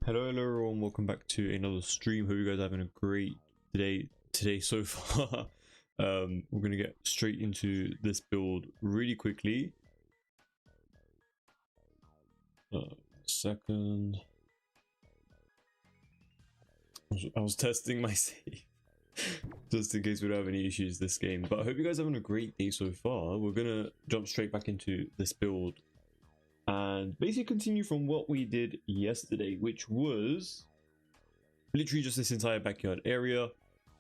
Hello everyone, welcome back to another stream. Hope you guys are having a great today so far. We're gonna get straight into this build really quickly. Second. I was testing my save just in case we don't have any issues this game, but I hope you guys are having a great day so far. We're gonna jump straight back into this build and basically continue from what we did yesterday, which was literally just this entire backyard area.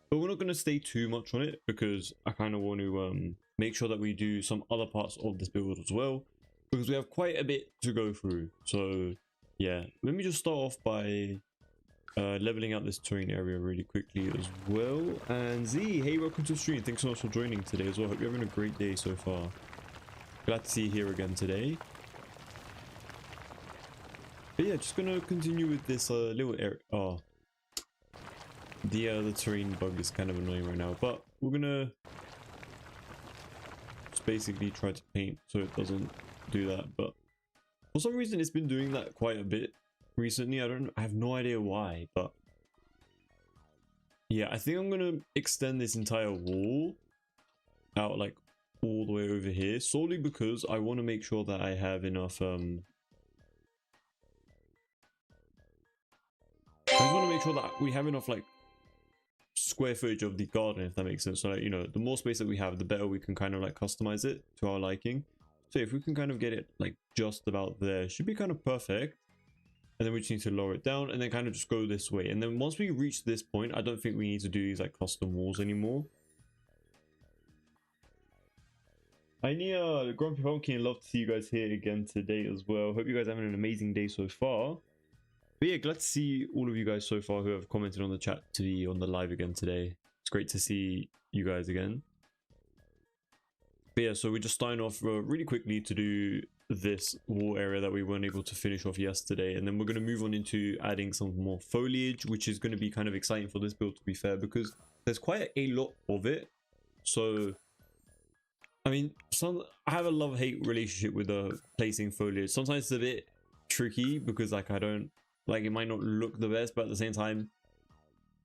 But we're not going to stay too much on it because I kind of want to make sure that we do some other parts of this build as well, because we have quite a bit to go through. So yeah, let me just start off by leveling out this terrain area really quickly as well. And Z, hey, welcome to the stream. Thanks so much for joining today as well. Hope you're having a great day so far. Glad to see you here again today. But yeah, just gonna continue with this little area. Oh, the terrain bug is kind of annoying right now, but we're gonna just basically try to paint so it doesn't do that. But for some reason, it's been doing that quite a bit recently. I have no idea why, but yeah, I think I'm gonna extend this entire wall out like all the way over here, solely because I want to make sure that I have enough I just want to make sure that we have enough like square footage of the garden, if that makes sense. So like, you know, the more space that we have, the better we can kind of like customize it to our liking. So if we can kind of get it like just about there, should be kind of perfect. And then we just need to lower it down and then kind of just go this way. And then once we reach this point, I don't think we need to do these like custom walls anymore. Hi Nia, Grumpy Pumpkin, love to see you guys here again today as well. Hope you guys are having an amazing day so far. But yeah, glad to see all of you guys so far who have commented on the chat to be on the live again today. It's great to see you guys again. But yeah, so we're just starting off really quickly to do this wall area that we weren't able to finish off yesterday. And then we're going to move on into adding some more foliage, which is going to be kind of exciting for this build, to be fair, because there's quite a lot of it. So, I mean, I have a love-hate relationship with placing foliage. Sometimes it's a bit tricky because like it might not look the best, but at the same time,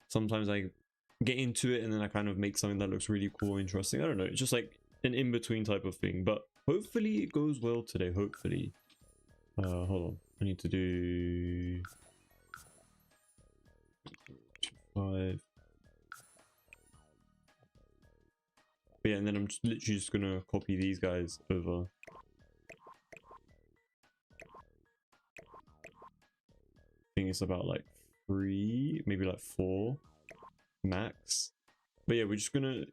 sometimes I get into it and then I kind of make something that looks really cool, interesting. I don't know. It's just like an in-between type of thing, but hopefully it goes well today. Hopefully. Hold on. I need to do 5. But yeah, and then I'm literally just gonna copy these guys over. I think it's about like 3, maybe like 4 max. But yeah, we're just gonna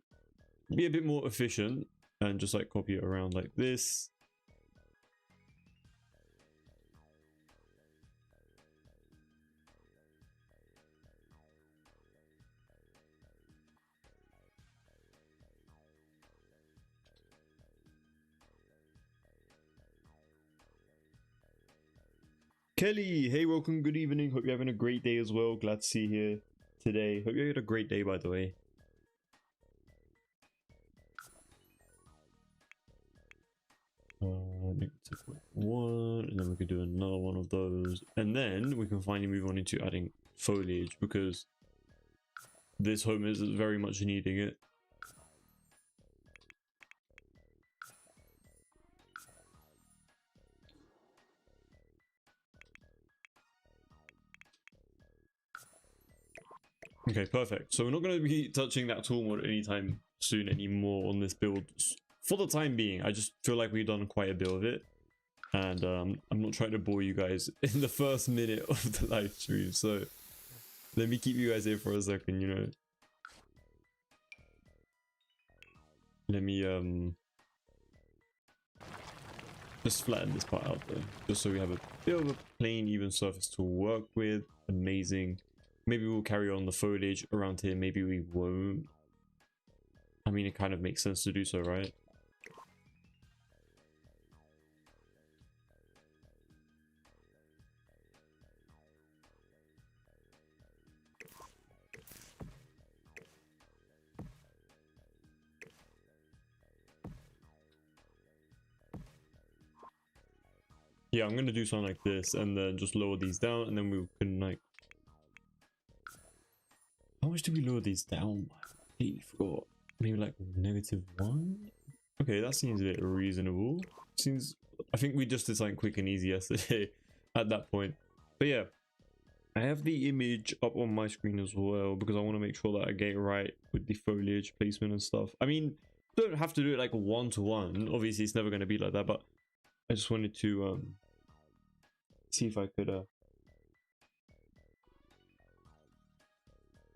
be a bit more efficient and just like copy it around like this. Kelly, hey, welcome, good evening. Hope you're having a great day as well. Glad to see you here today. Hope you had a great day, by the way. -1, and then we could do another one of those, and then we can finally move on into adding foliage because this home is very much needing it. Okay, perfect. So we're not going to be touching that tool mod anytime soon anymore on this build for the time being. I just feel like we've done quite a bit of it, and I'm not trying to bore you guys in the first minute of the live stream, so let me keep you guys here for a second, you know. Let me just flatten this part out there, just so we have a bit of a plain, even surface to work with. Amazing. Maybe we'll carry on the foliage around here, maybe we won't. I mean, it kind of makes sense to do so, right? Yeah, I'm gonna do something like this and then just lower these down, and then we can like, how much do we lower these down? I completely forgot. Maybe like -1. Okay, that seems a bit reasonable. Seems, I think we just did something quick and easy yesterday at that point. But yeah, I have the image up on my screen as well because I want to make sure that I get it right with the foliage placement and stuff. I mean, don't have to do it like one-to-one. Obviously, it's never going to be like that, but I just wanted to see if I could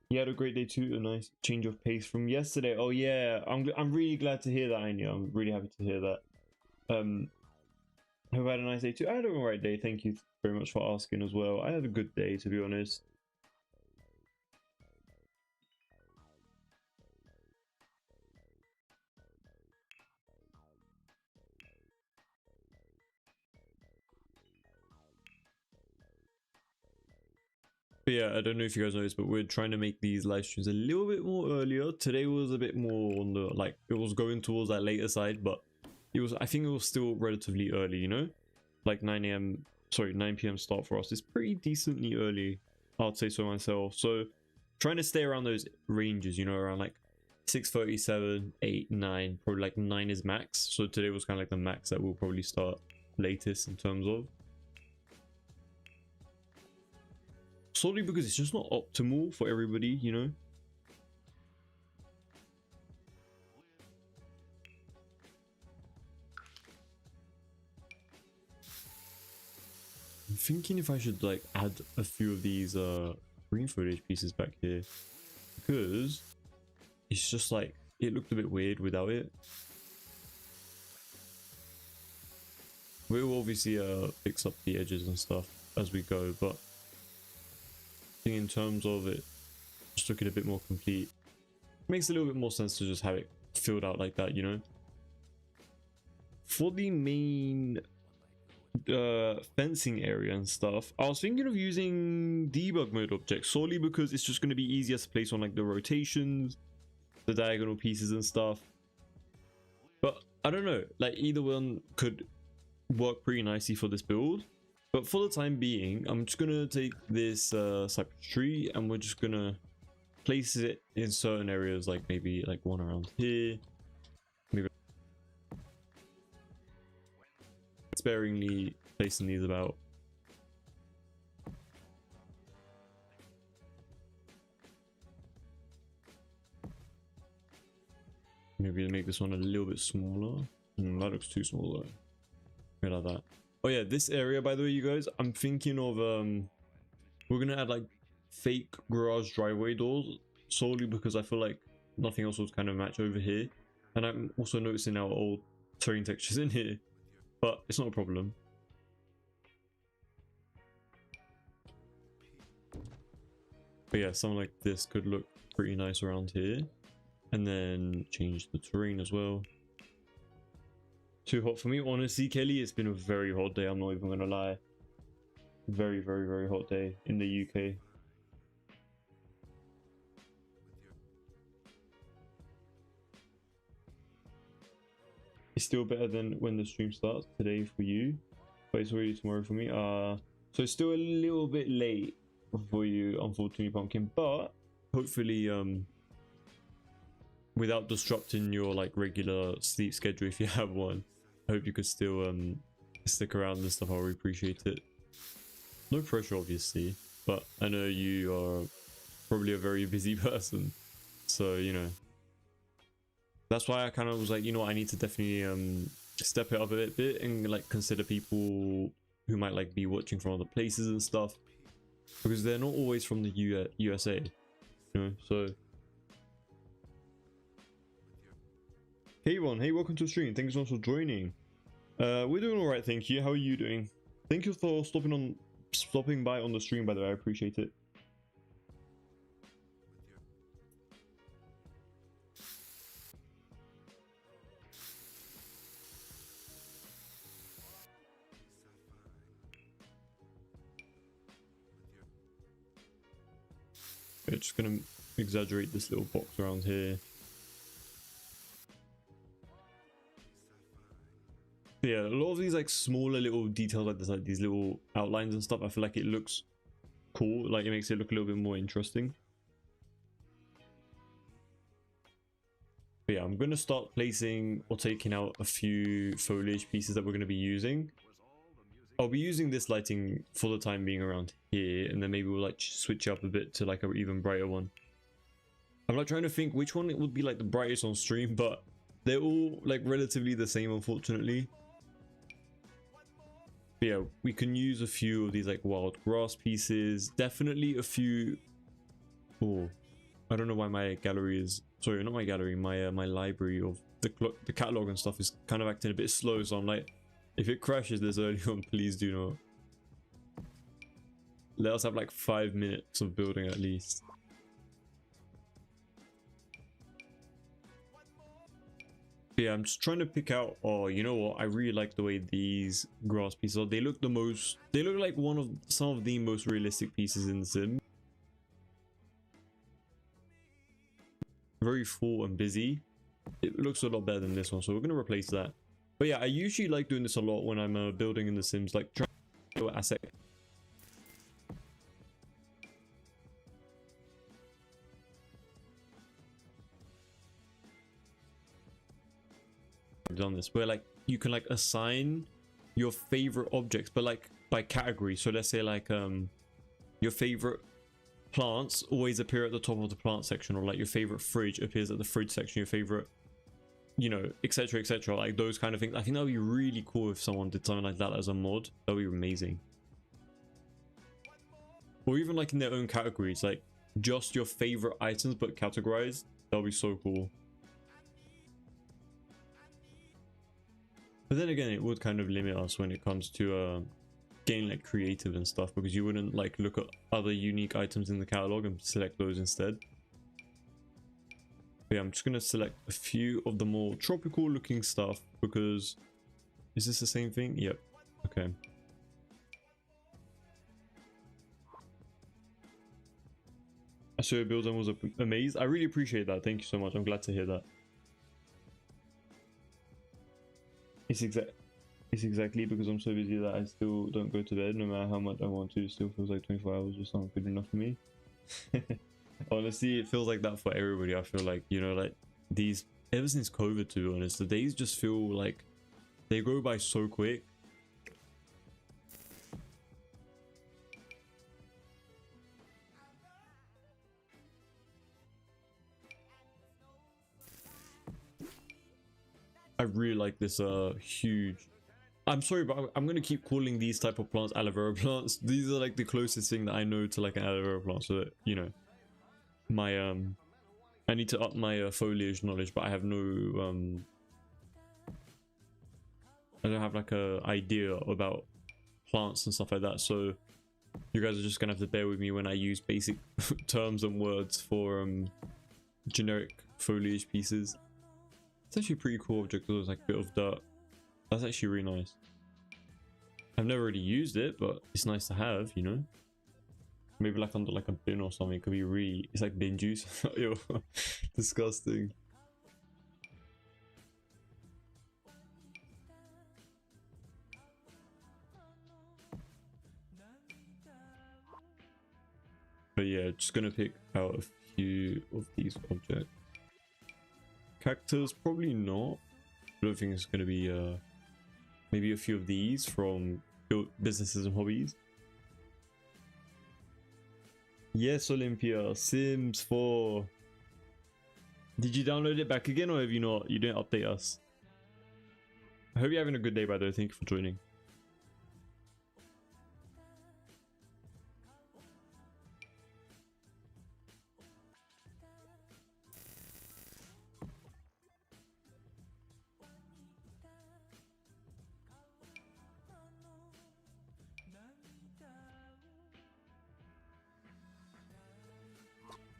You had a great day too, a nice change of pace from yesterday. Oh yeah, I'm really glad to hear that, Anya. I'm really happy to hear that. Hope I had a nice day too. I had an alright day, thank you very much for asking as well. I had a good day, to be honest. But yeah, I don't know if you guys noticed, but we're trying to make these live streams a little bit more earlier. Today was a bit more on the, like, it was going towards that later side, but it was, I think it was still relatively early, you know? Like 9 a.m, sorry, 9 p.m. start for us is pretty decently early, I'd say so myself. So trying to stay around those ranges, you know, around like 6:37, 8, 9, probably like 9 is max. So today was kind of like the max that we'll probably start latest in terms of. Solely because it's just not optimal for everybody, you know? I'm thinking if I should like add a few of these green foliage pieces back here, because it's just like it looked a bit weird without it. We'll obviously fix up the edges and stuff as we go, but I think in terms of it just looking a bit more complete, makes a little bit more sense to just have it filled out like that, you know? For the main fencing area and stuff, I was thinking of using debug mode objects solely because it's just going to be easier to place on like the rotations, the diagonal pieces and stuff. But I don't know, like either one could work pretty nicely for this build. But for the time being, I'm just gonna take this cypress tree and we're just gonna place it in certain areas, like maybe like one around here, maybe sparingly placing these about. Maybe make this one a little bit smaller. That looks too small though. Maybe like that. Oh yeah, this area, by the way, you guys, I'm thinking of we're gonna add like fake garage driveway doors solely because I feel like nothing else would kind of match over here. And I'm also noticing our old terrain textures in here, but it's not a problem. But yeah, something like this could look pretty nice around here. And then change the terrain as well. Too hot for me, honestly, Kelly. It's been a very hot day, I'm not even gonna lie. Very, very, very hot day in the UK. It's still better than when the stream starts today for you, but it's already tomorrow for me. So it's still a little bit late for you, unfortunately, Pumpkin, but hopefully without disrupting your like regular sleep schedule, if you have one, I hope you could still stick around and stuff. I really appreciate it. No pressure, obviously, but I know you are probably a very busy person, so you know, that's why I kind of was like, you know what, I need to definitely step it up a bit and like consider people who might like be watching from other places and stuff, because they're not always from the USA, you know. So hey Ron, hey, welcome to the stream. Thank you so much for joining. We're doing all right, thank you. How are you doing? Thank you for stopping by on the stream, by the way. I appreciate it. Okay, just gonna exaggerate this little box around here. Yeah, a lot of these like smaller little details like this, like these little outlines and stuff, I feel like it looks cool. Like it makes it look a little bit more interesting. But yeah, I'm going to start placing or taking out a few foliage pieces that we're going to be using. I'll be using this lighting for the time being around here, and then maybe we'll like switch up a bit to like an even brighter one. I'm like trying to think which one it would be like the brightest on stream, but they're all like relatively the same, unfortunately. But yeah, we can use a few of these like wild grass pieces. Definitely a few. Oh, I don't know why my gallery is, sorry, not my gallery, my library of the catalog and stuff is kind of acting a bit slow. So I'm like, if it crashes this early on, please do not. Let us have like 5 minutes of building at least. But yeah, I'm just trying to pick out. Oh, you know what? I really like the way these grass pieces are. They look the most. They look like some of the most realistic pieces in the sim. Very full and busy. It looks a lot better than this one, so we're gonna replace that. But yeah, I usually like doing this a lot when I'm building in the Sims, like trying to do asset. I've done this where like you can like assign your favorite objects, but like by category. So let's say like your favorite plants always appear at the top of the plant section, or like your favorite fridge appears at the fridge section, your favorite, you know, etc, etc, like those kind of things. I think that would be really cool if someone did something like that as a mod. That would be amazing. Or even like in their own categories, like just your favorite items but categorized. That would be so cool. But then again, it would kind of limit us when it comes to getting like creative and stuff, because you wouldn't like look at other unique items in the catalog and select those instead. But yeah, I'm just gonna select a few of the more tropical looking stuff, because is this the same thing? Yep. Okay. I saw your build and was amazed. I really appreciate that. Thank you so much. I'm glad to hear that. It's exactly because I'm so busy that I still don't go to bed no matter how much I want to. It still feels like 24 hours just not good enough for me. Honestly, it feels like that for everybody. I feel like, you know, like these, ever since COVID, to be honest, the days just feel like they go by so quick. I really like this huge, I'm sorry, but I'm gonna keep calling these type of plants aloe vera plants. These are like the closest thing that I know to like an aloe vera plant, so that, you know, my I need to up my foliage knowledge, but I have no I don't have like a idea about plants and stuff like that, so you guys are just gonna have to bear with me when I use basic terms and words for generic foliage pieces. It's actually a pretty cool object. It was like a bit of dirt. That's actually really nice. I've never really used it, but it's nice to have, you know. Maybe like under like a bin or something. It could be really, it's like bin juice. Yo, disgusting. But yeah, just gonna pick out a few of these objects. Cactus, probably not. I don't think it's gonna be maybe a few of these from businesses and hobbies. Yes, Olympia, Sims 4. Did you download it back again, or have you not? You didn't update us. I hope you're having a good day, by the way. Thank you for joining.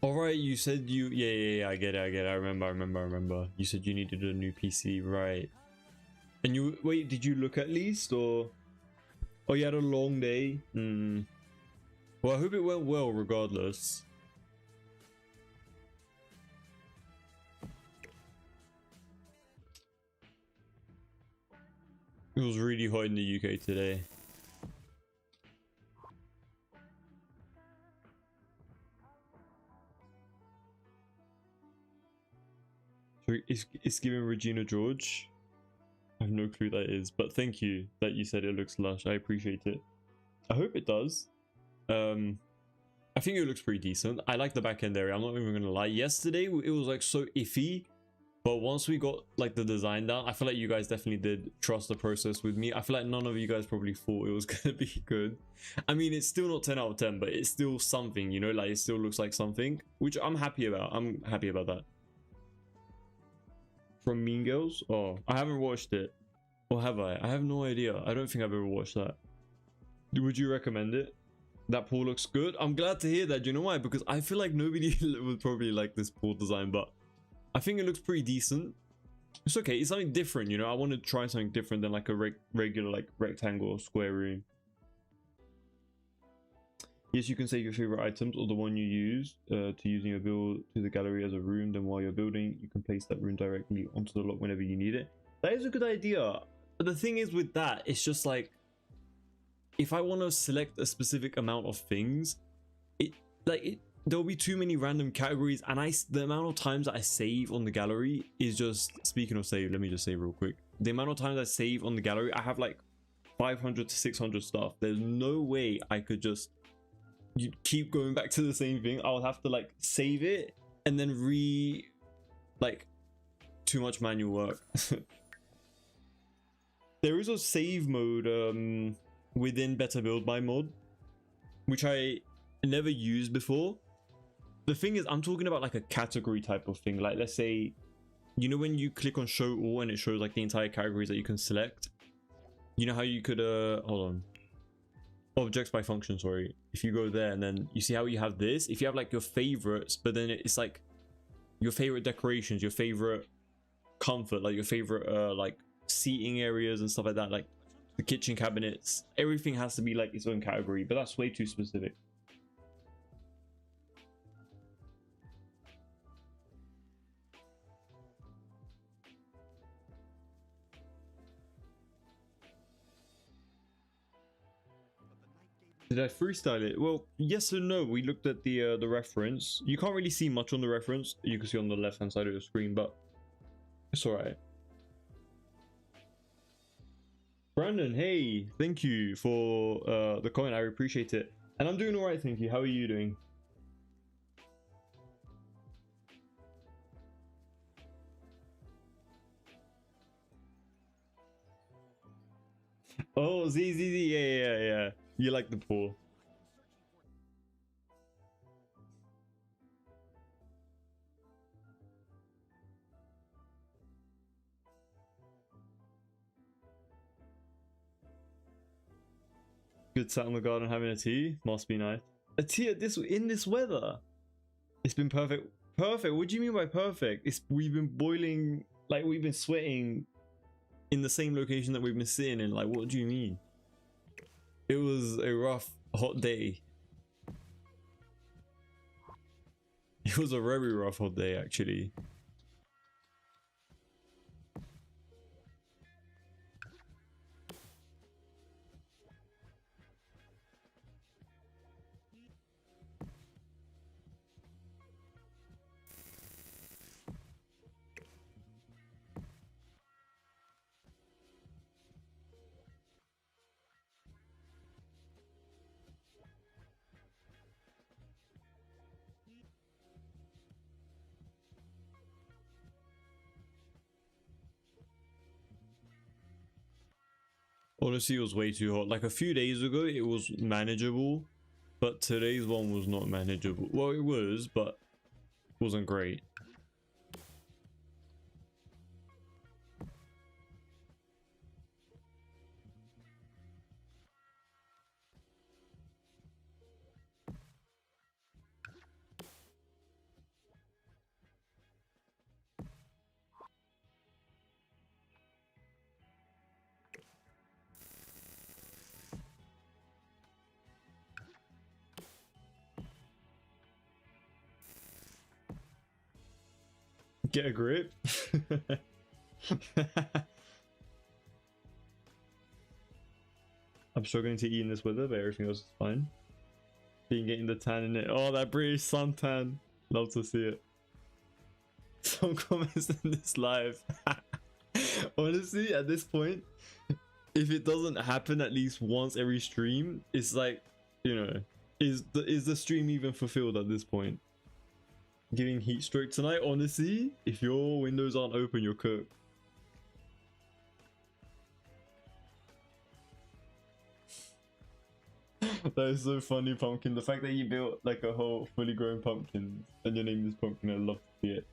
Alright, you said you... Yeah, I get it. I remember. You said you needed a new PC, right? And you... Wait, did you look at least, or... Oh, you had a long day? Hmm. Well, I hope it went well, regardless. It was really hot in the UK today. So it's giving Regina George. I have no clue that is, but thank you that you said it looks lush. I appreciate it. I hope it does. I think it looks pretty decent. I like the back end area. I'm not even gonna lie. Yesterday it was like so iffy, but once we got like the design down, I feel like you guys definitely did trust the process with me. I feel like none of you guys probably thought it was gonna be good. I mean, it's still not 10 out of 10, but it's still something, you know, like it still looks like something, which I'm happy about. I'm happy about that. From Mean Girls? Oh, I haven't watched it. Or have I? I have no idea. I don't think I've ever watched that. Would you recommend it? That pool looks good. I'm glad to hear that. Do you know why? Because I feel like nobody would probably like this pool design, but I think it looks pretty decent. It's okay. It's something different, you know. I want to try something different than like a regular like rectangle or square room. Yes, you can save your favorite items or the one you use to using your build to the gallery as a room. Then while you're building, you can place that room directly onto the lock whenever you need it. That is a good idea. But the thing is with that, it's just like, if I want to select a specific amount of things, there'll be too many random categories, and the amount of times that I save on the gallery is just, speaking of save, let me just save real quick. The amount of times I save on the gallery, I have like 500 to 600 stuff. There's no way I could just keep going back to the same thing. I would have to like save it and then too much manual work. There is a save mode within Better Build My mod, which I never used before. The thing is, I'm talking about like a category type of thing. Like, let's say, you know, when you click on show all and it shows like the entire categories that you can select. You know how you could hold on, objects by function, sorry. If you go there and then you see how you have this, if you have like your favorites, but then it's like your favorite decorations, your favorite comfort, like your favorite like seating areas and stuff like that, like the kitchen cabinets, everything has to be like its own category, but that's way too specific. Did I freestyle it? Well, yes and no. We looked at the reference. You can't really see much on the reference. You can see on the left hand side of the screen, but it's all right. Brandon, hey, thank you for the comment. I appreciate it. And I'm doing all right, thank you. How are you doing? Oh, Z, yeah. You like the pool. Good sat in the garden having a tea. Must be nice. A tea at in this weather. It's been perfect. Perfect. What do you mean by perfect? We've been boiling, like we've been sweating in the same location that we've been sitting in. Like, what do you mean? It was a rough, hot day. It was a very rough, hot day, actually. Honestly, it was way too hot. Like a few days ago, it was manageable, but today's one was not manageable. Well, it was, but it wasn't great. Get a grip. I'm struggling to eat in this weather, but everything else is fine. Being getting the tan in it. Oh, that British suntan. Love to see it. Some comments in this live. Honestly, at this point, if it doesn't happen at least once every stream, it's like, you know, is the stream even fulfilled at this point? Getting heat stroke tonight, honestly, if your windows aren't open, you're cooked. That is so funny, Pumpkin. The fact that you built like a whole fully grown pumpkin and your name is Pumpkin, I love to see it.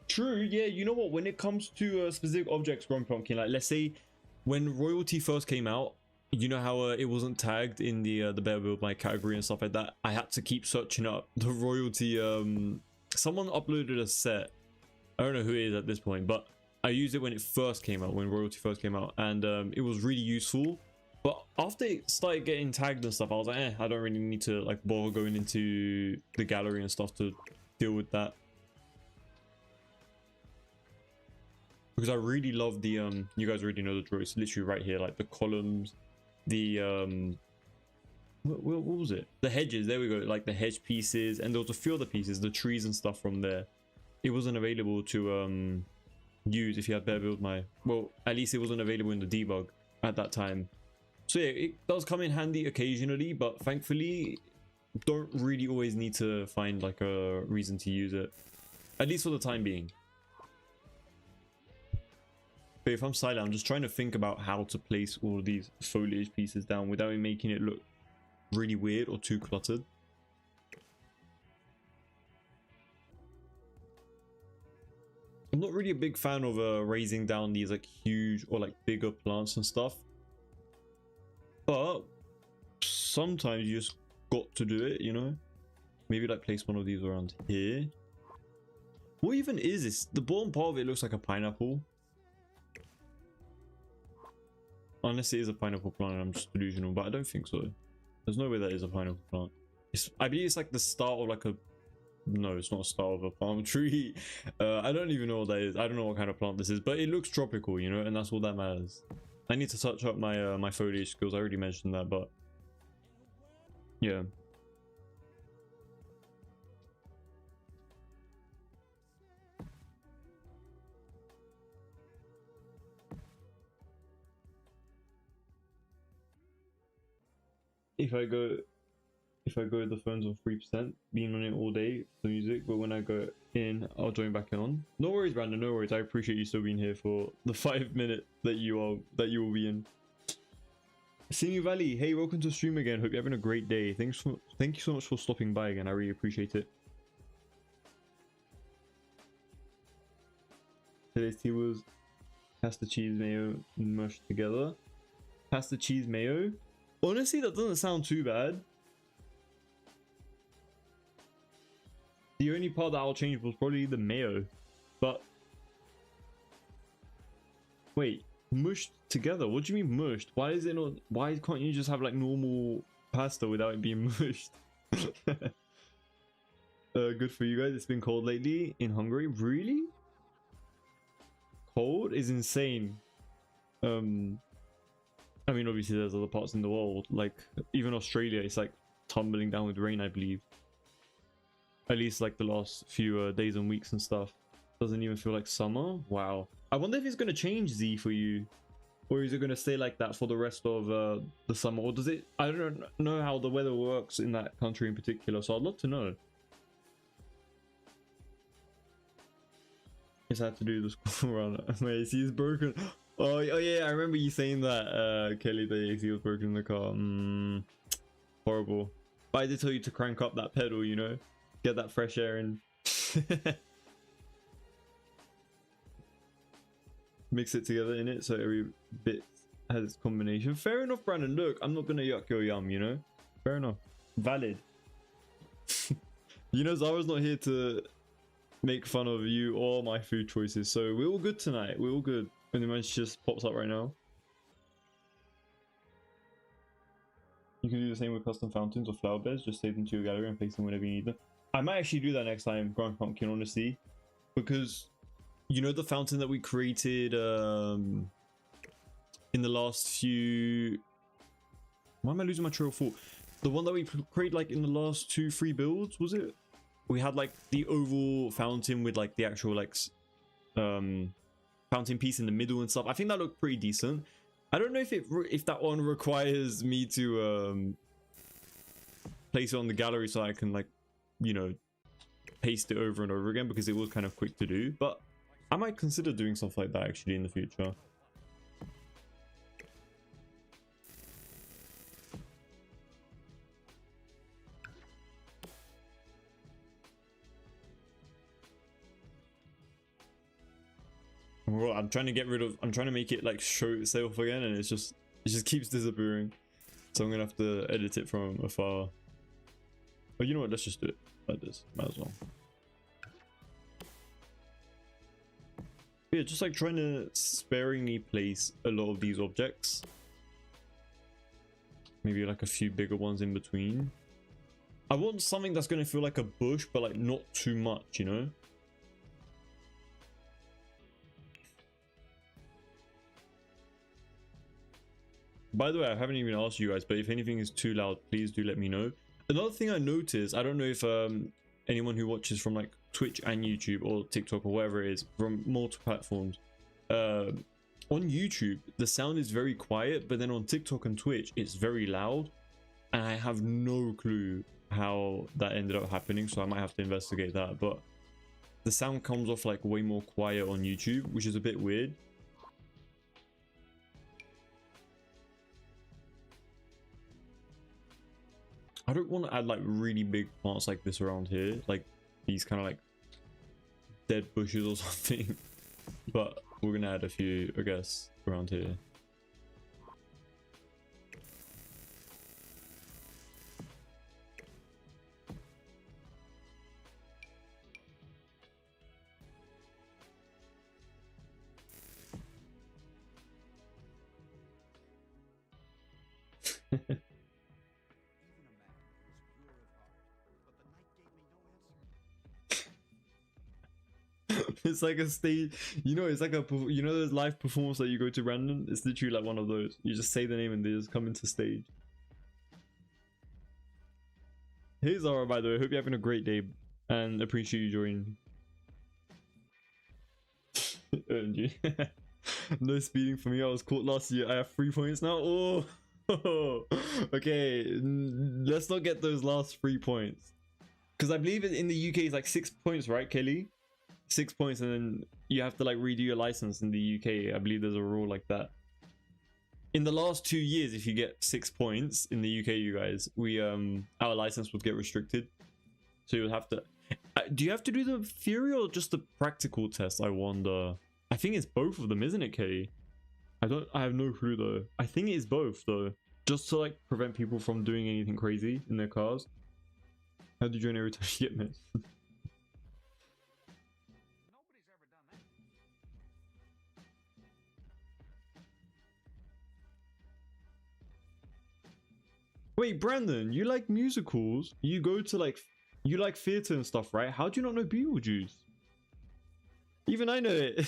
True, yeah, you know what, when it comes to specific objects, Grumpy Pumpkin, like let's say when Royalty first came out, you know how it wasn't tagged in the Bear Build My category and stuff like that. I had to keep searching up the Royalty. Someone uploaded a set. I don't know who it is at this point, but I used it when it first came out, when Royalty first came out, and it was really useful. But after it started getting tagged and stuff, I was like, I don't really need to like bother going into the gallery and stuff to deal with that. Because I really love the you guys already know the draw. It's literally right here, like the columns, the what was it? The hedges. There we go. Like the hedge pieces, and there was a few other pieces, the trees and stuff from there. It wasn't available to use if you had Bear Build My. Well, at least it wasn't available in the debug at that time. So yeah, it does come in handy occasionally, but thankfully, don't really always need to find like a reason to use it, at least for the time being. But if I'm silent, I'm just trying to think about how to place all of these foliage pieces down without making it look really weird or too cluttered. I'm not really a big fan of raising down these like huge or like bigger plants and stuff. But sometimes you just got to do it, you know? Maybe like place one of these around here. What even is this? The bottom part of it looks like a pineapple. Unless it is a pineapple plant and I'm just delusional, but I don't think so. There's no way that is a pineapple plant. I believe it's like the start of like a... No, it's not a start of a palm tree. I don't even know what that is. I don't know what kind of plant this is, but it looks tropical, you know, and that's all that matters. I need to touch up my my foliage skills. I already mentioned that, but yeah. If I go the phone's on 3%, being on it all day for music, but when I go in, I'll join back in on. No worries, Brandon, no worries. I appreciate you still being here for the 5 minute that you will be in. Simi Valley, hey, welcome to the stream again. Hope you're having a great day. Thank you so much for stopping by again. I really appreciate it. Today's tea was pasta, cheese, mayo, mushed together. Pasta, cheese, mayo. Honestly, that doesn't sound too bad. The only part that I'll change was probably the mayo. But wait, mushed together? What do you mean mushed? Why is it not? Why can't you just have like normal pasta without it being mushed? Good for you guys. It's been cold lately in Hungary. Really? Cold is insane. I mean, obviously there's other parts in the world, like even Australia, it's like tumbling down with rain, I believe. At least like the last few days and weeks and stuff. Doesn't even feel like summer. Wow. I wonder if it's going to change, Z, for you. Or is it going to stay like that for the rest of the summer? Or does it... I don't know how the weather works in that country in particular, so I'd love to know. It's had to do the school run. My AC is broken. Oh yeah, I remember you saying that, Kelly, the AC was broken in the car. Horrible. But I did tell you to crank up that pedal, you know? Get that fresh air in. Mix it together in it so every bit has its combination. Fair enough, Brandon. Look, I'm not gonna yuck your yum, you know? Fair enough. Valid. You know, Zara's not here to make fun of you or my food choices, so we're all good tonight. We're all good. And the image just pops up right now. You can do the same with custom fountains or flower beds. Just save them to your gallery and place them whenever you need them. I might actually do that next time, Grumpy Pumpkin, honestly, because you know the fountain that we created in the last few. Why am I losing my trail of thought? The one that we created like in the last 2-3 builds, was it? We had like the oval fountain with like the actual like fountain piece in the middle and stuff. I think that looked pretty decent. I don't know if that one requires me to place it on the gallery so I can, like, you know, paste it over and over again, because it was kind of quick to do. But I might consider doing stuff like that actually in the future. I'm trying to get rid of, I'm trying to make it like show itself again, and it just keeps disappearing. So I'm gonna have to edit it from afar. But you know what, let's just do it like this, might as well. Yeah, just like trying to sparingly place a lot of these objects. Maybe like a few bigger ones in between. I want something that's gonna feel like a bush, but like not too much, you know? By the way, I haven't even asked you guys, but if anything is too loud, please do let me know. Another thing I noticed, I don't know if anyone who watches from like Twitch and YouTube or TikTok or whatever it is, from multiple platforms, on YouTube the sound is very quiet, but then on TikTok and Twitch it's very loud, and I have no clue how that ended up happening, so I might have to investigate that. But the sound comes off like way more quiet on YouTube, which is a bit weird. I don't want to add like really big plants like this around here, like these kind of like dead bushes or something, but we're gonna add a few, I guess, around here. It's like a stage, you know, it's like a, you know, those live performance that you go to random. It's literally like one of those. You just say the name and they just come into stage. Hey Zara, by the way, hope you're having a great day and appreciate you joining. Earned you. No speeding for me. I was caught last year. I have 3 points now. Oh, okay. Let's not get those last 3 points, because I believe in the UK it's like 6 points, right, Kelly? 6 points, and then you have to like redo your license in the UK. I believe there's a rule like that. In the last 2 years, if you get 6 points in the UK, you guys, we our license would get restricted, so you would have to do you have to do the theory or just the practical test? I wonder. I think it's both of them, isn't it, Kelly? I have no clue though. I think it is both though, just to like prevent people from doing anything crazy in their cars. How do you join every time you get missed? Wait, Brandon, you like musicals? You go to like, you like theater and stuff, right? How do you not know Beetlejuice? Even I know it.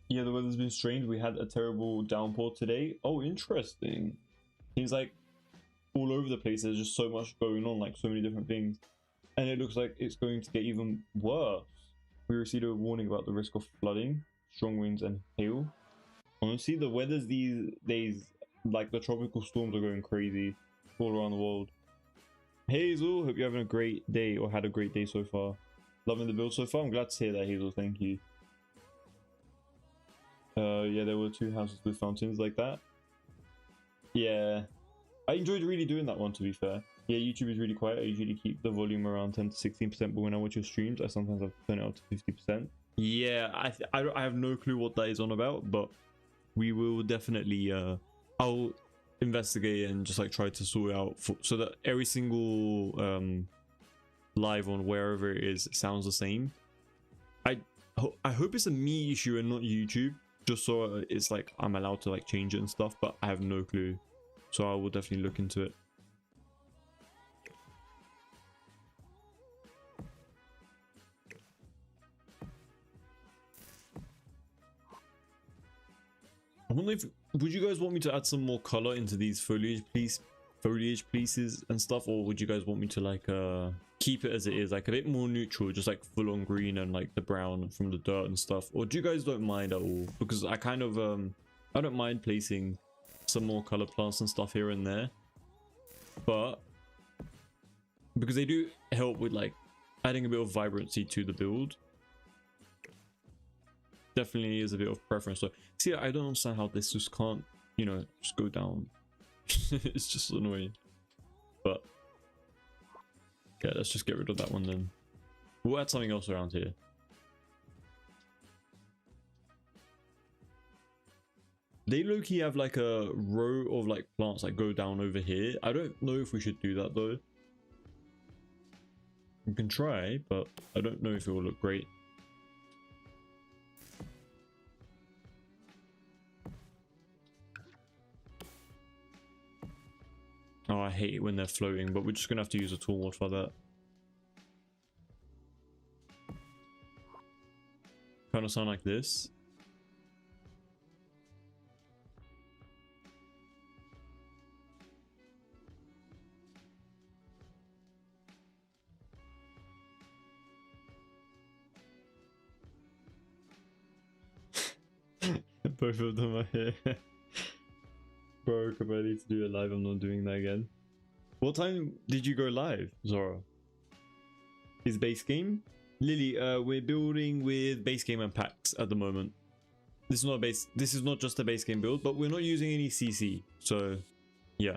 Yeah, the weather's been strange. We had a terrible downpour today. Oh, interesting. Seems like all over the place. There's just so much going on, like so many different things. And it looks like it's going to get even worse. We received a warning about the risk of flooding, strong winds, and hail. Honestly, the weather's these days, like the tropical storms are going crazy all around the world. Hey Hazel, hope you're having a great day, or had a great day so far. Loving the build so far. I'm glad to hear that, Hazel. Thank you. Yeah, there were 2 houses with fountains like that. Yeah, I enjoyed really doing that one, to be fair. Yeah, YouTube is really quiet. I usually keep the volume around 10 to 16%, but when I watch your streams, I sometimes have to turn it up to 50%. Yeah, I have no clue what that is on about, but we will definitely, I'll investigate and just like try to sort it out so that every single live on wherever it is sounds the same. I hope it's a me issue and not YouTube, just so it's like I'm allowed to like change it and stuff, but I have no clue. So I will definitely look into it. I wonder if, would you guys want me to add some more color into these foliage pieces and stuff, or would you guys want me to like keep it as it is, like a bit more neutral, just like full on green and like the brown from the dirt and stuff? Or do you guys don't mind at all? Because I kind of I don't mind placing some more color plants and stuff here and there, but because they do help with like adding a bit of vibrancy to the build, definitely is a bit of preference. So see, I don't understand how this just can't, you know, just go down. It's just annoying. But yeah, let's just get rid of that one then. We'll add something else around here. They low-key have like a row of like plants that go down over here. I don't know if we should do that though. We can try, but I don't know if it will look great. Oh, I hate it when they're floating, but we're just gonna have to use a tool mod for that. Kind of sound like this. Both of them are here. Bro, I'm ready to do it live. I'm not doing that again. What time did you go live, Zora? Is base game? Lily, we're building with base game and packs at the moment. This is not a base. This is not just a base game build, but we're not using any CC. So, yeah.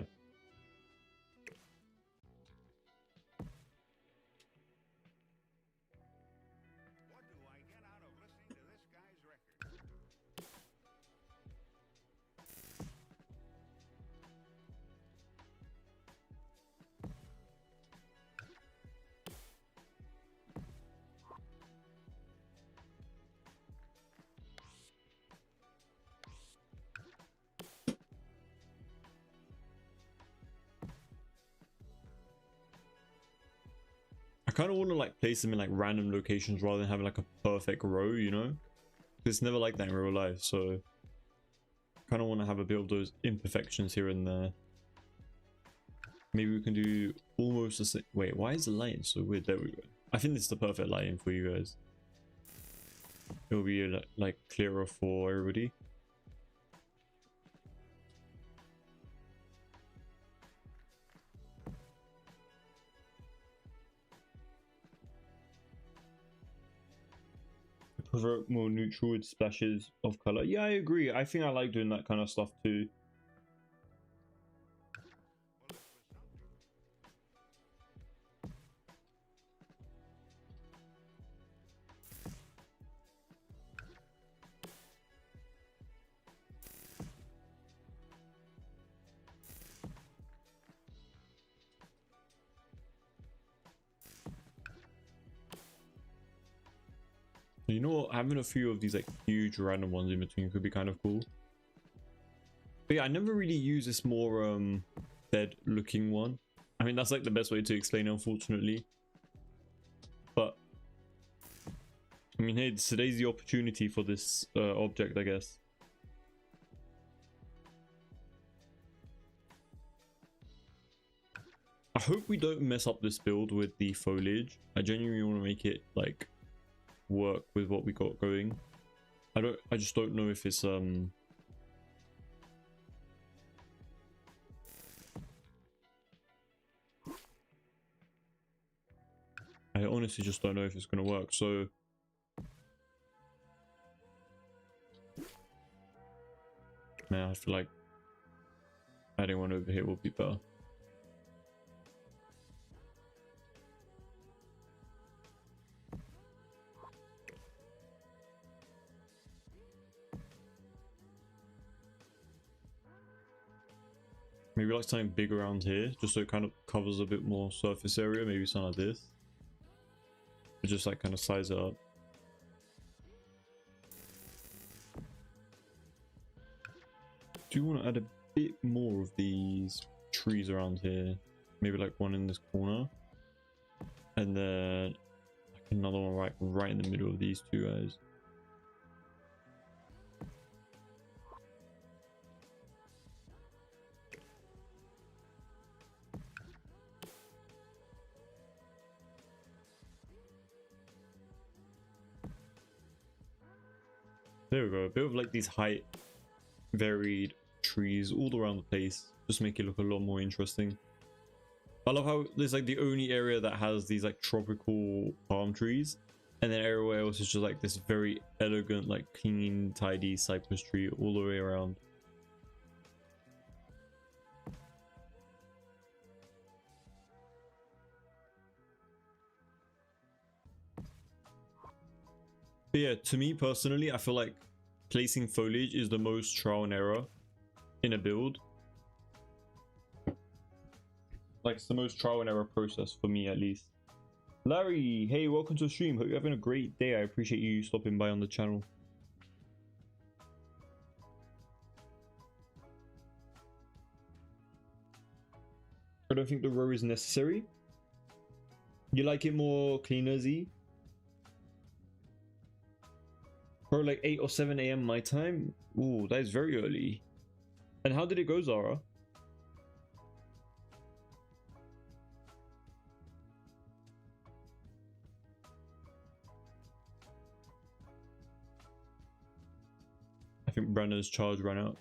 I kind of want to like place them in like random locations rather than having like a perfect row, you know? It's never like that in real life, so kind of want to have a bit of those imperfections here and there. Maybe we can do almost the same. Wait, why is the lighting so weird? There we go. I think this is the perfect lighting for you guys. It will be like clearer for everybody. Prefer more neutral with splashes of color. Yeah, I agree. I think I like doing that kind of stuff too. You know what? Having a few of these like huge random ones in between could be kind of cool. But yeah, I never really use this more dead looking one. I mean, that's like the best way to explain it, unfortunately. But I mean, hey, today's the opportunity for this object, I guess. I hope we don't mess up this build with the foliage. I genuinely want to make it like work with what we got going. I just don't know if it's I honestly just don't know if it's gonna work, so man, I feel like adding one over here will be better. Maybe like something big around here, just so it kind of covers a bit more surface area. Maybe something like this. But just like kind of size it up. do want to add a bit more of these trees around here. Maybe like one in this corner. And then like another one right in the middle of these two guys. There we go. A bit of like these height varied trees all around the place. Just make it look a lot more interesting. I love how there's like the only area that has these like tropical palm trees, and then everywhere else is just like this very elegant, like clean, tidy cypress tree all the way around. But yeah, to me personally, I feel like placing foliage is the most trial and error in a build. Like, it's the most trial and error process for me, at least. Larry, hey, welcome to the stream. Hope you're having a great day. I appreciate you stopping by on the channel. I don't think the row is necessary. You like it more cleaner, Z? Bro, like 8 or 7 a.m. my time? Ooh, that is very early. And how did it go, Zara? I think Brandon's charge ran out.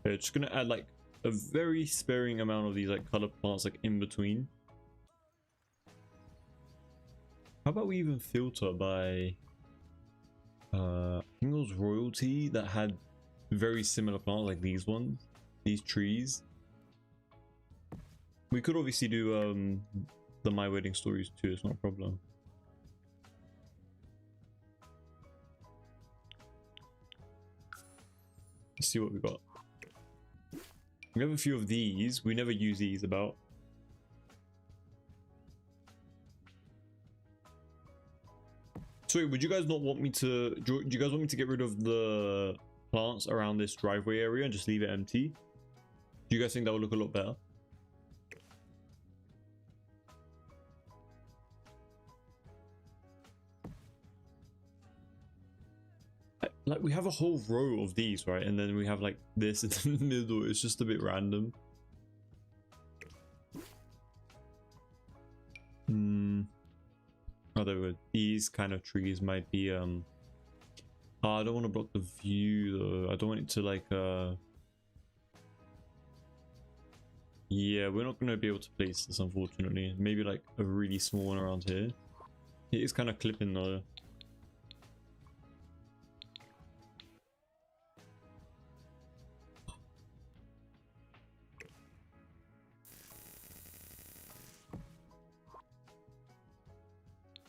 Okay, just gonna add like a very sparing amount of these like color plants like in between. How about we even filter by I think it was Royalty that had very similar plants like these ones, these trees. We could obviously do the My Wedding Stories too, it's not a problem. Let's see what we got. We have a few of these. We never use these about. So would you guys not want me to, do you guys want me to get rid of the plants around this driveway area and just leave it empty? Do you guys think that would look a lot better? Like, we have a whole row of these, right? And then we have like this in the middle. It's just a bit random. Although these kind of trees might be I don't want to block the view though. I don't want it to like yeah, we're not going to be able to place this unfortunately. Maybe like a really small one around here. It is kind of clipping though.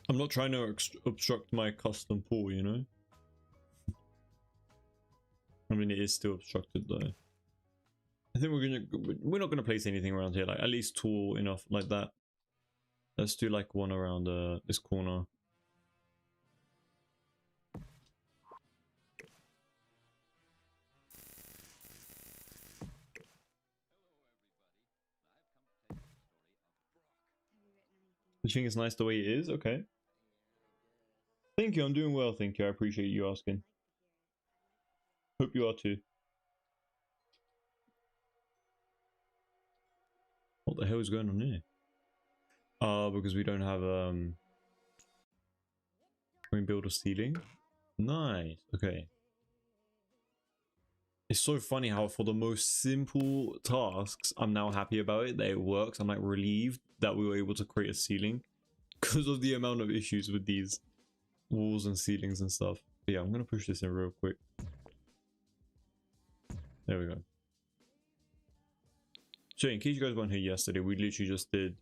I'm not trying to obstruct my custom pool, you know? I mean, it is still obstructed though. I think we're not gonna place anything around here, like at least tall enough like that. Let's do like one around this corner. You think it's nice the way it is? Okay. Thank you, I'm doing well, thank you. I appreciate you asking. Hope you are too. What the hell is going on here? Because we don't have can we build a ceiling? Nice, okay. It's so funny how for the most simple tasks, I'm now happy about it, that it works. I'm like relieved that we were able to create a ceiling because of the amount of issues with these walls and ceilings and stuff. But yeah, I'm gonna push this in real quick. There we go. So in case you guys weren't here yesterday, we literally just did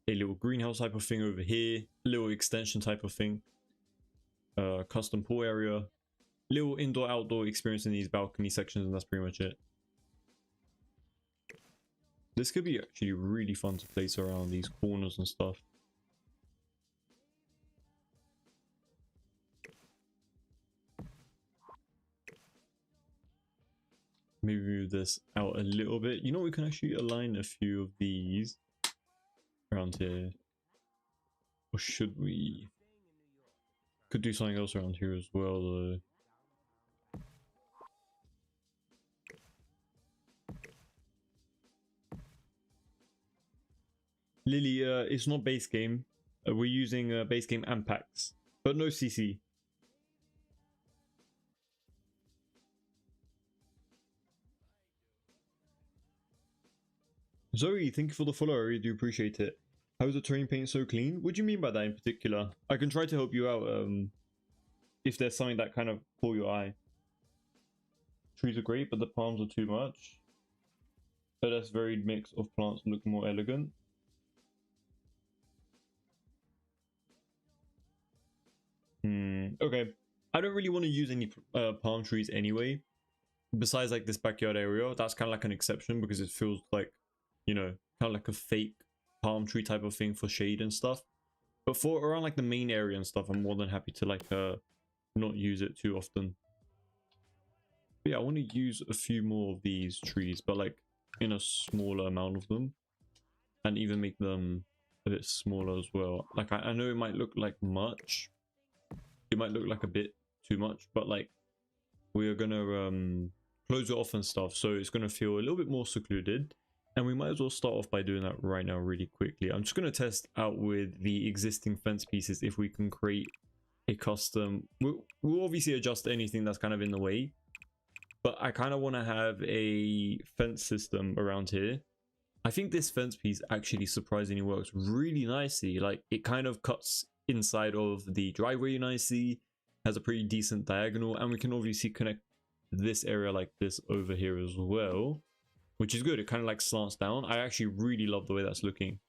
a little greenhouse type of thing over here, little extension type of thing, custom pool area, little indoor outdoor experience in these balcony sections, and that's pretty much it. This could be actually really fun to place around these corners and stuff. maybe move this out a little bit. You know, we can actually align a few of these around here. Or should we? Could do something else around here as well, though. Lily, it's not base game. We're using base game and packs, but no CC. Zoe, thank you for the follow. I really do appreciate it. How is the terrain paint so clean? What do you mean by that in particular? I can try to help you out if there's something that kind of caught your eye. Trees are great, but the palms are too much. A less varied mix of plants look more elegant. Okay. I don't really want to use any palm trees anyway. Besides like this backyard area, that's kind of like an exception because it feels like, you know, kind of like a fake palm tree type of thing for shade and stuff. But for around like the main area and stuff, I'm more than happy to like not use it too often. But yeah, I want to use a few more of these trees, but like in a smaller amount of them, and even make them a bit smaller as well. Like I know it might look like much, it might look like a bit too much, but like we are gonna close it off and stuff, so it's gonna feel a little bit more secluded. And we might as well start off by doing that right now really quickly. I'm just going to test out with the existing fence pieces if we can create a custom. We'll obviously adjust anything that's kind of in the way. But I kind of want to have a fence system around here. I think this fence piece actually surprisingly works really nicely. Like it kind of cuts inside of the driveway nicely. Has a pretty decent diagonal. And we can obviously connect this area like this over here as well. Which is good. It kind of like slants down. I actually really love the way that's looking.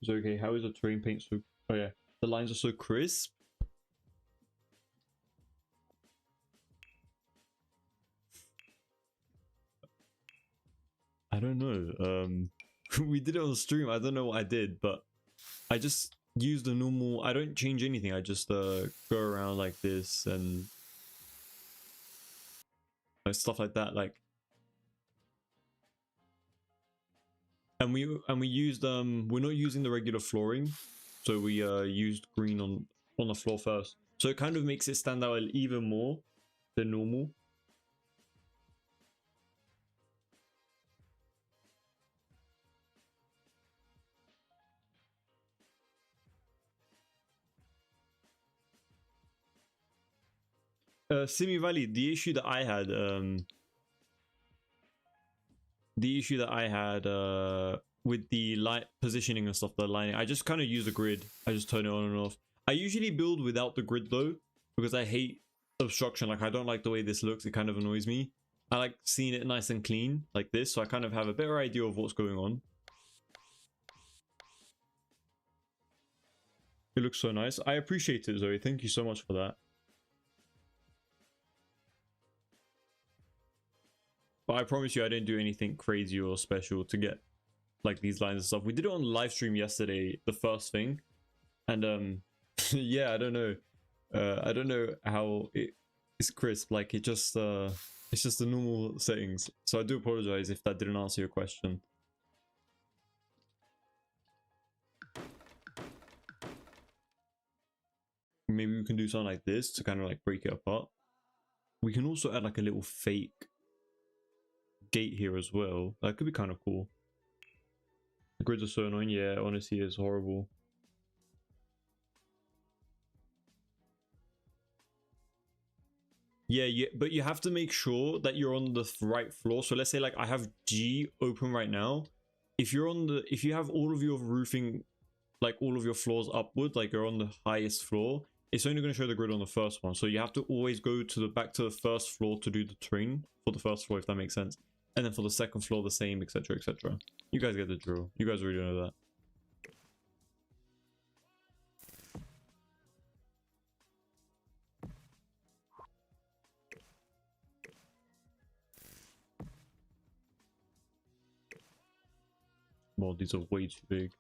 It's okay. How is the terrain paint so... Oh yeah. The lines are so crisp. I don't know. We did it on the stream. I don't know what I did, but I just use the normal. I don't change anything. I just go around like this and stuff like that. Like, and we used we're not using the regular flooring, so we used green on the floor first. So it kind of makes it stand out even more than normal. Simi Valley, the issue that I had, with the light positioning and stuff, the lighting, I just kind of use a grid. I just turn it on and off. I usually build without the grid though, because I hate obstruction. Like I don't like the way this looks. It kind of annoys me. I like seeing it nice and clean like this, so I kind of have a better idea of what's going on. It looks so nice. I appreciate it, Zoe. Thank you so much for that. But I promise you, I didn't do anything crazy or special to get like these lines and stuff. We did it on live stream yesterday, the first thing, and yeah, I don't know. I don't know how it's crisp. Like it just it's just the normal settings. So I do apologize if that didn't answer your question. Maybe we can do something like this to kind of like break it apart. We can also add like a little fake gate here as well. That could be kind of cool. The grids are so annoying. Yeah, honestly, it's horrible. Yeah, but you have to make sure that you're on the right floor. So let's say like I have G open right now. If you have all of your roofing, like all of your floors upward, like you're on the highest floor, it's only going to show the grid on the first one. So you have to always go to back to the first floor to do the terrain for the first floor, if that makes sense. And then for the second floor, the same, etc, etc. You guys get the drill. You guys already know that. Well, these are way too big.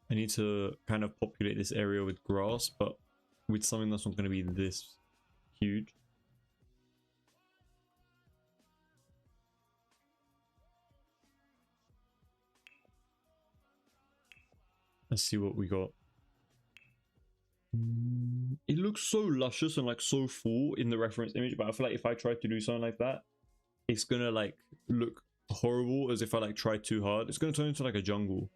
I need to kind of populate this area with grass, but with something that's not going to be this huge. Let's see what we got. It looks so luscious and like so full in the reference image, but I feel like if I try to do something like that, it's gonna like look horrible as if I like tried too hard. It's gonna turn into like a jungle.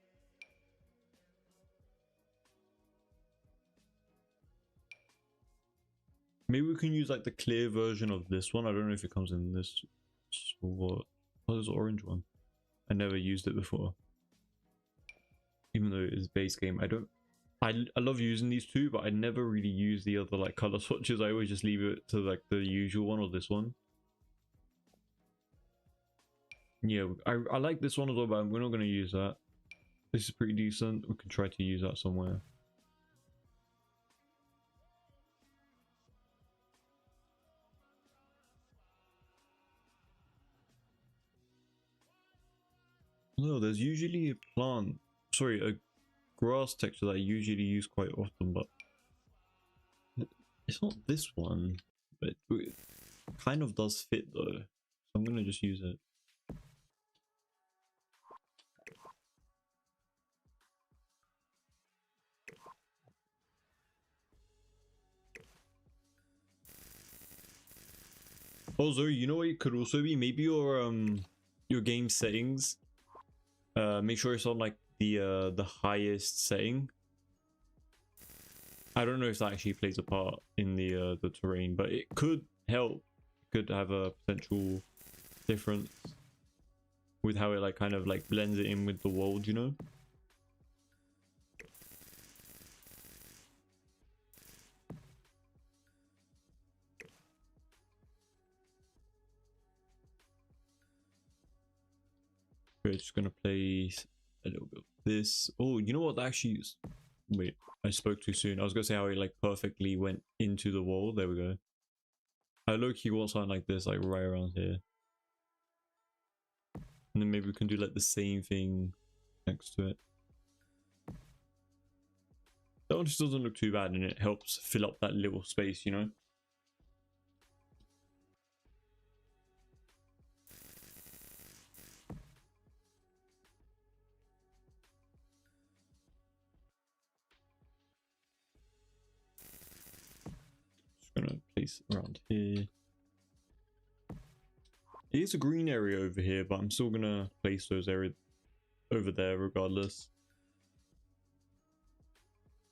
Maybe we can use like the clear version of this one. I don't know if it comes in this or what. Oh, there's an orange one. I never used it before. Even though it is base game, I love using these two, but I never really use the other like color swatches. I always just leave it to like the usual one or this one. Yeah, I like this one as well, but we're not going to use that. This is pretty decent. We can try to use that somewhere. No, there's usually a plant, sorry, a grass texture that I usually use quite often, but it's not this one. But it kind of does fit though, so I'm gonna just use it. Also, you know what it could also be? Maybe your game settings. Make sure it's on like the highest setting. I don't know if that actually plays a part in the terrain, but it could help. It could have a potential difference with how it like kind of like blends it in with the world, you know? We're just gonna place a little bit of this. Oh, you know what? That actually is... Wait, I spoke too soon. I was gonna say how it like perfectly went into the wall. There we go. I low-key want something like this, like right around here. And then maybe we can do like the same thing next to it. That one just doesn't look too bad, and it helps fill up that little space, you know? Just gonna place it around here. It is a green area over here, but I'm still gonna place those areas over there regardless.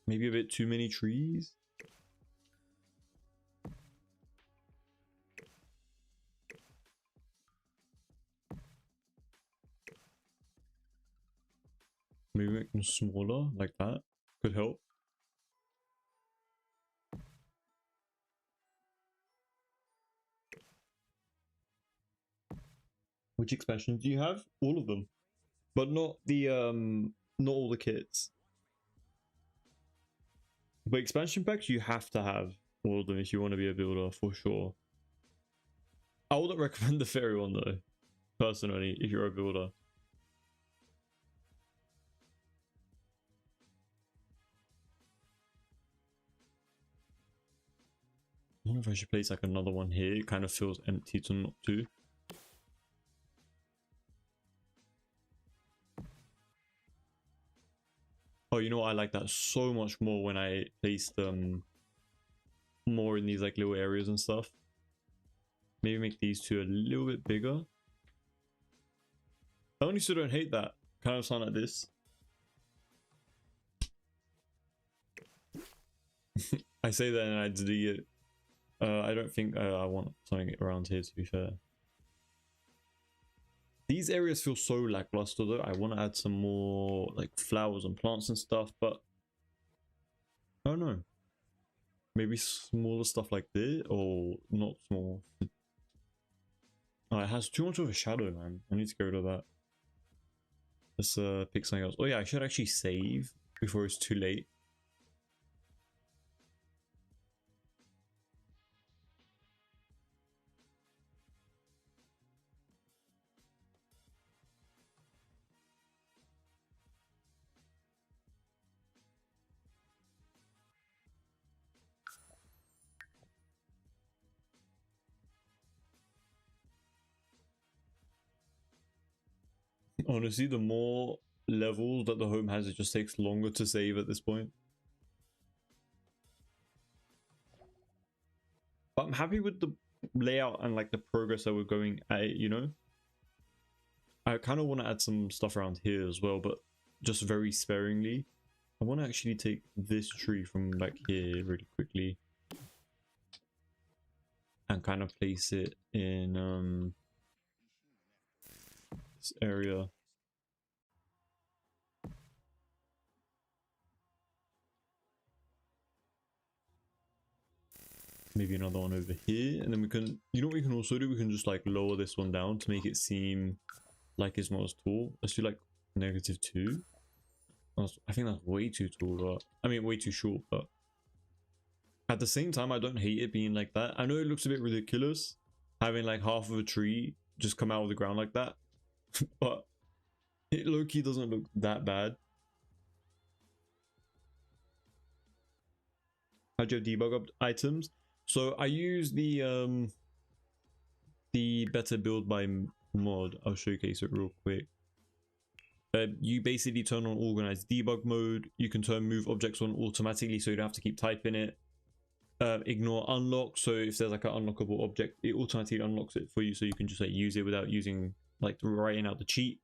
Maybe a bit too many trees? Maybe make them smaller, like that. Could help. Which expansions do you have? All of them. But not the not all the kits. But expansion packs you have to have all of them if you want to be a builder for sure. I wouldn't recommend the fairy one though, personally, if you're a builder. I wonder if I should place like another one here. It kind of feels empty to not do. Oh, you know what? I like that so much more when I place them more in these like little areas and stuff. Maybe make these two a little bit bigger. I only still don't hate that. Kind of sound like this. I say that and I delete it. I don't think I want something around here, to be fair. These areas feel so lackluster though. I want to add some more like flowers and plants and stuff, but I don't know. Maybe smaller stuff like this, or not small. Oh, it has too much of a shadow, man. I need to get rid of that. Let's pick something else. Oh yeah, I should actually save before it's too late. Honestly, the more levels that the home has, it just takes longer to save at this point. But I'm happy with the layout and like the progress that we're going at it, you know? I kind of want to add some stuff around here as well, but just very sparingly. I want to actually take this tree from like here really quickly and kind of place it in this area. Maybe another one over here, and then we can, you know what we can also do? We can just like lower this one down to make it seem like it's not as tall. Let's do like -2. I think that's way too tall, but I mean way too short, but at the same time I don't hate it being like that. I know it looks a bit ridiculous having like half of a tree just come out of the ground like that, but it low-key doesn't look that bad. How'd you debug up items? So I use the better build by mod. I'll showcase it real quick. You basically turn on organized debug mode. You can turn move objects on automatically, so you don't have to keep typing it. Ignore unlock, so if there's like an unlockable object, it automatically unlocks it for you, so you can just like use it without using like writing out the cheat.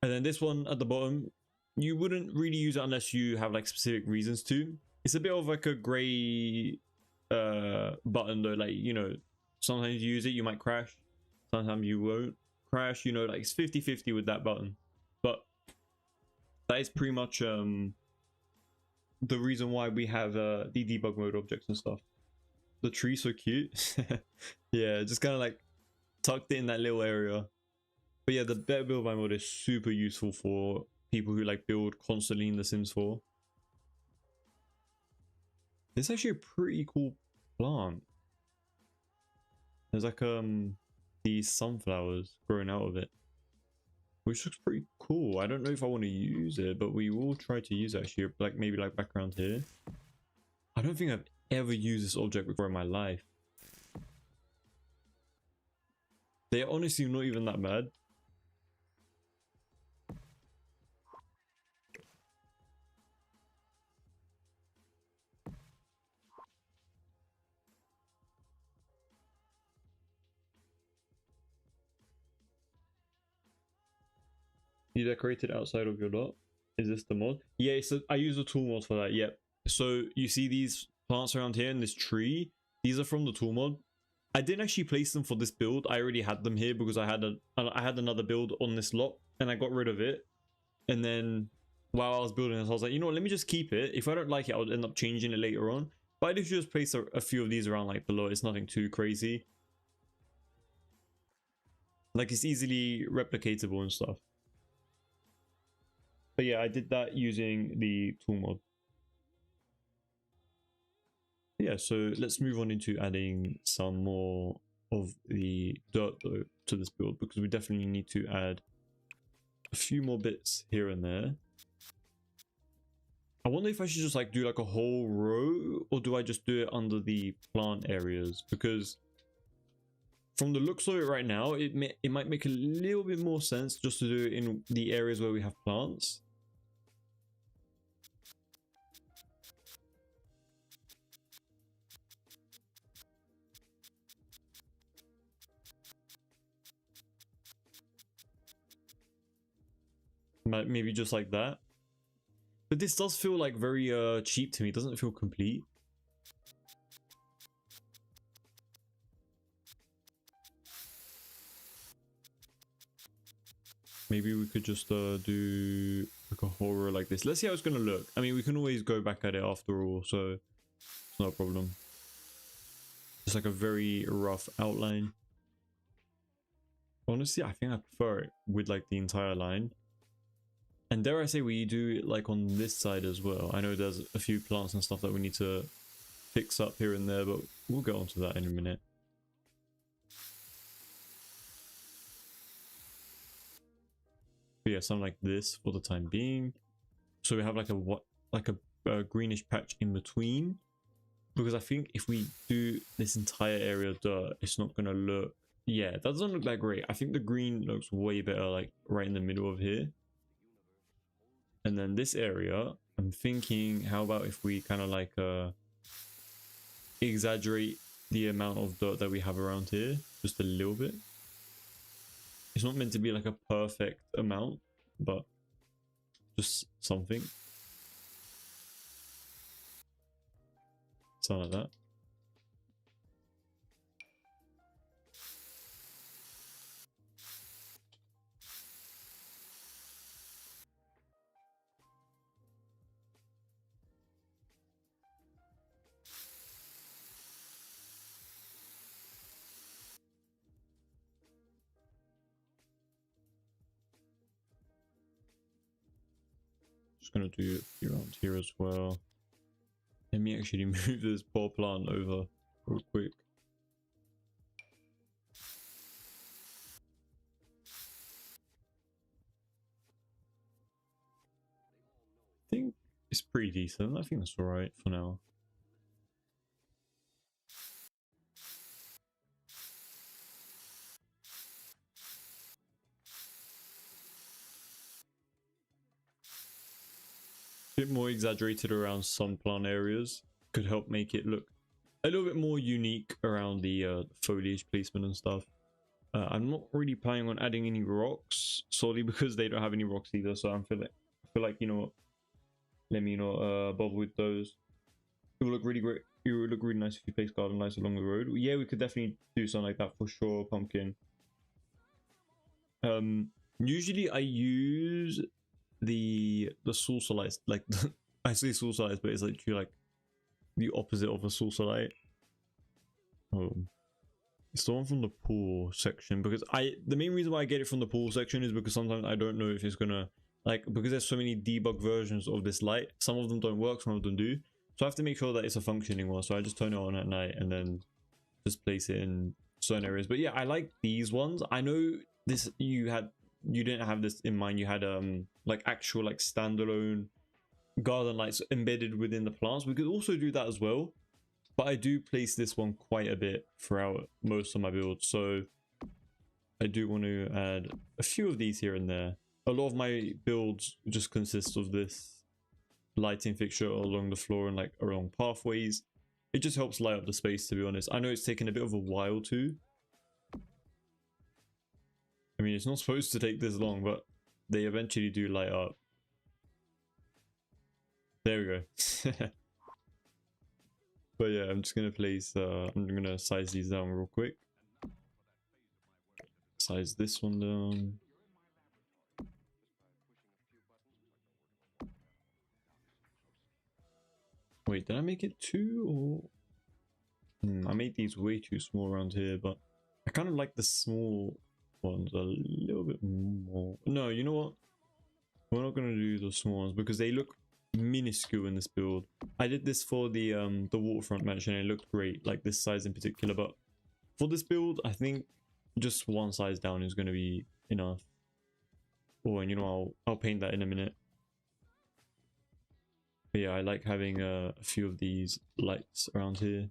And then this one at the bottom, you wouldn't really use it unless you have like specific reasons to. It's a bit of like a gray button though, like, you know, sometimes you use it, you might crash, sometimes you won't crash, you know, like it's 50-50 with that button. But that is pretty much the reason why we have the debug mode objects and stuff. The tree's so cute. Yeah, just kind of like tucked it in that little area. But yeah, the better build by mode is super useful for people who like build constantly in The Sims 4. It's actually a pretty cool plant. There's like these sunflowers growing out of it, which looks pretty cool. I don't know if I want to use it, but we will try to use it actually, like maybe like background here. I don't think I've ever used this object before in my life. They're honestly not even that bad. You decorated outside of your lot. Is this the mod? Yeah, so I use the tool mod for that. Yep. So you see these plants around here in this tree? These are from the tool mod. I didn't actually place them for this build. I already had them here because I had another build on this lot and I got rid of it. And then while I was building this, I was like, you know what, let me just keep it. If I don't like it, I'll end up changing it later on. But I did just place a few of these around like below. It's nothing too crazy. Like it's easily replicatable and stuff. But yeah, I did that using the tool mod. Yeah, so let's move on into adding some more of the dirt though to this build, because we definitely need to add a few more bits here and there. I wonder if I should just like do like a whole row, or do I just do it under the plant areas? Because from the looks of it right now, it might make a little bit more sense just to do it in the areas where we have plants. Maybe just like that. But this does feel like very cheap to me. It doesn't feel complete. Maybe we could just do like a horror like this. Let's see how it's gonna look. I mean, we can always go back at it after all, so it's not a problem. Just like a very rough outline. Honestly, I think I prefer it with like the entire line. And dare I say, we do it like on this side as well. I know there's a few plants and stuff that we need to fix up here and there, but we'll get onto that in a minute. But yeah, something like this for the time being. So we have like a greenish patch in between, because I think if we do this entire area dirt, it's not gonna look yeah, that doesn't look that great. I think the green looks way better, like right in the middle of here. And then this area, I'm thinking, how about if we kind of like exaggerate the amount of dirt that we have around here just a little bit. It's not meant to be like a perfect amount, but just something. Something like that. Just gonna do it around here as well. Let me actually move this poor plant over real quick. I think it's pretty decent. I think that's alright for now. A bit more exaggerated around some plant areas could help make it look a little bit more unique around the foliage placement and stuff. I'm not really planning on adding any rocks solely because they don't have any rocks either. So I feel like you know what, let me bother with those. It will look really great. It would look really nice if you place garden lights along the road. Yeah, we could definitely do something like that for sure, Pumpkin. Usually I use the saucer lights, like I say saucer lights, but it's literally like the opposite of a saucer light. Oh, it's the one from the pool section, because the main reason why I get it from the pool section is because sometimes I don't know if it's gonna, like, because there's so many debug versions of this light, some of them don't work, some of them do, so I have to make sure that it's a functioning one. So I just turn it on at night and then just place it in certain areas. But yeah, I like these ones. I know this, you didn't have this in mind. You had like actual like standalone garden lights embedded within the plants. We could also do that as well, but I do place this one quite a bit throughout most of my builds, so I do want to add a few of these here and there. A lot of my builds just consist of this lighting fixture along the floor and like along pathways. It just helps light up the space, to be honest. I know it's taken a bit of a while to. I mean, it's not supposed to take this long, but they eventually do light up. There we go. But yeah, I'm just gonna place, I'm gonna size these down real quick. Size this one down. Wait, did I make it 2 or? I made these way too small around here, but I kind of like the small ones a little bit more. No, you know what? We're not gonna do the small ones because they look minuscule in this build. I did this for the waterfront mansion and it looked great, like this size in particular, but for this build I think just one size down is going to be enough. Oh, and you know, I'll paint that in a minute. But yeah, I like having a few of these lights around here.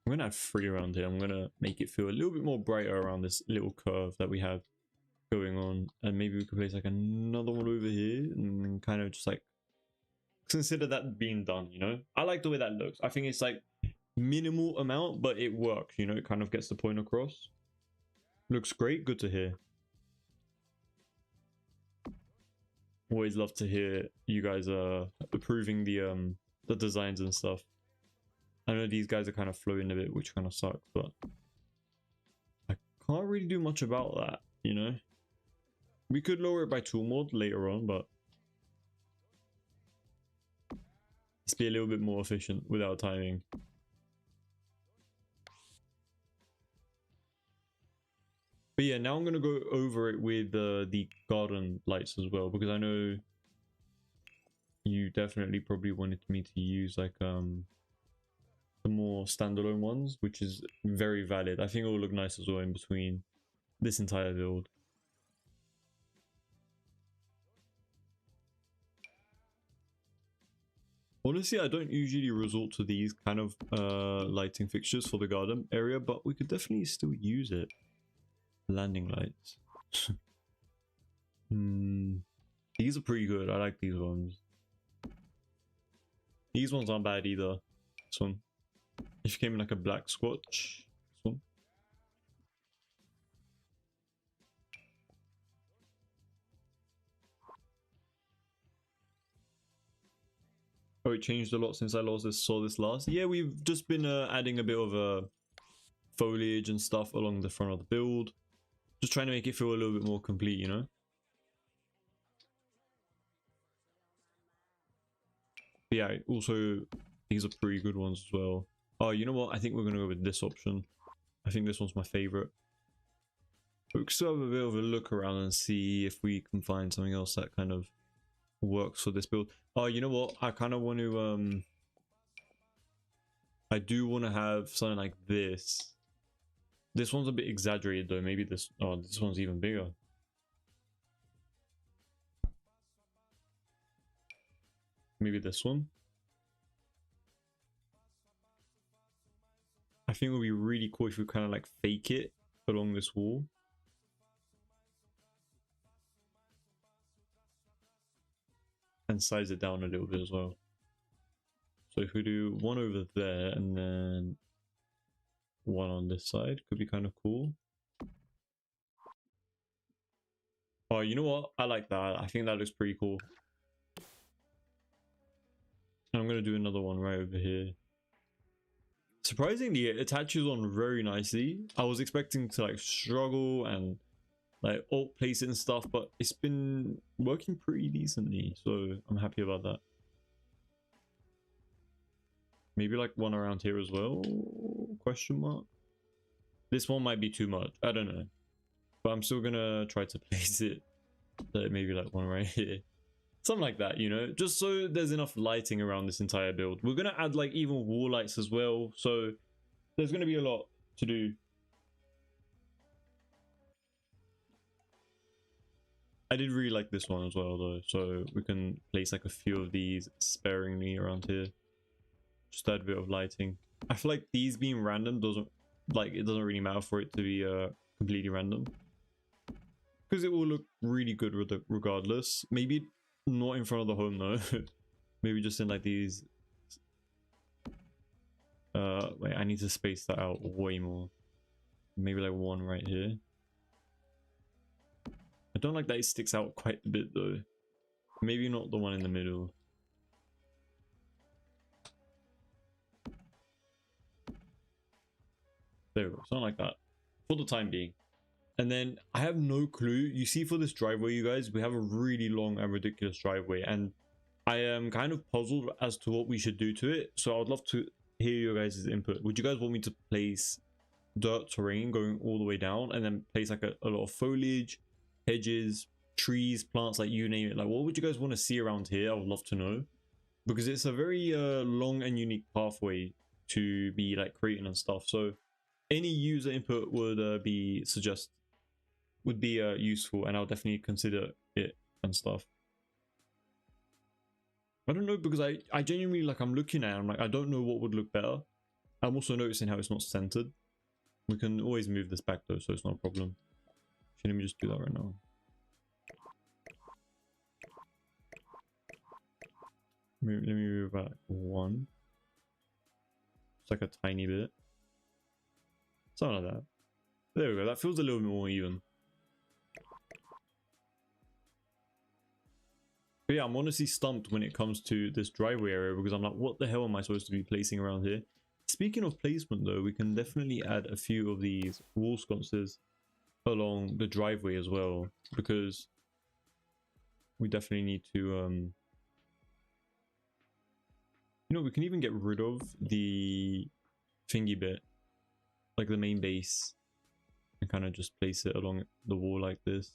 I'm gonna add 3 around here. I'm gonna make it feel a little bit more brighter around this little curve that we have going on, and maybe we could place like another one over here and kind of just like consider that being done, you know. I like the way that looks. I think it's like minimal amount, but it works, you know. It kind of gets the point across. Looks great. Good to hear. Always love to hear you guys approving the designs and stuff. I know these guys are kind of floating a bit, which kind of sucks, but I can't really do much about that, you know. We could lower it by tool mod later on, but let's be a little bit more efficient with our timing. But yeah, now I'm going to go over it with the garden lights as well, because I know you definitely probably wanted me to use like the more standalone ones, which is very valid. I think it will look nice as well in between this entire build. Honestly, I don't usually resort to these kind of lighting fixtures for the garden area, but we could definitely still use it. Landing lights. These are pretty good. I like these ones. These ones aren't bad either. This one. If you came in like a black squatch. This one. Oh, it changed a lot since I saw this last. Yeah, we've just been adding a bit of foliage and stuff along the front of the build. Just trying to make it feel a little bit more complete, you know? But yeah, also, these are pretty good ones as well. Oh, you know what? I think we're going to go with this option. I think this one's my favorite. But we can still have a bit of a look around and see if we can find something else that kind of works for this build. Oh, you know what? I kind of want to, I do want to have something like this. This one's a bit exaggerated though. Maybe this, oh, this one's even bigger. Maybe this one. I think it would be really cool if we kind of like fake it along this wall. And size it down a little bit as well. So if we do one over there and then one on this side, could be kind of cool. Oh, you know what? I like that. I think that looks pretty cool. And I'm going to do another one right over here. Surprisingly, it attaches on very nicely. I was expecting to like struggle and like alt place it and stuff, but it's been working pretty decently, so I'm happy about that. Maybe like one around here as well? Question mark. This one might be too much. I don't know, but I'm still gonna try to place it. Maybe like one right here, something like that, you know, just so there's enough lighting around this entire build. We're gonna add like even wall lights as well, so there's gonna be a lot to do. I did really like this one as well though, so we can place like a few of these sparingly around here. Just add a bit of lighting. I feel like these being random doesn't, like, it doesn't really matter for it to be completely random, because it will look really good regardless. Maybe not in front of the home though. Maybe just in like these. Wait, I need to space that out way more. Maybe like one right here. I don't like that it sticks out quite a bit though. Maybe not the one in the middle. There we go, something like that for the time being. And then I have no clue. You see, for this driveway, you guys, we have a really long and ridiculous driveway, and I am kind of puzzled as to what we should do to it. So I would love to hear your guys' input. Would you guys want me to place dirt terrain going all the way down and then place like a lot of foliage, hedges, trees, plants, like you name it? Like, what would you guys want to see around here? I would love to know, because it's a very long and unique pathway to be like creating and stuff. So any user input would be useful, and I'll definitely consider it and stuff. I don't know, because I genuinely, like, I'm looking at it, I'm like, I don't know what would look better. I'm also noticing how it's not centered. We can always move this back though, so it's not a problem. Let me just do that right now. Let me move back one. It's like a tiny bit. Something like that. There we go. That feels a little bit more even. But yeah, I'm honestly stumped when it comes to this driveway area, because I'm like, what the hell am I supposed to be placing around here? Speaking of placement though, we can definitely add a few of these wall sconces along the driveway as well, because we definitely need to you know, we can even get rid of the thingy bit, like the main base, and kind of just place it along the wall like this.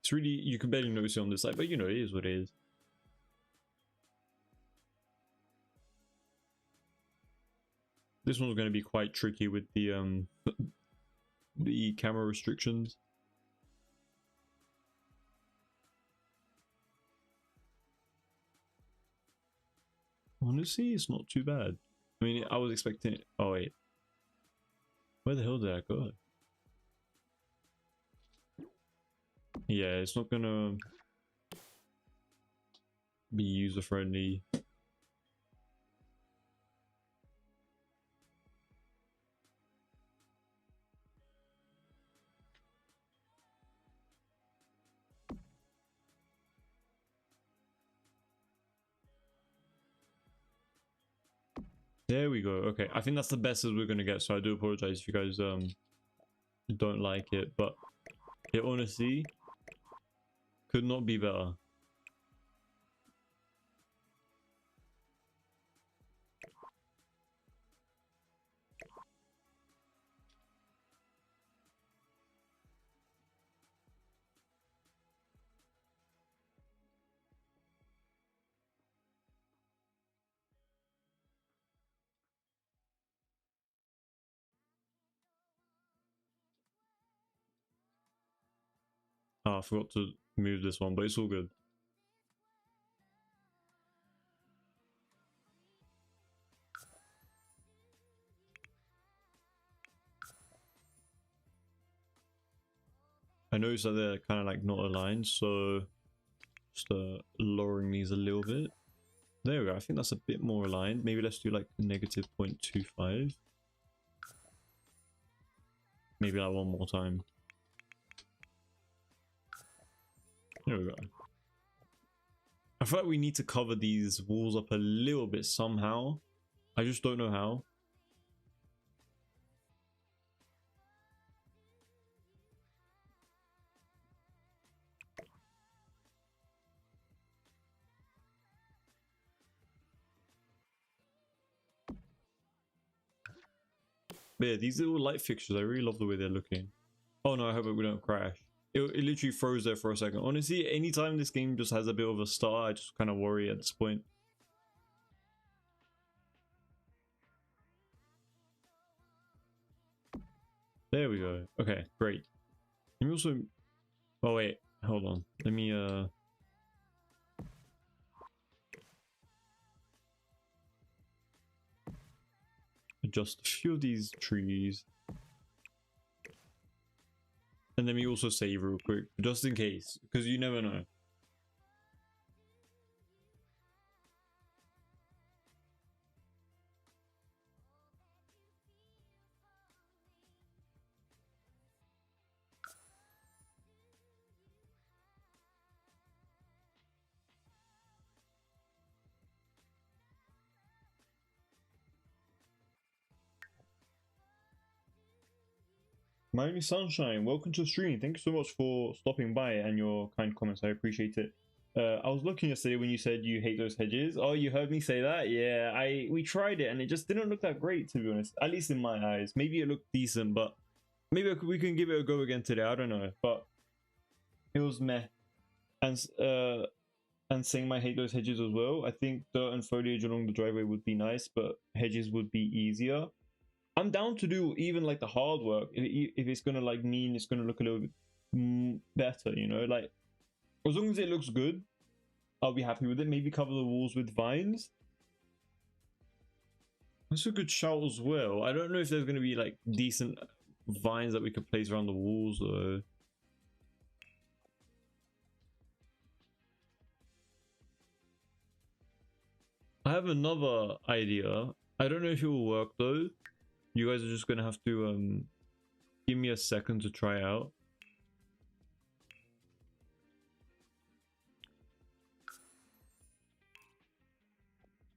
It's really, you can barely notice it on this side, but you know, it is what it is. This one's going to be quite tricky with the camera restrictions. Honestly, it's not too bad. I mean, I was expecting it. Oh wait, where the hell did I go? Yeah, it's not gonna be user friendly. There we go. Okay, I think that's the best as we're gonna get. So I do apologize if you guys don't like it, but it honestly could not be better. Oh, I forgot to move this one, but it's all good. I noticed that they're kind of like not aligned, so just lowering these a little bit. There we go. I think that's a bit more aligned. Maybe let's do like negative 0.25. Maybe like one more time. There we go. I feel like we need to cover these walls up a little bit somehow. I just don't know how. But yeah, these little light fixtures, I really love the way they're looking. Oh no, I hope we don't crash. It literally froze there for a second. Honestly, anytime this game just has a bit of a start, I just kind of worry at this point. There we go. Okay, great. Let me also... Oh wait, hold on. Let me adjust a few of these trees. And let me also save real quick, just in case, because you never know. My only sunshine, welcome to the stream. Thank you so much for stopping by and your kind comments. I appreciate it. I was looking yesterday when you said you hate those hedges. Oh, you heard me say that? Yeah, we tried it and it just didn't look that great, to be honest. At least in my eyes. Maybe it looked decent, but maybe we can give it a go again today. I don't know, but it was meh. And saying I hate those hedges as well. I think dirt and foliage along the driveway would be nice, but hedges would be easier. I'm down to do even like the hard work if it's gonna like mean it's gonna look a little bit better, you know, like as long as it looks good, I'll be happy with it. Maybe cover the walls with vines. That's a good shout as well. I don't know if there's gonna be like decent vines that we could place around the walls though. I have another idea. I don't know if it will work though. You guys are just gonna have to give me a second to try out.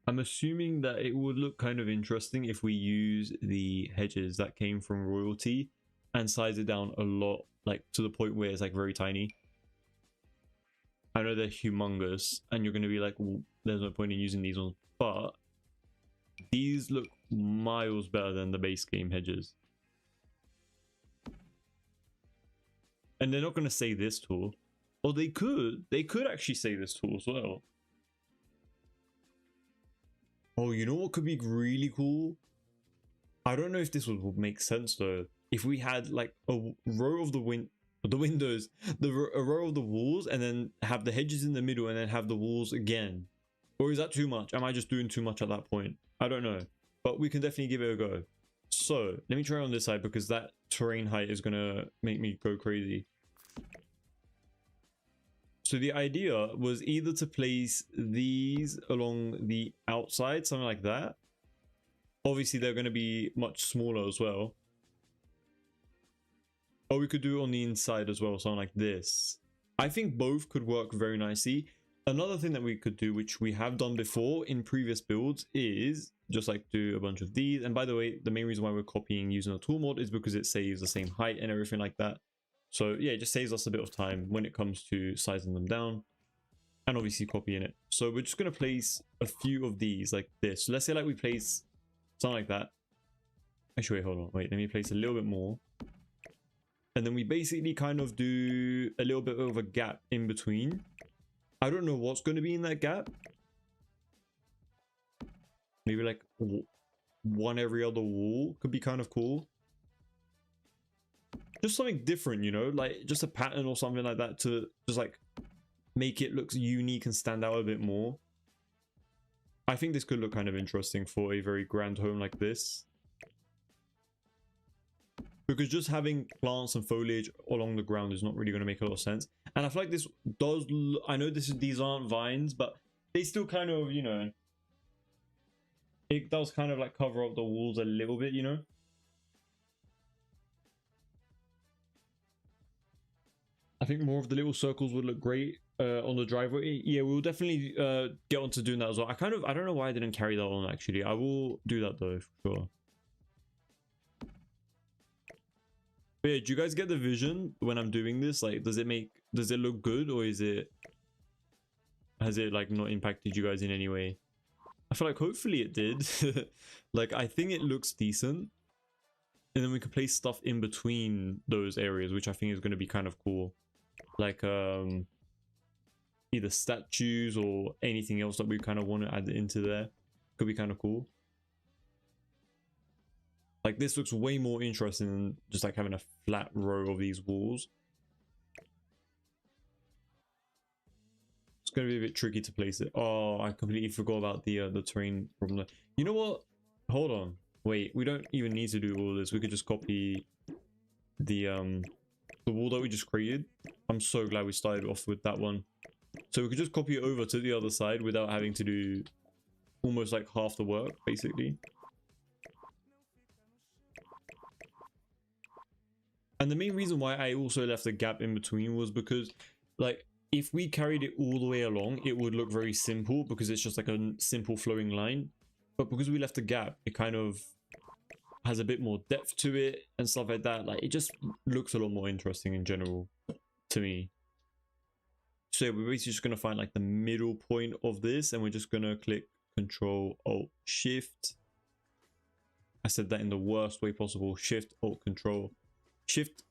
I'm assuming that it would look kind of interesting if we use the hedges that came from Royalty and size it down a lot, like to the point where it's like very tiny. I know they're humongous and you're going to be like, well, there's no point in using these ones, but these look miles better than the base game hedges. And they're not going to say this tall. Or they could actually say this tall as well. Oh, you know what could be really cool? I don't know if this would make sense though. If we had like a row of the windows, a row of the walls, and then have the hedges in the middle, and then have the walls again. Or is that too much? Am I just doing too much at that point? I don't know, but we can definitely give it a go. So let me try on this side because that terrain height is gonna make me go crazy. So the idea was either to place these along the outside, something like that. Obviously, they're going to be much smaller as well. Or we could do it on the inside as well, something like this. I think both could work very nicely. Another thing that we could do, which we have done before in previous builds, is just like do a bunch of these. And by the way, the main reason why we're copying using a tool mod is because it saves the same height and everything like that. So yeah, it just saves us a bit of time when it comes to sizing them down and obviously copying it. So we're just going to place a few of these like this. So let's say like we place something like that. Actually, wait, hold on. Wait, let me place a little bit more. And then we basically kind of do a little bit of a gap in between. I don't know what's going to be in that gap. Maybe like one every other wall could be kind of cool. Just something different, you know, like just a pattern or something like that to just like make it look unique and stand out a bit more. I think this could look kind of interesting for a very grand home like this. Because just having plants and foliage along the ground is not really going to make a lot of sense. And I feel like this does, I know these aren't vines, but they still kind of, you know, it does kind of like cover up the walls a little bit, you know. I think more of the little circles would look great on the driveway. Yeah, we'll definitely get on to doing that as well. I don't know why I didn't carry that on actually. I will do that though, for sure. But yeah, do you guys get the vision when I'm doing this? Like, does it look good, or has it like not impacted you guys in any way? I feel like hopefully it did. Like, I think it looks decent. And then we can place stuff in between those areas, which I think is going to be kind of cool. Like, either statues or anything else that we kind of want to add into there. Could be kind of cool. Like, this looks way more interesting than just like having a flat row of these walls. It's going to be a bit tricky to place it. Oh, I completely forgot about the terrain from the... You know what? Hold on. Wait, we don't even need to do all this. We could just copy the wall that we just created. I'm so glad we started off with that one. So we could just copy it over to the other side without having to do almost like half the work, basically. And the main reason why I also left a gap in between was because, like, if we carried it all the way along, it would look very simple because it's just like a simple flowing line. But because we left a gap, it kind of has a bit more depth to it and stuff like that. Like, it just looks a lot more interesting in general to me. So we're basically just going to find like the middle point of this, and we're just going to click Control Alt Shift. I said that in the worst way possible. Shift Alt Control Shift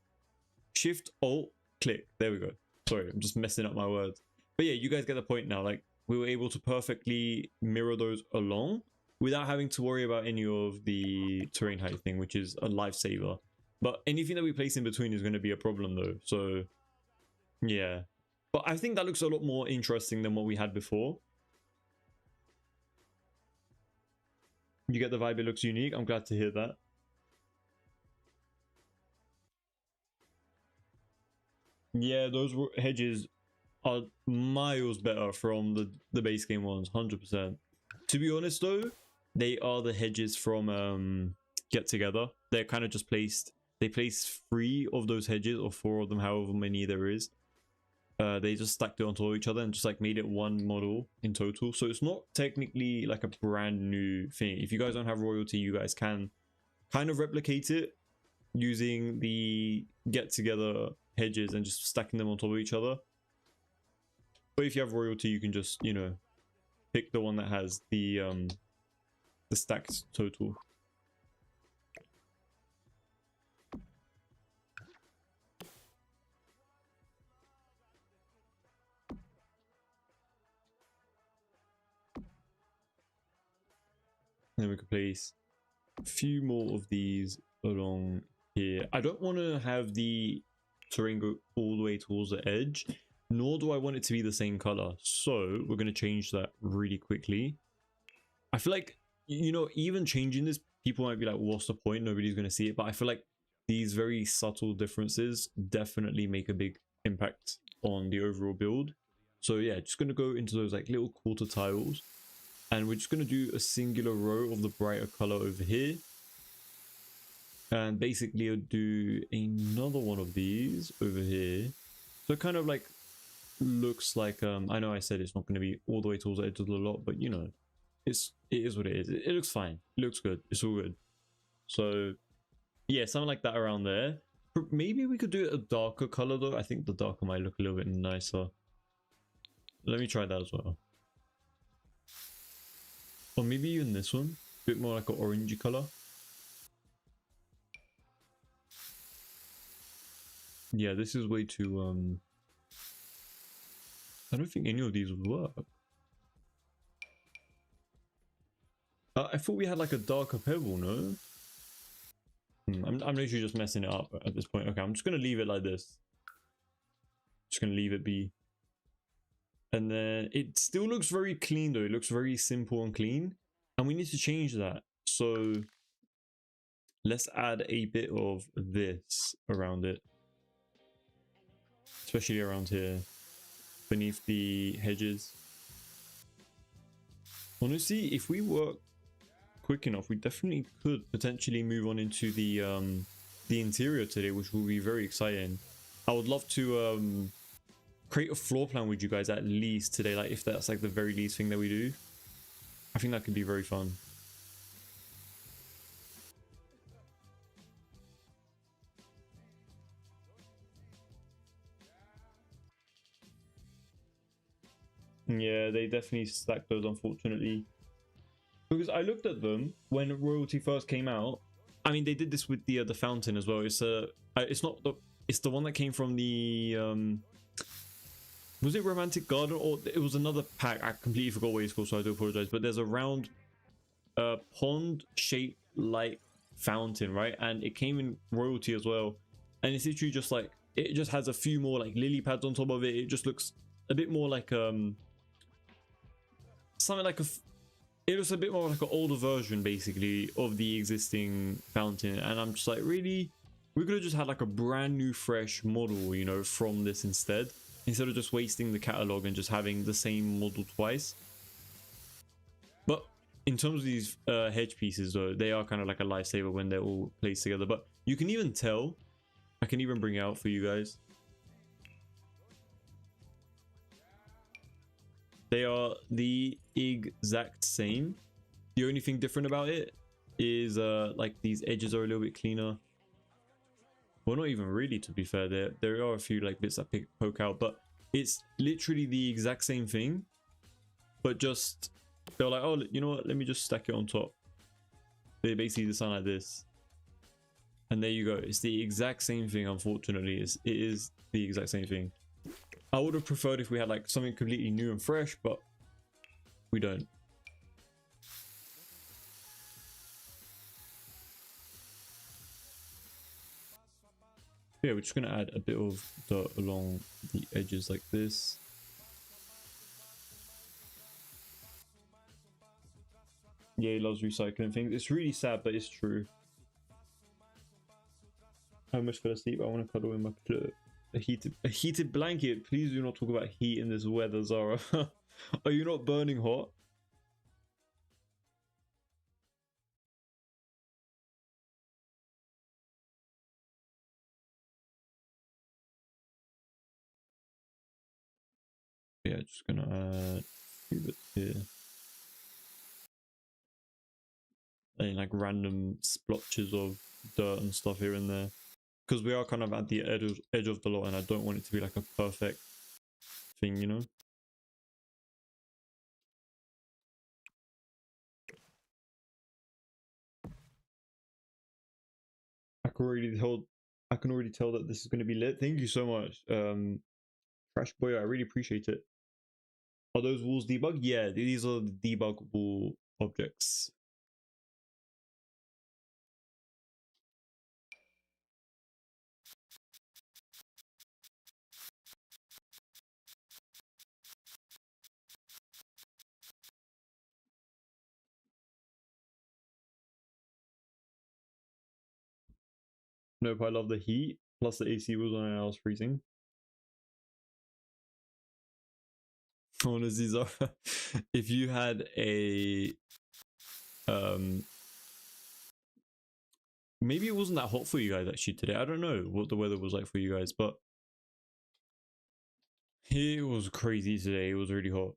Alt click. There we go. Sorry, I'm just messing up my words. But yeah, you guys get the point now. Like, we were able to perfectly mirror those along without having to worry about any of the terrain height thing, which is a lifesaver. But anything that we place in between is going to be a problem though. So yeah, but I think that looks a lot more interesting than what we had before. You get the vibe, it looks unique. I'm glad to hear that. Yeah, those hedges are miles better from the base game ones, 100%. To be honest though, they are the hedges from Get Together. They're kind of just placed, they placed 3 of those hedges, or 4 of them, however many there is. They just stacked it on top of each other and just like made it one model in total. So it's not technically like a brand new thing. If you guys don't have royalty, you guys can kind of replicate it using the Get Together hedges and just stacking them on top of each other. But if you have royalty, you can just, you know, pick the one that has the stacked total. And then we could place a few more of these along here. I don't want to have the terrain go all the way towards the edge, nor do I want it to be the same color. So we're going to change that really quickly. I feel like, you know, even changing this, people might be like, what's the point? Nobody's going to see it. But I feel like these very subtle differences definitely make a big impact on the overall build. So yeah, just going to go into those like little quarter tiles, and we're just going to do a singular row of the brighter color over here. And basically I'll do another one of these over here. So it kind of like looks like, I know I said it's not going to be all the way towards the edge of the lot, but you know, it is what it is. It looks fine. It looks good. It's all good. So yeah, something like that around there. Maybe we could do it a darker color though. I think the darker might look a little bit nicer. Let me try that as well. Or maybe even this one, a bit more like an orangey color. Yeah, this is way too I don't think any of these would work. I thought we had like a darker pebble, no? I'm literally just messing it up at this point. Okay, I'm just gonna leave it like this. Just gonna leave it be. And then it still looks very clean though. It looks very simple and clean. And we need to change that. So let's add a bit of this around it. Especially around here. Beneath the hedges. Honestly, if we work quick enough, we definitely could potentially move on into the interior today, which will be very exciting. I would love to create a floor plan with you guys at least today, like if that's like the very least thing that we do. I think that could be very fun. Yeah, they definitely stacked those, unfortunately. Because I looked at them when Royalty first came out. I mean, they did this with the fountain as well. It's it's the one that came from the was it Romantic Garden, or it was another pack? I completely forgot what it's called, so I do apologize. But there's a round pond shaped like fountain, right? And it came in Royalty as well. And it's literally just like, it just has a few more like lily pads on top of it. It just looks a bit more like something like it looks a bit more like an older version basically of the existing fountain. And I'm just like, really, we could have just had like a brand new fresh model, you know, from this instead of just wasting the catalog and just having the same model twice. But in terms of these hedge pieces though, they are kind of like a lifesaver when they're all placed together. But you can even tell, I can even bring it out for you guys. They are the exact same. The only thing different about it is like these edges are a little bit cleaner. Well, not even really, to be fair. There are a few like bits that poke out, but it's literally the exact same thing. But just, they're like, oh, you know what? Let me just stack it on top. They basically design like this. And there you go. It's the exact same thing, unfortunately. It is the exact same thing. I would have preferred if we had like something completely new and fresh, but we don't. Yeah, we're just going to add a bit of dirt along the edges like this. Yeah, he loves recycling things. It's really sad, but it's true. I almost fell asleep. I want to cuddle in my pillow. A heated blanket. Please do not talk about heat in this weather, Zara. Are you not burning hot? Yeah, just gonna add a few bits here. And like random splotches of dirt and stuff here and there. Because we are kind of at the edge of the lot, and I don't want it to be like a perfect thing, you know? I can already tell that this is going to be lit. Thank you so much, Crash Boy. I really appreciate it. Are those walls debug? Yeah, these are the debuggable objects. Nope, I love the heat. Plus the AC was on and I was freezing. Honestly, Zara, if you had a maybe it wasn't that hot for you guys actually today. I don't know what the weather was like for you guys, but it was crazy today. It was really hot.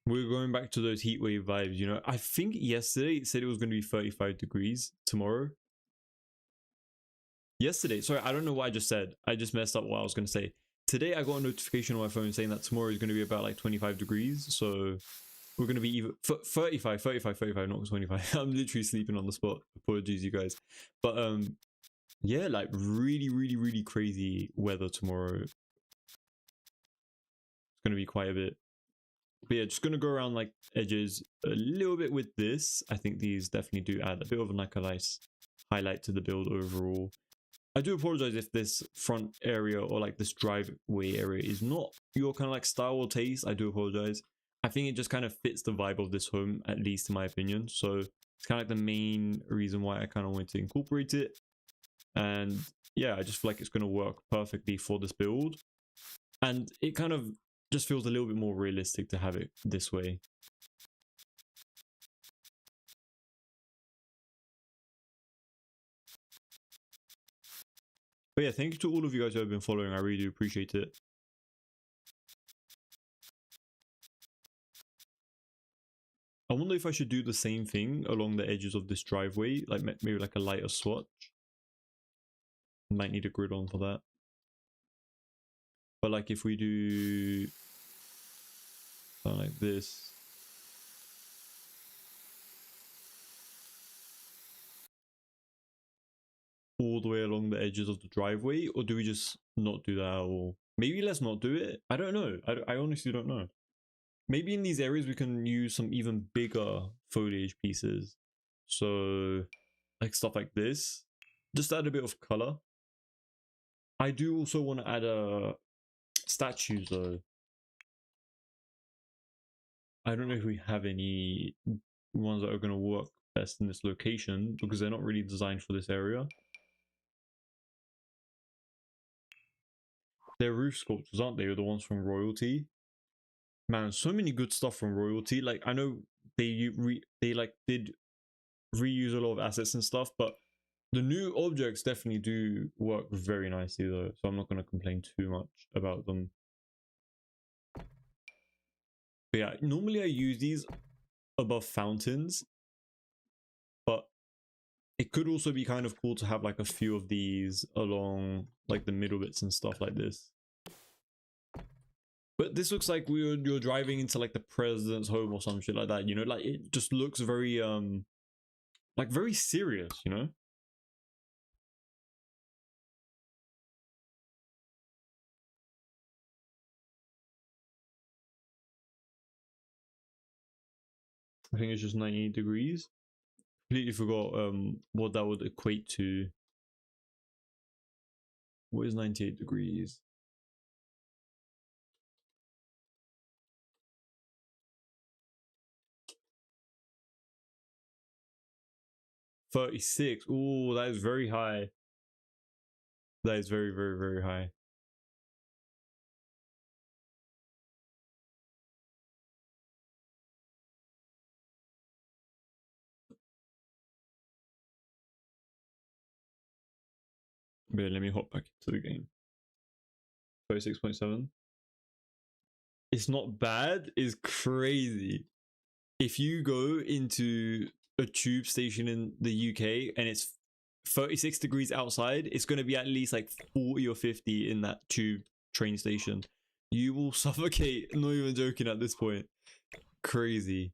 We're going back to those heat wave vibes, you know. I think yesterday it said it was going to be 35 degrees tomorrow. Yesterday, sorry, I don't know what I just said. I just messed up what I was going to say. Today I got a notification on my phone saying that tomorrow is going to be about like 25 degrees. So we're going to be even 35, not 25. I'm literally sleeping on the spot. Apologies, you guys. But yeah, like really crazy weather tomorrow. It's going to be quite a bit. But yeah, just going to go around like edges a little bit with this. I think these definitely do add a bit of like a nice highlight to the build overall. I do apologize if this front area or like this driveway area is not your kind of like style or taste. I do apologize. I think it just kind of fits the vibe of this home, at least in my opinion. So it's kind of like the main reason why I kind of wanted to incorporate it. And yeah, I just feel like it's going to work perfectly for this build. And it kind of just feels a little bit more realistic to have it this way. But yeah, thank you to all of you guys who have been following. I really do appreciate it. I wonder if I should do the same thing along the edges of this driveway, like maybe like a lighter swatch. Might need a grid on for that. But like if we do something like this. All the way along the edges of the driveway, or do we just not do that, or maybe let's not do it? I don't know. I honestly don't know. Maybe in these areas we can use some even bigger foliage pieces. So like stuff like this. Just add a bit of color. I do also want to add a statue though. I don't know if we have any ones that are going to work best in this location because they're not really designed for this area. They're roof sculptures, aren't they? Or the ones from Royalty. Man, so many good stuff from Royalty. Like I know they did reuse a lot of assets and stuff, but the new objects definitely do work very nicely though. So I'm not going to complain too much about them. But yeah, normally I use these above fountains, but it could also be kind of cool to have like a few of these along like the middle bits and stuff like this. But this looks like you're driving into like the president's home or some shit like that, you know, like it just looks very like very serious, you know. I think it's just 98 degrees. Completely forgot what that would equate to. What is 98 degrees? $36. Oh, that is very high. That is very high. But let me hop back into the game. 36.7. It's not bad, it's crazy. If you go into a tube station in the UK and it's 36 degrees outside, it's going to be at least like 40 or 50 in that tube train station. You will suffocate, not even joking at this point. Crazy.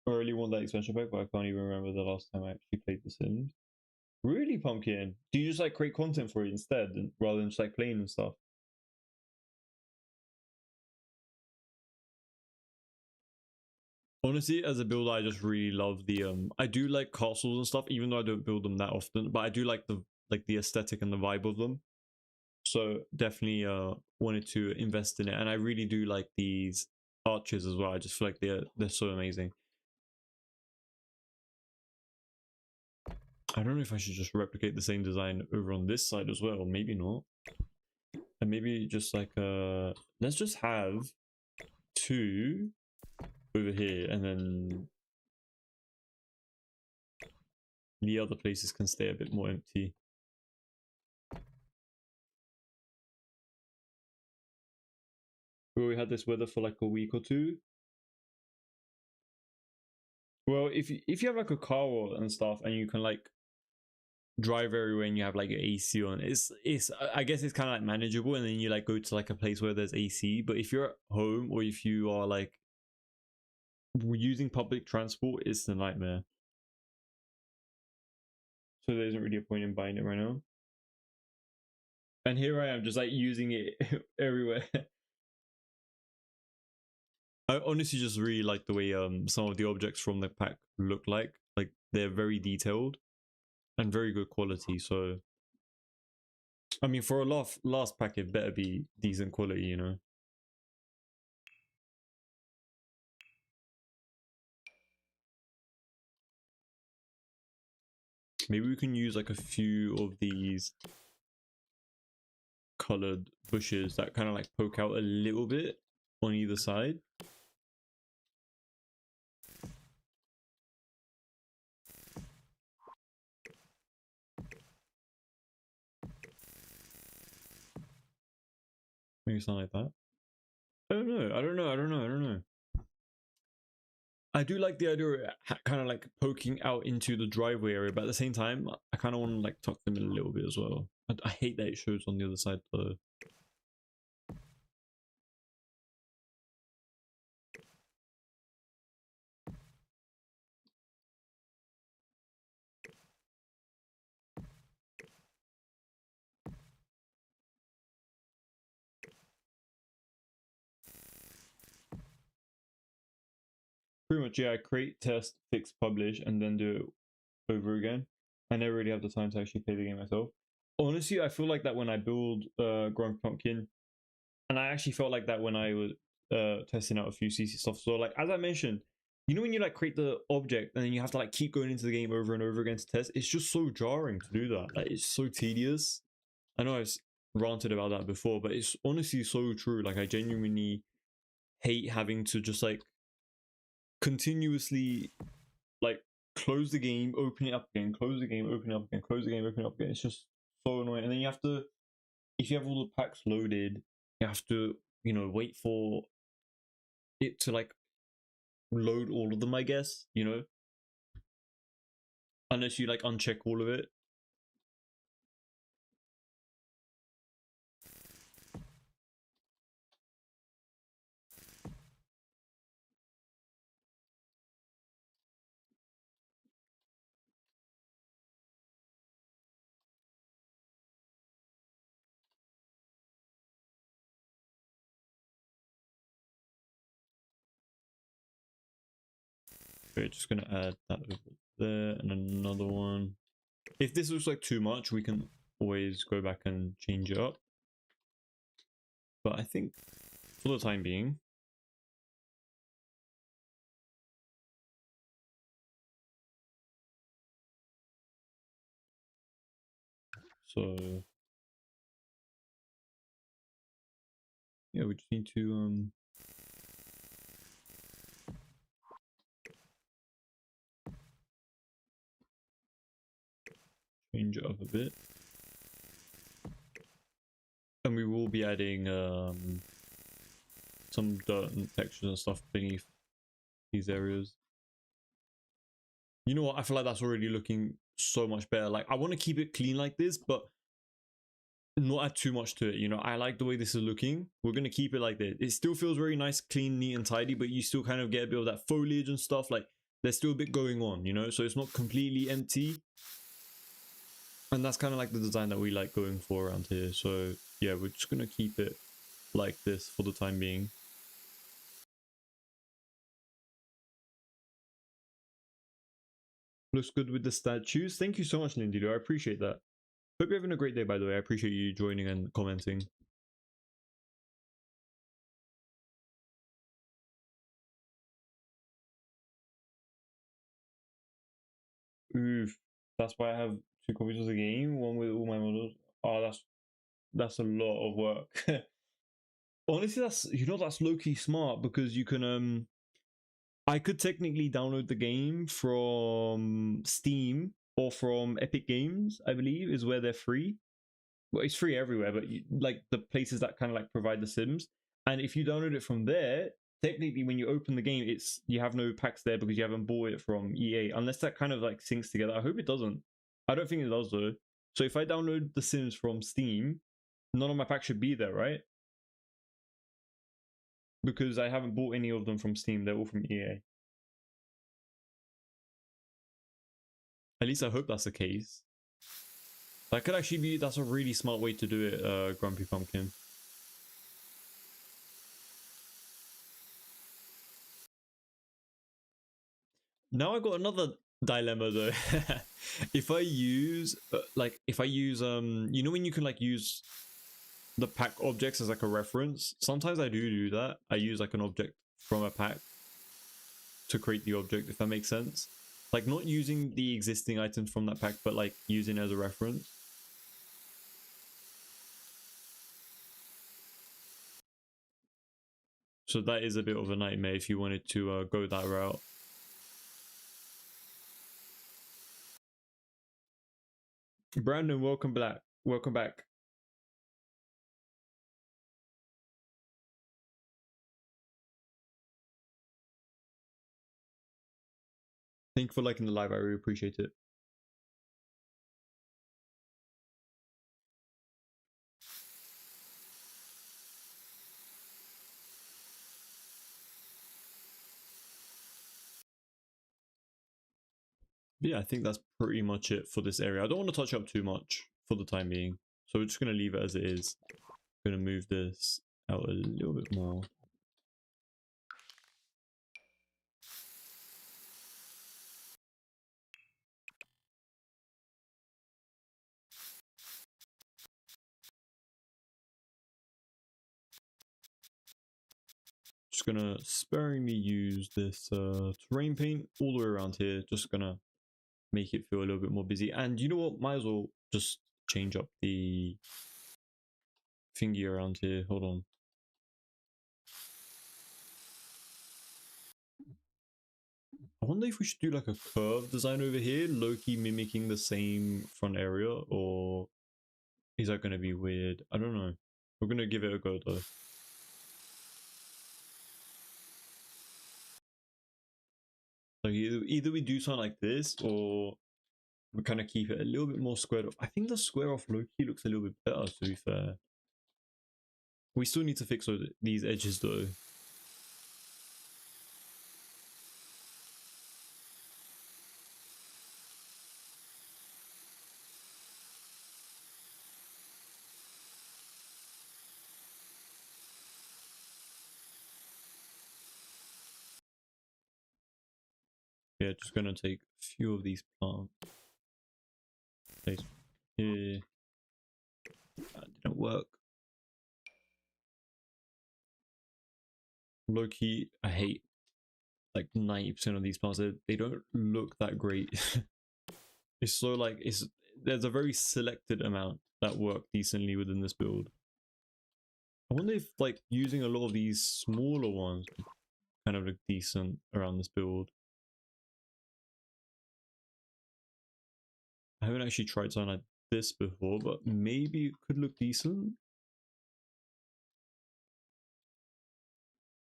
I really want that expansion pack, but I can't even remember the last time I actually played The Sims. Really, Pumpkin? Do you just like create content for it instead, rather than just like playing and stuff? Honestly, as a builder, I just really love the I do like castles and stuff, even though I don't build them that often. But I do like the aesthetic and the vibe of them. So definitely wanted to invest in it, and I really do like these arches as well. I just feel like they're so amazing. I don't know if I should just replicate the same design over on this side as well. Maybe not. And maybe just like let's just have 2 over here, and then the other places can stay a bit more empty. Well, we had this weather for like a week or 2. Well, if you have like a car and stuff, and you can like drive everywhere and you have like your AC on, it's I guess it's kind of like manageable, and then you like go to like a place where there's AC. But if you're at home, or if you are like using public transport, it's a nightmare. So there isn't really a point in buying it right now. And here I am just like using it everywhere. I honestly just really like the way some of the objects from the pack look like they're very detailed and very good quality. So I mean, for a last pack, it better be decent quality, you know. Maybe we can use like a few of these colored bushes that kind of like poke out a little bit on either side. Maybe something like that. I don't know. I do like the idea of kind of like poking out into the driveway area, but at the same time, I kind of want to like tuck them in a little bit as well. I hate that it shows on the other side though. Pretty much, yeah. Create, test, fix, publish, and then do it over again. I never really have the time to actually play the game myself. Honestly, I feel like that when I build Grumpy Pumpkin, and I actually felt like that when I was testing out a few CC stuff. So like as I mentioned, you know when you like create the object and then you have to like keep going into the game over and over again to test, it's just so jarring to do that. Like it's so tedious. I know I've ranted about that before, but it's honestly so true. Like I genuinely hate having to just like continuously like close the game, open it up again, close the game, open it up again, close the game, open it up again. It's just so annoying. And then you have to, if you have all the packs loaded, you have to, you know, wait for it to like load all of them, I guess, you know, unless you like uncheck all of it. Okay, just gonna add that over there and another one. If this looks like too much, we can always go back and change it up. But I think for the time being, so yeah, we just need to change it up a bit. And we will be adding some dirt and textures and stuff beneath these areas. You know what? I feel like that's already looking so much better. Like I want to keep it clean like this, but not add too much to it. You know, I like the way this is looking. We're gonna keep it like this. It still feels very nice, clean, neat, and tidy, but you still kind of get a bit of that foliage and stuff. Like there's still a bit going on, you know, so it's not completely empty. And that's kind of like the design that we like going for around here. So yeah, we're just gonna keep it like this for the time being. Looks good with the statues. Thank you so much, Lindy. I appreciate that. Hope you're having a great day, by the way. I appreciate you joining and commenting. Oof. That's why I have 2 copies of the game, one with all my models. Oh, that's a lot of work. Honestly, that's low-key smart because you can I could technically download the game from Steam or from Epic Games, I believe, is where they're free. Well, it's free everywhere, but like the places that kind of like provide the Sims. And if you download it from there, technically when you open the game, you have no packs there because you haven't bought it from EA, unless that kind of like syncs together. I hope it doesn't. I don't think it does though. So if I download the Sims from Steam, none of my packs should be there, right? Because I haven't bought any of them from Steam. They're all from EA. At least I hope that's the case. That could actually be, that's a really smart way to do it, Grumpy Pumpkin. Now I got another dilemma though. If I use, you know when you can like use the pack objects as like a reference? Sometimes I do that. I use like an object from a pack to create the object, if that makes sense. Like not using the existing items from that pack, but like using it as a reference. So that is a bit of a nightmare if you wanted to go that route. Brandon, welcome back. Welcome back. Thank you for liking the live. I really appreciate it. Yeah, I think that's pretty much it for this area. I don't want to touch up too much for the time being. So we're just going to leave it as it is. I'm going to move this out a little bit more. Just going to sparingly use this terrain paint all the way around here. Just going to make it feel a little bit more busy. And you know what? Might as well just change up the thingy around here. Hold on. I wonder if we should do like a curved design over here, low-key mimicking the same front area, or is that going to be weird? I don't know. We're going to give it a go though. So either we do something like this, or we kind of keep it a little bit more squared off. I think the square off low-key looks a little bit better, to be fair. We still need to fix these edges though. Yeah, just gonna take a few of these plants. Place here. That didn't work. Low-key, I hate like 90% of these plants. They don't look that great. It's so like there's a very selected amount that work decently within this build. I wonder if like using a lot of these smaller ones kind of look decent around this build. I haven't actually tried something like this before, but maybe it could look decent.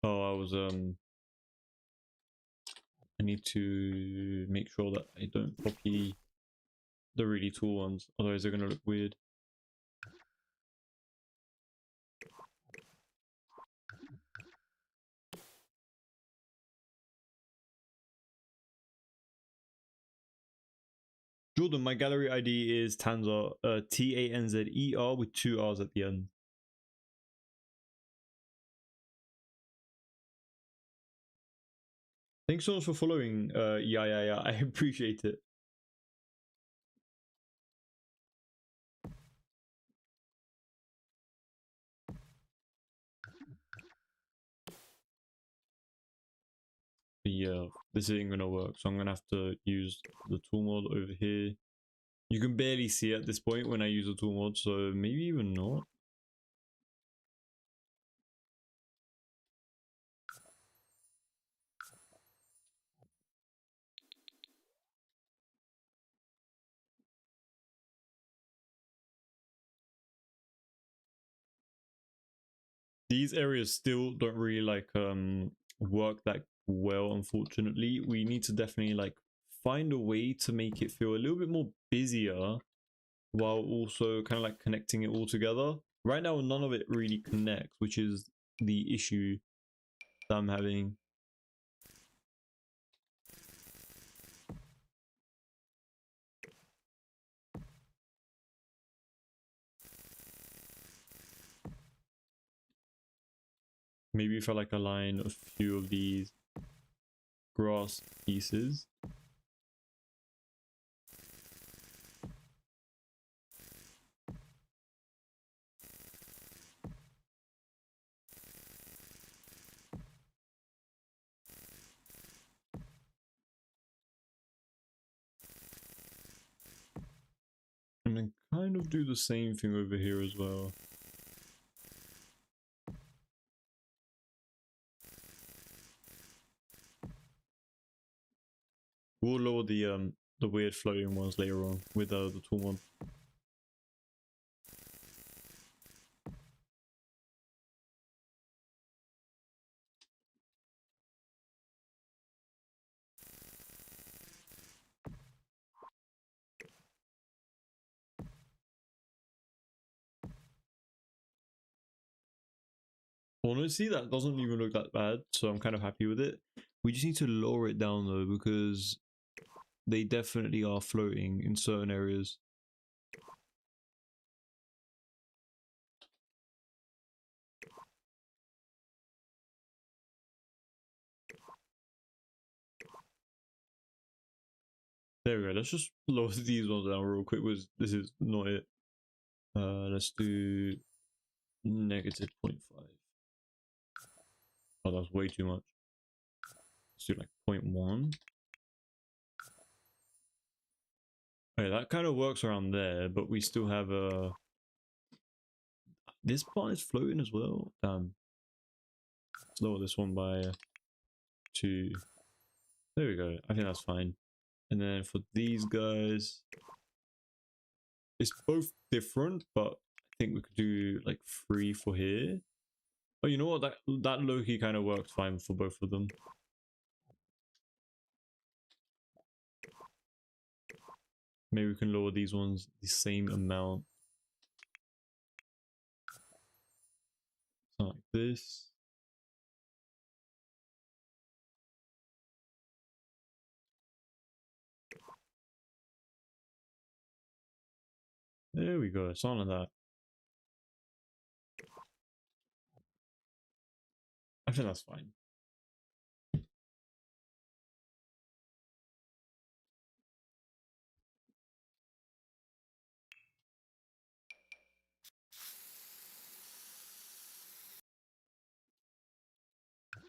Oh, I need to make sure that I don't copy the really tall ones, otherwise they're gonna look weird. Jordan, my gallery ID is Tanzer, Tanzer with 2 R's at the end. Thanks so much for following, yeah, I appreciate it. Yeah, this isn't gonna work, so I'm gonna have to use the tool mod over here. You can barely see it at this point when I use the tool mod, so maybe even not. These areas still don't really like work that well, unfortunately. We need to definitely like find a way to make it feel a little bit more busier while also kind of like connecting it all together. Right now none of it really connects, which is the issue that I'm having. Maybe if I like align a few of these grass pieces. And then kind of do the same thing over here as well. We'll lower the weird floating ones later on with the tool mod. Honestly, that doesn't even look that bad, so I'm kind of happy with it. We just need to lower it down though, because they definitely are floating in certain areas. There we go. Let's just lower these ones down real quick. This is not it. Let's do negative 0.5. Oh, that's way too much. Let's do like 0.1. Okay, that kind of works around there, but we still have a. This part is floating as well. Damn. Let's lower this one by 2. There we go. I think that's fine. And then for these guys, it's both different, but I think we could do like 3 for here. Oh, you know what? That low-key kind of works fine for both of them. Maybe we can lower these ones the same amount. Something like this. There we go. Something like that. I think that's fine.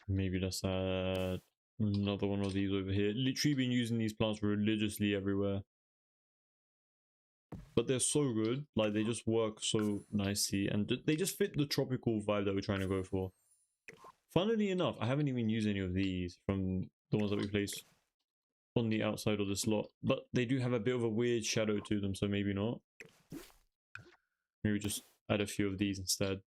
Maybe let's add another one of these over here. Literally been using these plants religiously everywhere. But they're so good. Like, they just work so nicely. And they just fit the tropical vibe that we're trying to go for. Funnily enough, I haven't even used any of these from the ones that we placed on the outside of the slot. But they do have a bit of a weird shadow to them, so maybe not. Maybe just add a few of these instead.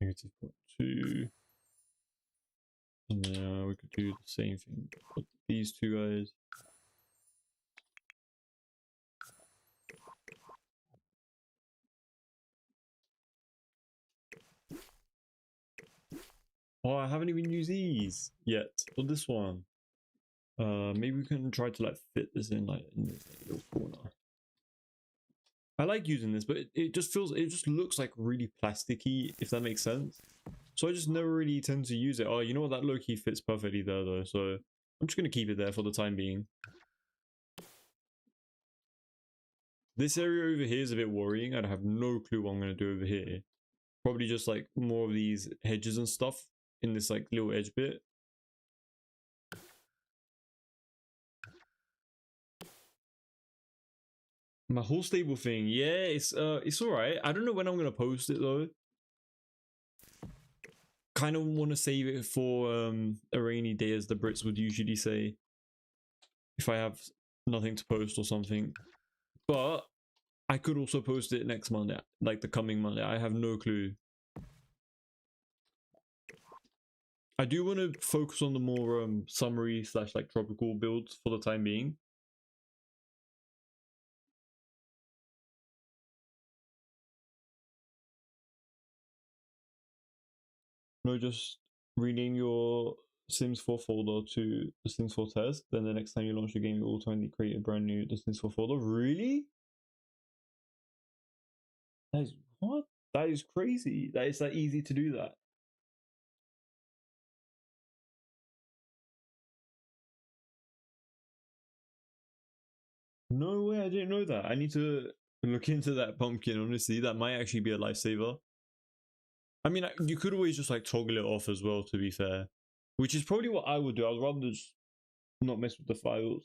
-2. And then we could do the same thing for these two guys. Oh, I haven't even used these yet for this one. Maybe we can try to like fit this in like in this little corner. I like using this, but it just feels, it just looks like really plasticky, if that makes sense. So I just never really tend to use it. Oh, you know what? That low-key fits perfectly there though, so I'm just gonna keep it there for the time being. This area over here is a bit worrying. I have no clue what I'm going to do over here. Probably just like more of these hedges and stuff in this like little edge bit. My whole stable thing, yeah, it's alright. I don't know when I'm gonna post it though. Kind of want to save it for a rainy day, as the Brits would usually say, if I have nothing to post or something. But I could also post it next Monday, like the coming Monday. I have no clue. I do want to focus on the more summery / like tropical builds for the time being. No, just rename your Sims 4 folder to the Sims 4 test. Then the next time you launch the game, you automatically create a brand new The Sims 4 folder. Really? That is what? That is crazy. That is that easy to do that. No way, I didn't know that. I need to look into that pumpkin, honestly. That might actually be a lifesaver. I mean, you could always just like toggle it off as well, to be fair. Which is probably what I would do. I'd rather just not mess with the files.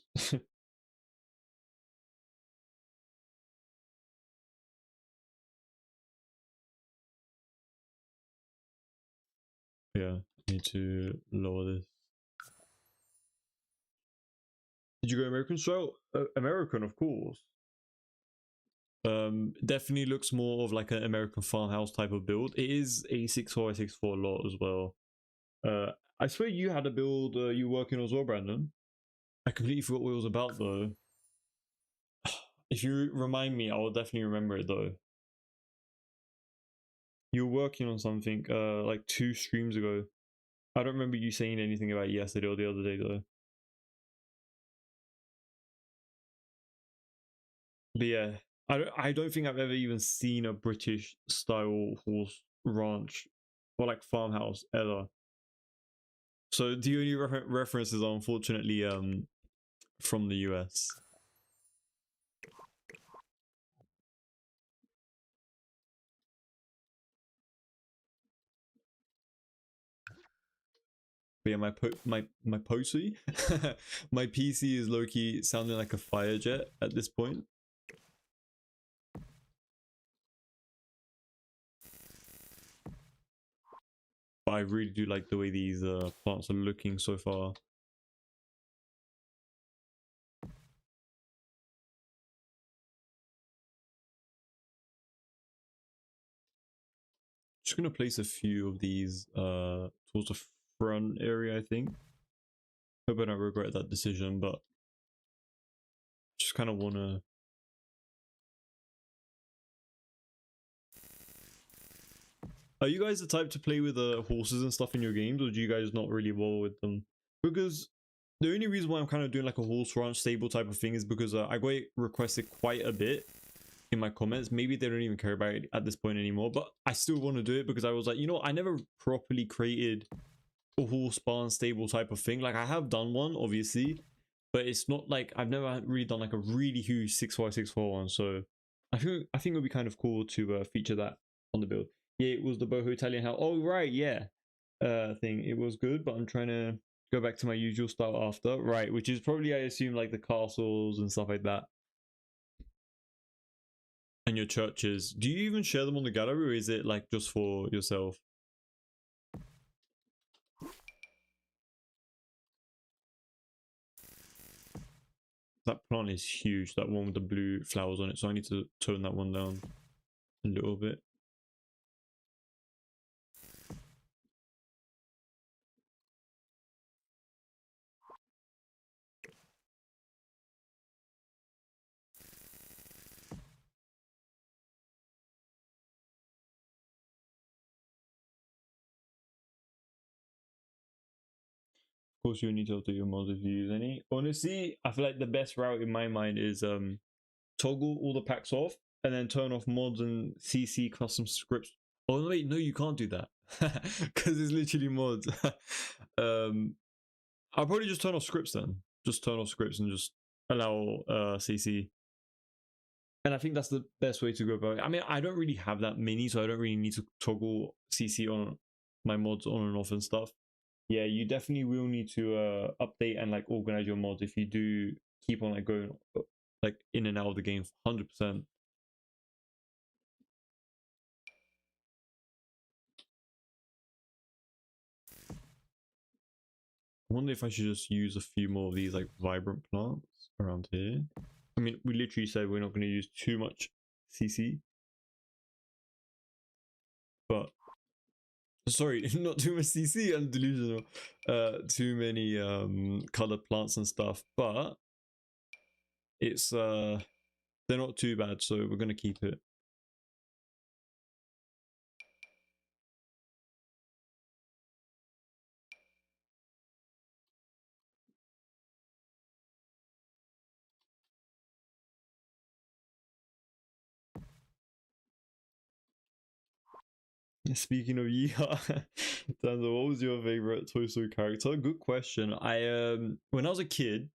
Yeah, need to lower this. Did you go American style? American, of course. Definitely looks more of like an American farmhouse type of build. It is a 6x6 lot as well. I swear you had a build you working as well, Brandon. I completely forgot what it was about though. If you remind me, I will definitely remember it though. You were working on something like 2 streams ago. I don't remember you saying anything about it yesterday or the other day though. But yeah, I don't think I've ever even seen a British style horse ranch or like farmhouse ever. So the only references are unfortunately from the US. But yeah, my posy, my PC is low-key sounding like a fire jet at this point. But I really do like the way these plants are looking so far. Just gonna place a few of these towards the front area, I think. Hope I don't regret that decision, but just kind of wanna. Are you guys the type to play with horses and stuff in your games, or do you guys not really roll with them? Because the only reason why I'm kind of doing like a horse ranch stable type of thing is because I got requested quite a bit in my comments. Maybe they don't even care about it at this point anymore, but I still want to do it because I was like, you know, I never properly created a horse barn stable type of thing. Like I have done one, obviously, but it's not like I've never really done like a really huge 6x6 one. So I think it would be kind of cool to feature that on the build. Yeah, it was the Boho Italian house. Oh right, yeah, thing. It was good, but I'm trying to go back to my usual style after, right? Which is probably, I assume, like the castles and stuff like that. And your churches. Do you even share them on the gallery, or is it like just for yourself? That plant is huge, that one with the blue flowers on it, so I need to tone that one down a little bit. Of course, you need to update your mods if you use any. Honestly, I feel like the best route in my mind is toggle all the packs off and then turn off mods and CC custom scripts. Oh wait, no, you can't do that because it's literally mods. I'll probably just turn off scripts then. Just turn off scripts and just allow CC. And I think that's the best way to go about it. I mean, I don't really have that many, so I don't really need to toggle CC on my mods on and off and stuff. Yeah, you definitely will need to update and like organize your mods if you do keep on like going like in and out of the game 100%. I wonder if I should just use a few more of these like vibrant plants around here. I mean, we literally said we're not going to use too much CC. But sorry, not too much CC, I'm delusional. Too many colored plants and stuff, but it's they're not too bad, so we're going to keep it. Speaking of Yeehaw, Tanzo, what was your favorite Toy Story character? Good question. I when I was a kid,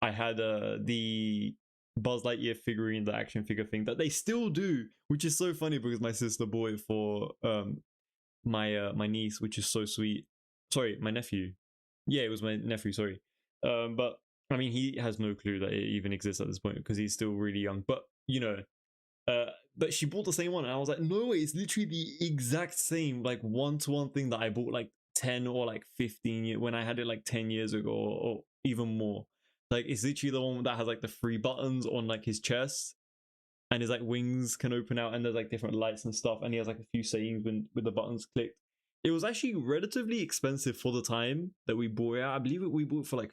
I had the Buzz Lightyear figurine, the action figure thing that they still do, which is so funny because my sister bought it for my niece, which is so sweet. Sorry, my nephew. Yeah, it was my nephew. Sorry, but I mean he has no clue that it even exists at this point because he's still really young. But you know, but she bought the same one, and I was like, no way, it's literally the exact same, like one-to-one thing that I bought like 10 or like 15 years when I had it like 10 years ago or even more. Like it's literally the one that has like the 3 buttons on like his chest, and his like wings can open out, and there's like different lights and stuff, and he has like a few sayings when with the buttons clicked. It was actually relatively expensive for the time that we bought it. I believe we bought it for like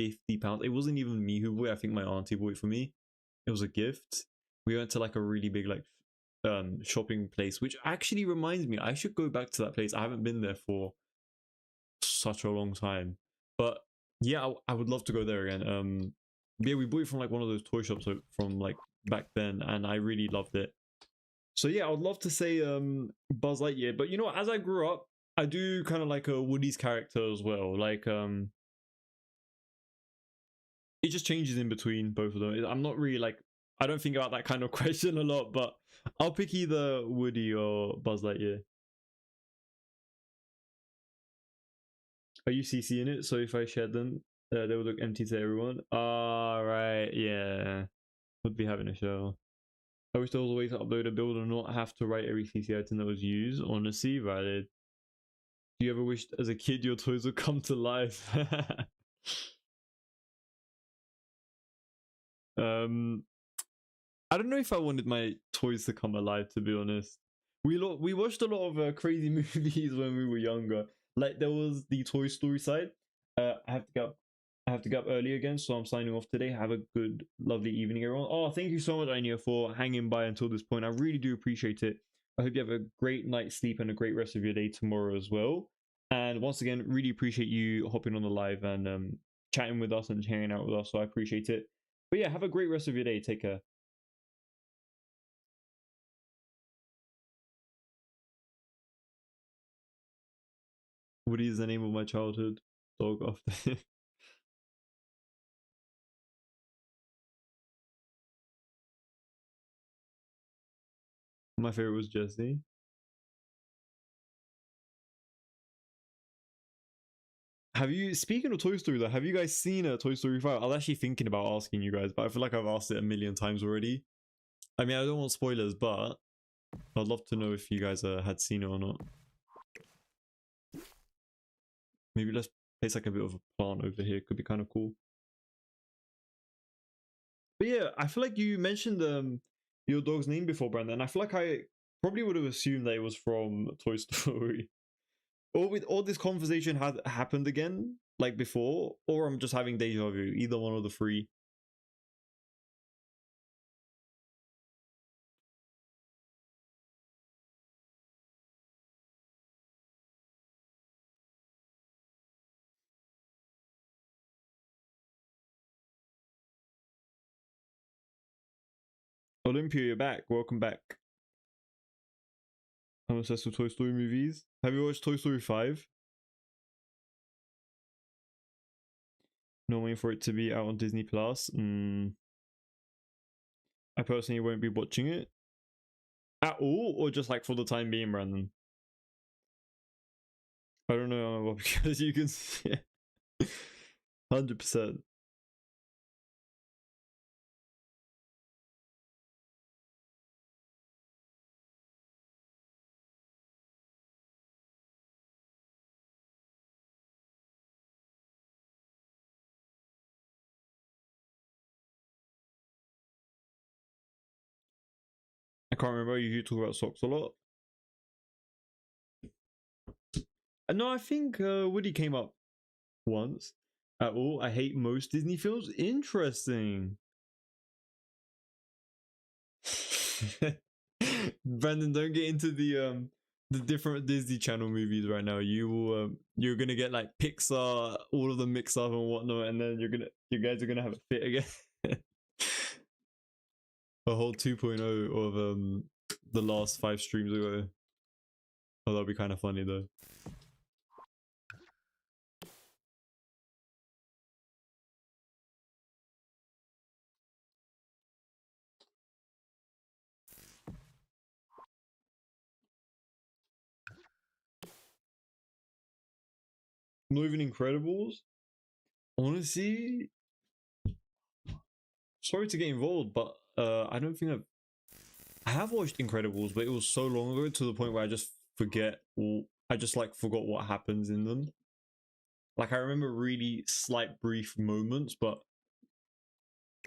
£50. It wasn't even me who bought it. I think my auntie bought it for me. It was a gift. We went to like a really big like shopping place, which actually reminds me I should go back to that place. I haven't been there for such a long time, but yeah, I would love to go there again. Yeah, we bought it from like one of those toy shops from like back then, and I really loved it. So yeah, I would love to say Buzz Lightyear, but you know, as I grew up, I do kind of like a Woody's character as well. Like it just changes in between both of them. I'm not really like, I don't think about that kind of question a lot, but I'll pick either Woody or Buzz Lightyear. Are you CCing it? So if I shared them, they would look empty to everyone. Right, yeah. Would be having a show. I wish there was a way to upload a build and not have to write every CC item that was used. Honestly, valid. Do you ever wish as a kid your toys would come to life? um, I don't know if I wanted my toys to come alive, to be honest. We watched a lot of crazy movies when we were younger. Like there was the Toy Story side. I have to get up early again, so I'm signing off today. Have a good, lovely evening, everyone. Oh, thank you so much, Anya, for hanging by until this point. I really do appreciate it. I hope you have a great night's sleep and a great rest of your day tomorrow as well. And once again, really appreciate you hopping on the live and chatting with us and hanging out with us. So I appreciate it. But yeah, have a great rest of your day. Take care. Woody is the name of my childhood dog after. My favorite was Jesse. Have you, speaking of Toy Story though, have you guys seen a Toy Story 5? I was actually thinking about asking you guys, but I feel like I've asked it a million times already. I mean, I don't want spoilers, but I'd love to know if you guys had seen it or not. Maybe let's place like a bit of a plant over here. Could be kind of cool. But yeah, I feel like you mentioned your dog's name before, Brandon. I feel like I probably would have assumed that it was from Toy Story. Or with all this conversation had happened again, like before, or I'm just having deja vu. Either one of the three. Olympia, you're back. Welcome back. I'm obsessed with Toy Story movies. Have you watched Toy Story 5? No, waiting for it to be out on Disney Plus. I personally won't be watching it at all, or just like for the time being, Brandon. I don't know because you can see 100%. I can't remember. You talk about socks a lot. No, I think Woody came up once at all. I hate most Disney films. Interesting. Brandon, don't get into the different Disney Channel movies right now. You will you're gonna get like Pixar, all of them mixed up and whatnot, and then you guys are gonna have a fit again. A whole 2.0 of the last 5 streams ago. Oh, that'll be kind of funny though. Not even Incredibles. Honestly, sorry to get involved, but I don't think I have watched Incredibles, but it was so long ago to the point where I just forget. I just like forgot what happens in them. Like I remember really slight brief moments, but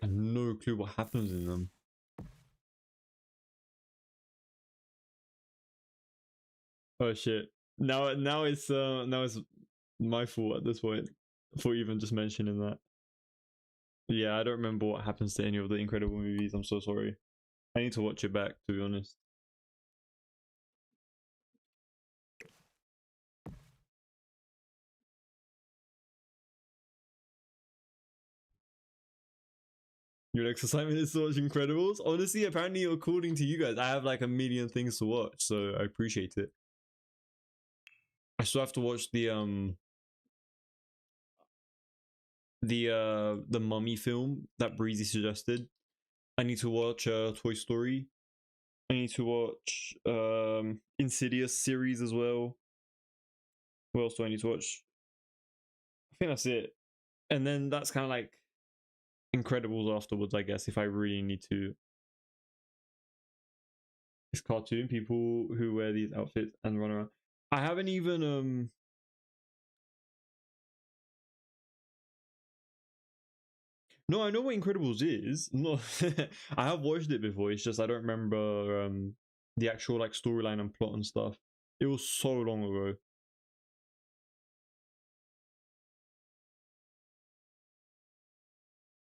I have no clue what happens in them. Oh shit! Now it's my fault at this point for even just mentioning that. Yeah, I don't remember what happens to any of the Incredible movies. I'm so sorry. I need to watch it back, to be honest. Your next assignment is to watch Incredibles? Honestly, apparently, according to you guys, I have like a million things to watch, so I appreciate it. I still have to watch the Mummy film that Breezy suggested. I need to watch Toy Story. I need to watch Insidious series as well. What else do I need to watch? I think that's it. And then that's kind of like Incredibles afterwards, I guess, if I really need to. It's cartoon people who wear these outfits and run around. I haven't even No, I know what Incredibles is. No, I have watched it before. It's just I don't remember the actual like storyline and plot and stuff. It was so long ago.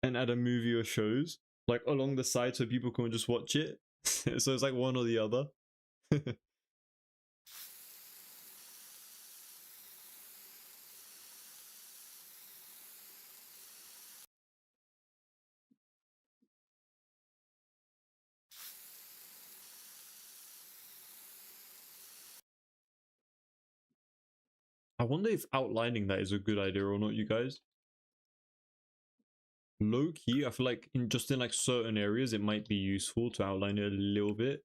And add a movie or shows like along the side so people can just watch it. So it's like one or the other. I wonder if outlining that is a good idea or not, you guys. Low key, I feel like in like certain areas it might be useful to outline it a little bit.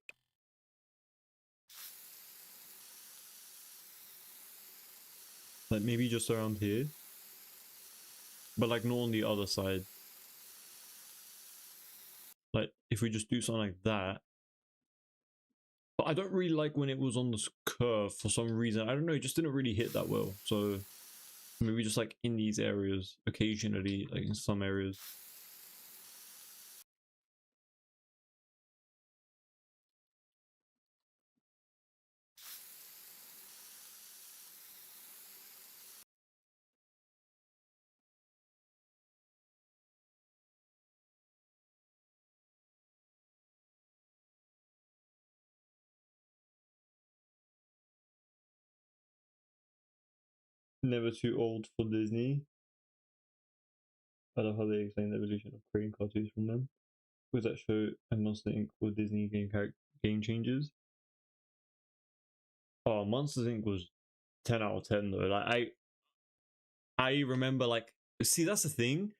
Like maybe just around here. But like not on the other side. Like if we just do something like that. But I don't really like when it was on this curve for some reason. I don't know, it just didn't really hit that well. So maybe just like in these areas, occasionally, like in some areas. Never too old for Disney. I love how they explain the evolution of creating cartoons from them. Was that show and Monster Inc. or Disney game changers? Oh, Monsters Inc. was 10 out of 10 though. Like I remember like see that's the thing.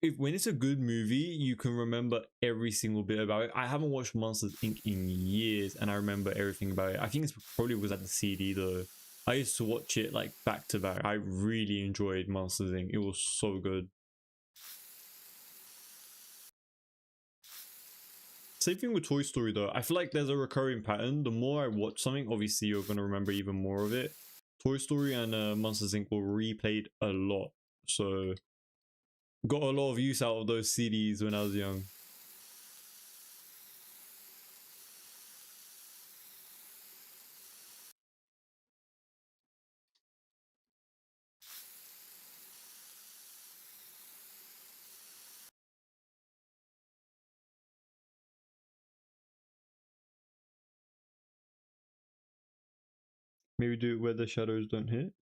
if when it's a good movie, you can remember every single bit about it. I haven't watched Monsters Inc. in years, and I remember everything about it. I think it's probably was at the CD though. I used to watch it like back to back. I really enjoyed Monsters Inc. It was so good. Same thing with Toy Story though. I feel like there's a recurring pattern. The more I watch something, obviously you're gonna remember even more of it. Toy Story and Monsters Inc. were replayed a lot, so got a lot of use out of those CDs when I was young. Maybe do it where the shadows don't hit.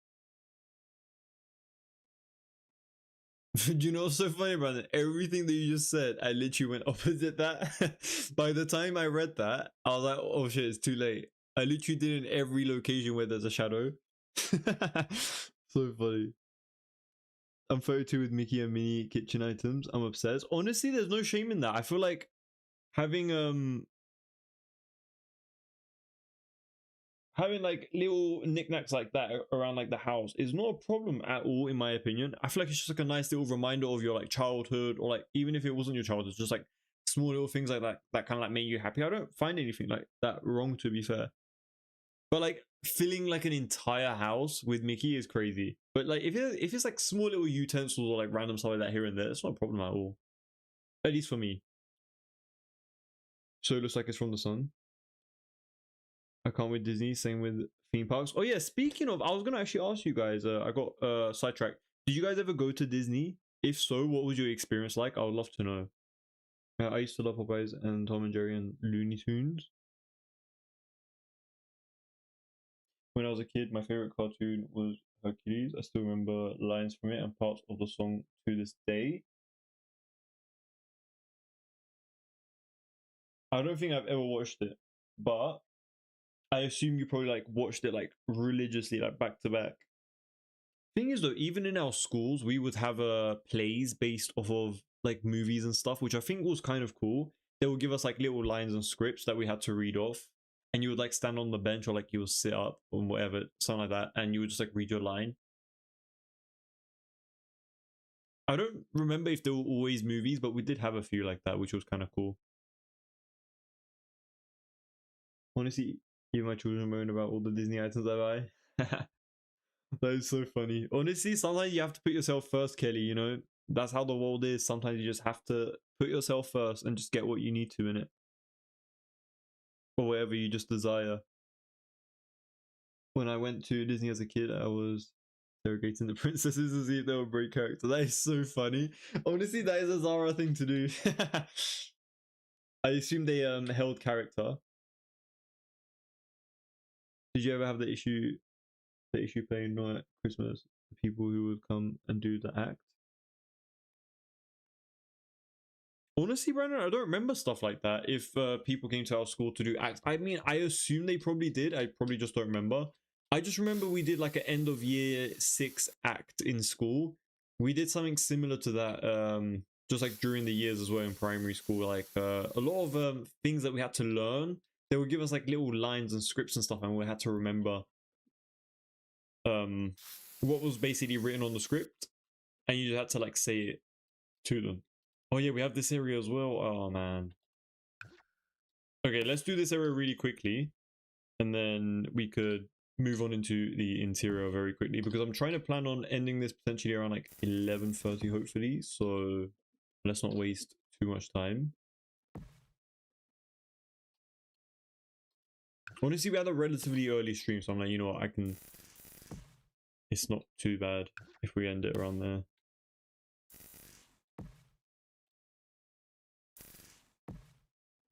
Do you know what's so funny, Brandon? Everything that you just said, I literally went opposite that. By the time I read that, I was like, oh shit, it's too late. I literally did in every location where there's a shadow. So funny. I'm 32 with Mickey and Minnie kitchen items. I'm obsessed. Honestly, there's no shame in that. I feel like having having like little knickknacks like that around like the house is not a problem at all, in my opinion. I feel like it's just like a nice little reminder of your like childhood, or like even if it wasn't your childhood, just like small little things like that that kind of like make you happy. I don't find anything like that wrong, to be fair. But like filling like an entire house with Mickey is crazy. But like if it's like small little utensils or like random stuff like that here and there, it's not a problem at all. At least for me. So it looks like it's from the sun. I can't with Disney. Same with theme parks. Oh yeah, speaking of, I was gonna actually ask you guys. I got sidetracked. Did you guys ever go to Disney? If so, what was your experience like? I would love to know. I used to love Popeyes and Tom and Jerry and Looney Tunes. When I was a kid, my favorite cartoon was Hercules. I still remember lines from it and parts of the song to this day. I don't think I've ever watched it, but I assume you probably like watched it like religiously, like back to back. Thing is though, even in our schools, we would have plays based off of like movies and stuff, which I think was kind of cool. They would give us like little lines and scripts that we had to read off, and you would like stand on the bench or like you would sit up or whatever, something like that, and you would just like read your line. I don't remember if they were always movies, but we did have a few like that, which was kind of cool. Honestly, even my children moan about all the Disney items I buy. That is so funny. Honestly, sometimes you have to put yourself first, Kelly, you know? That's how the world is. Sometimes you just have to put yourself first and just get what you need to in it. Or whatever you just desire. When I went to Disney as a kid, I was interrogating the princesses to see if they were great characters. That is so funny. Honestly, that is a Zara thing to do. I assume they held character. Did you ever have the issue playing Night Christmas? The people who would come and do the act? Honestly, Brandon, I don't remember stuff like that. If people came to our school to do acts, I mean, I assume they probably did. I probably just don't remember. I just remember we did like an end of year 6 act in school. We did something similar to that, just like during the years as well in primary school. Like a lot of things that we had to learn. They would give us like little lines and scripts and stuff, and we had to remember um what was basically written on the script, and you just had to like say it to them. Oh yeah, we have this area as well. Oh man. Okay, let's do this area really quickly, and then we could move on into the interior very quickly, because I'm trying to plan on ending this potentially around like 11:30 hopefully, so let's not waste too much time. Honestly, we had a relatively early stream, so I'm like, you know what, it's not too bad if we end it around there.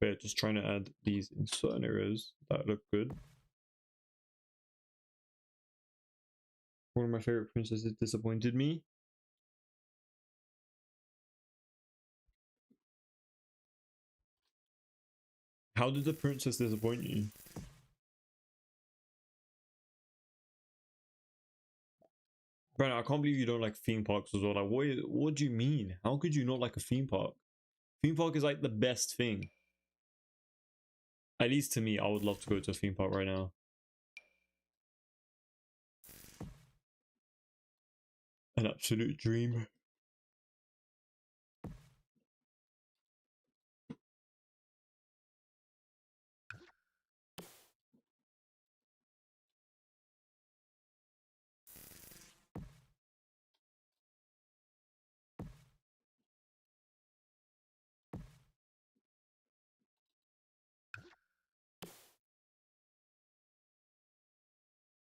But yeah, just trying to add these in certain areas that look good. One of my favorite princesses disappointed me. How did the princess disappoint you? Brandon, I can't believe you don't like theme parks as well. Like, what do you mean? How could you not like a theme park? Theme park is like the best thing. At least to me, I would love to go to a theme park right now. An absolute dream.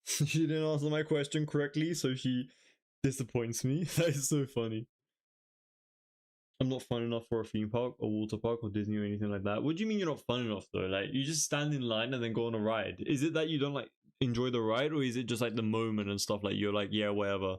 She didn't answer my question correctly, so she disappoints me. That is so funny. I'm not fun enough for a theme park or water park or Disney or anything like that. What do you mean you're not fun enough though? Like you just stand in line and then go on a ride. Is it that you don't like enjoy the ride, or is it just like the moment and stuff, like you're like, yeah, whatever?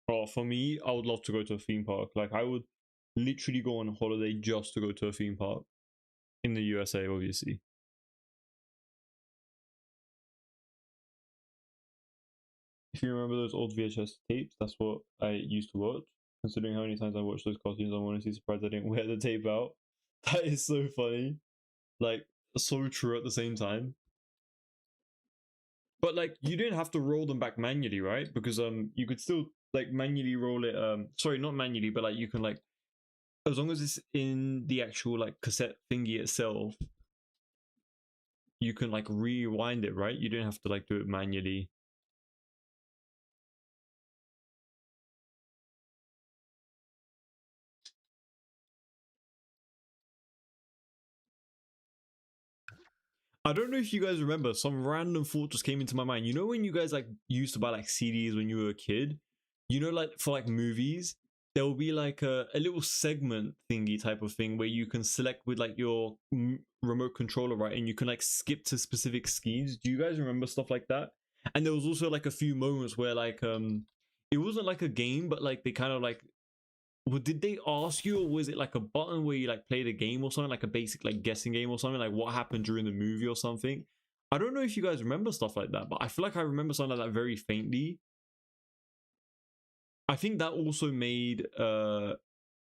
Oh, for me, I would love to go to a theme park. Like I would literally go on holiday just to go to a theme park in the USA, obviously. If you remember those old VHS tapes, that's what I used to watch. Considering how many times I watched those cartoons, I'm honestly surprised I didn't wear the tape out. That is so funny. Like, so true at the same time. But like, you didn't have to roll them back manually, right? Because you could still like manually roll it. Sorry, not manually, but like you can like, as long as it's in the actual like cassette thingy itself, you can like rewind it, right? You didn't have to like do it manually. I don't know if you guys remember, some random thought just came into my mind. You know when you guys like used to buy like CDs when you were a kid? You know, like for like movies, there will be like a little segment thingy type of thing where you can select with like your remote controller, right? And you can like skip to specific scenes. Do you guys remember stuff like that? And there was also like a few moments where like it wasn't like a game, but like they kind of like, well, did they ask you, or was it like a button where you like played a game or something, like a basic like guessing game or something, like what happened during the movie or something? I don't know if you guys remember stuff like that, but I feel like I remember something like that very faintly. I think that also made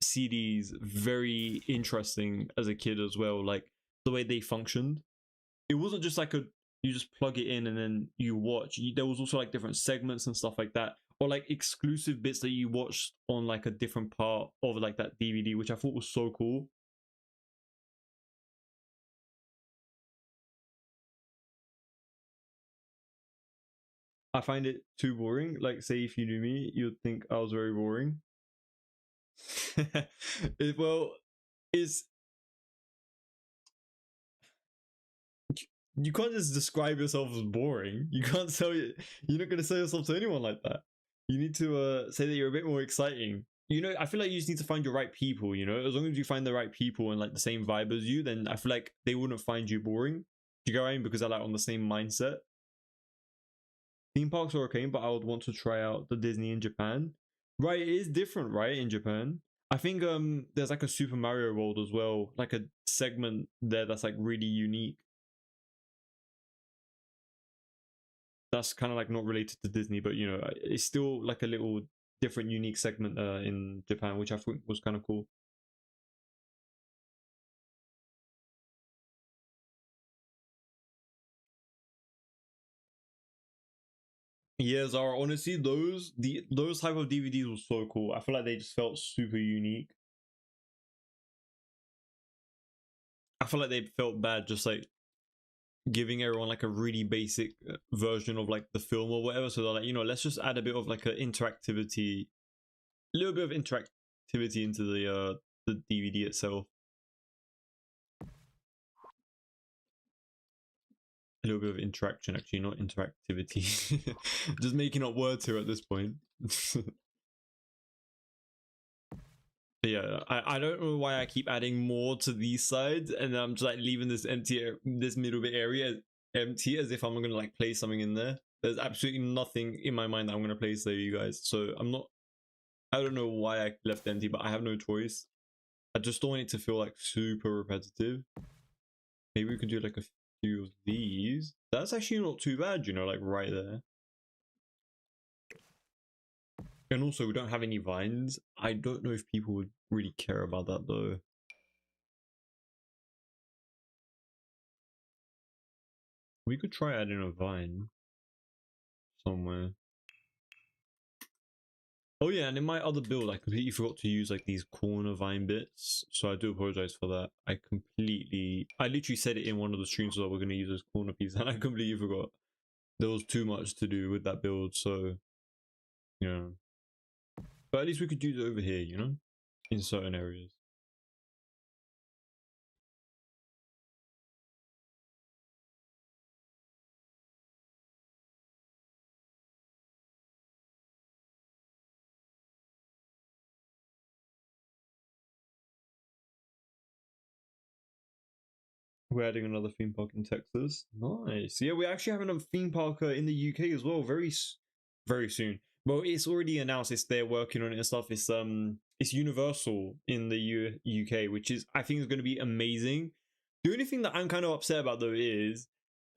CDs very interesting as a kid as well, like the way they functioned. It wasn't just like a, you just plug it in and then you watch. There was also like different segments and stuff like that, or like exclusive bits that you watched on like a different part of like that DVD, which I thought was so cool. I find it too boring. Like, say if you knew me, you'd think I was very boring. Well, it's, you can't just describe yourself as boring. You can't sell it. You're not gonna sell yourself to anyone like that. You need to say that you're a bit more exciting. You know, I feel like you just need to find your right people. You know, as long as you find the right people and like the same vibe as you, then I feel like they wouldn't find you boring. Do you get what I mean? Because they're like on the same mindset. Theme parks are okay, but I would want to try out the Disney in Japan. Right, it is different, right, in Japan. I think there's like a Super Mario World as well, like a segment there that's like really unique. That's kind of like not related to Disney, but you know, it's still like a little different, unique segment in Japan, which I think was kind of cool. Yeah, Zara, honestly, those type of DVDs were so cool. I feel like they just felt super unique. I feel like they felt bad just like giving everyone like a really basic version of like the film or whatever. So they're like, you know, let's just add a bit of like a interactivity, a little bit of interactivity into the DVD itself. A little bit of interaction, actually, not interactivity. Just making up words here at this point. Yeah, I don't know why I keep adding more to these sides, and I'm just like leaving this empty, this middle bit area empty, as if I'm gonna like place something in there. There's absolutely nothing in my mind that I'm gonna place there, you guys. So I don't know why I left empty, but I have no choice. I just don't want it to feel like super repetitive. Maybe we could do like a few of these. That's actually not too bad, you know, like right there. And also, we don't have any vines. I don't know if people would really care about that though. We could try adding a vine somewhere. Oh yeah, and in my other build, I completely forgot to use like these corner vine bits, so I do apologize for that. I literally said it in one of the streams that we're going to use those corner pieces, and I completely forgot. There was too much to do with that build, so yeah. But at least we could do it over here, you know, in certain areas. We're adding another theme park in Texas. Nice. Yeah, we're actually having a theme park in the UK as well. Very soon. Well, it's already announced. They're working on it and stuff. It's Universal in the UK, which is I think is going to be amazing. The only thing that I'm kind of upset about though is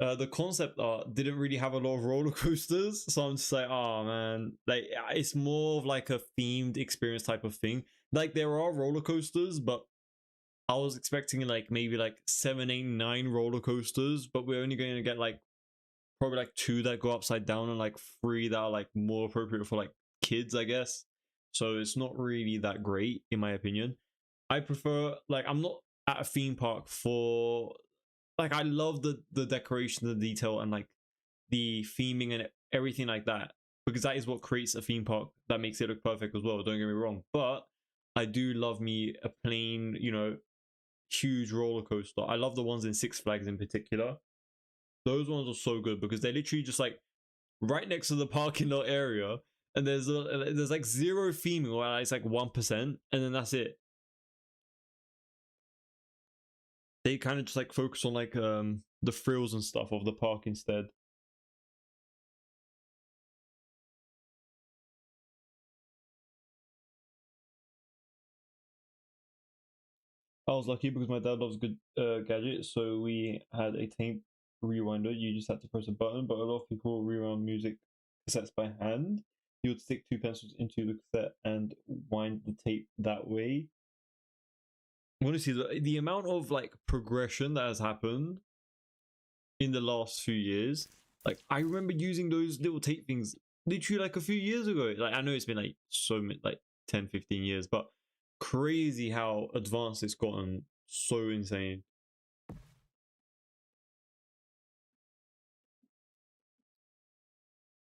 the concept art didn't really have a lot of roller coasters. So I'm just like, oh man, like it's more of like a themed experience type of thing. Like there are roller coasters, but I was expecting like maybe like 7, 8, 9 roller coasters, but we're only going to get like probably like 2 that go upside down and like 3 that are like more appropriate for like kids, I guess. So it's not really that great in my opinion. I prefer like I'm not at a theme park for like I love the decoration, the detail, and like the theming and everything like that because that is what creates a theme park that makes it look perfect as well. Don't get me wrong, but I do love me a plain, you know, huge roller coaster. I love the ones in Six Flags in particular. Those ones are so good because they're literally just like right next to the parking lot area, and there's like zero theming, or it's like 1%, and then that's it. They kind of just like focus on like the frills and stuff of the park instead. I was lucky because my dad loves good gadgets, so we had a tape rewinder. You just had to press a button, but a lot of people rewound music cassettes by hand. You would stick 2 pencils into the cassette and wind the tape that way. Honestly, the amount of like progression that has happened in the last few years, like I remember using those little tape things literally like a few years ago. Like I know it's been like so like 10, 15 years, but crazy how advanced it's gotten. So insane.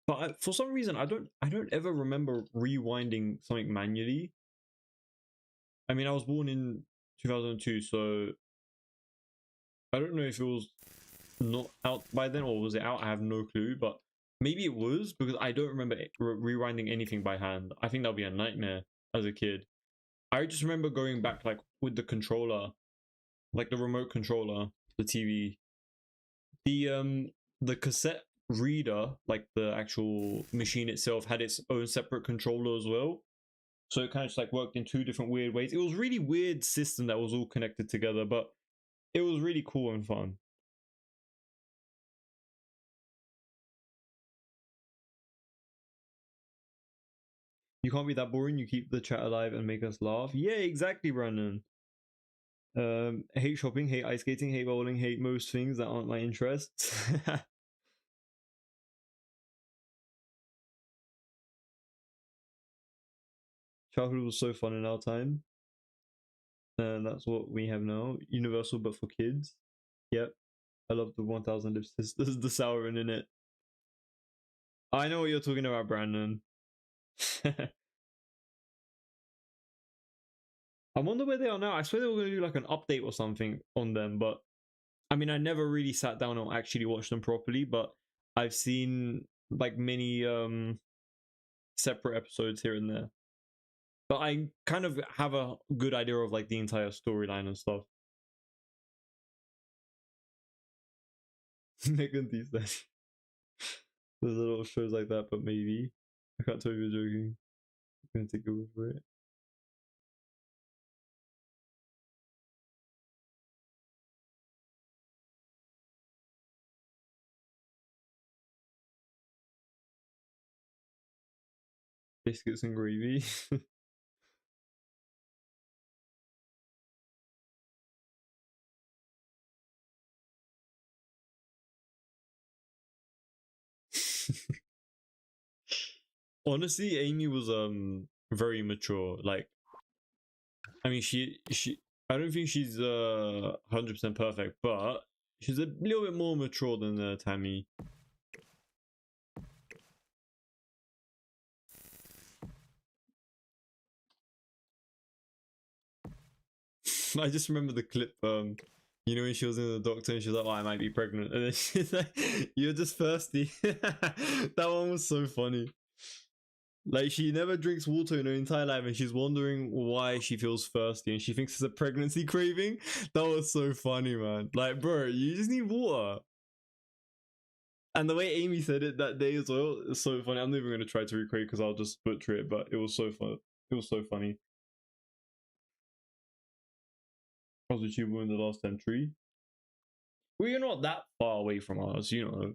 But for some reason, I don't ever remember rewinding something manually. I mean, I was born in 2002, so I don't know if it was not out by then or was it out. I have no clue, but maybe it was because I don't remember rewinding anything by hand. I think that would be a nightmare as a kid. I just remember going back like with the controller, like the remote controller, the TV, the cassette reader, like the actual machine itself had its own separate controller as well. So it kind of just like worked in 2 different weird ways. It was really weird system that was all connected together, but it was really cool and fun. You can't be that boring. You keep the chat alive and make us laugh. Yeah, exactly, Brandon. Hate shopping, hate ice skating, hate bowling, hate most things that aren't my interests. Childhood was so fun in our time. And that's what we have now. Universal, but for kids. Yep. I love the 1000 Lips. This is the Sauron in it. I know what you're talking about, Brandon. I wonder where they are now. I swear they were going to do like an update or something on them, but I mean, I never really sat down and actually watched them properly, but I've seen like many separate episodes here and there. But I kind of have a good idea of like the entire storyline and stuff. Megan these days. There's a lot of shows like that, but maybe. I can't tell if you're joking. I'm gonna take your word for it. Biscuits and gravy. Honestly, Amy was very mature. Like, I mean, she I don't think she's 100% perfect, but she's a little bit more mature than Tammy. I just remember the clip, you know, when she was in the doctor and she was like, "Oh, I might be pregnant," and then she's like, "You're just thirsty." That one was so funny. Like, she never drinks water in her entire life, and she's wondering why she feels thirsty, and she thinks it's a pregnancy craving. That was so funny, man. Like, bro, you just need water. And the way Amy said it that day as well is so funny. I'm not even gonna try to recreate because I'll just butcher it, but it was so fun. It was so funny. I was with you in the last century. Well, you're not that far away from us, you know.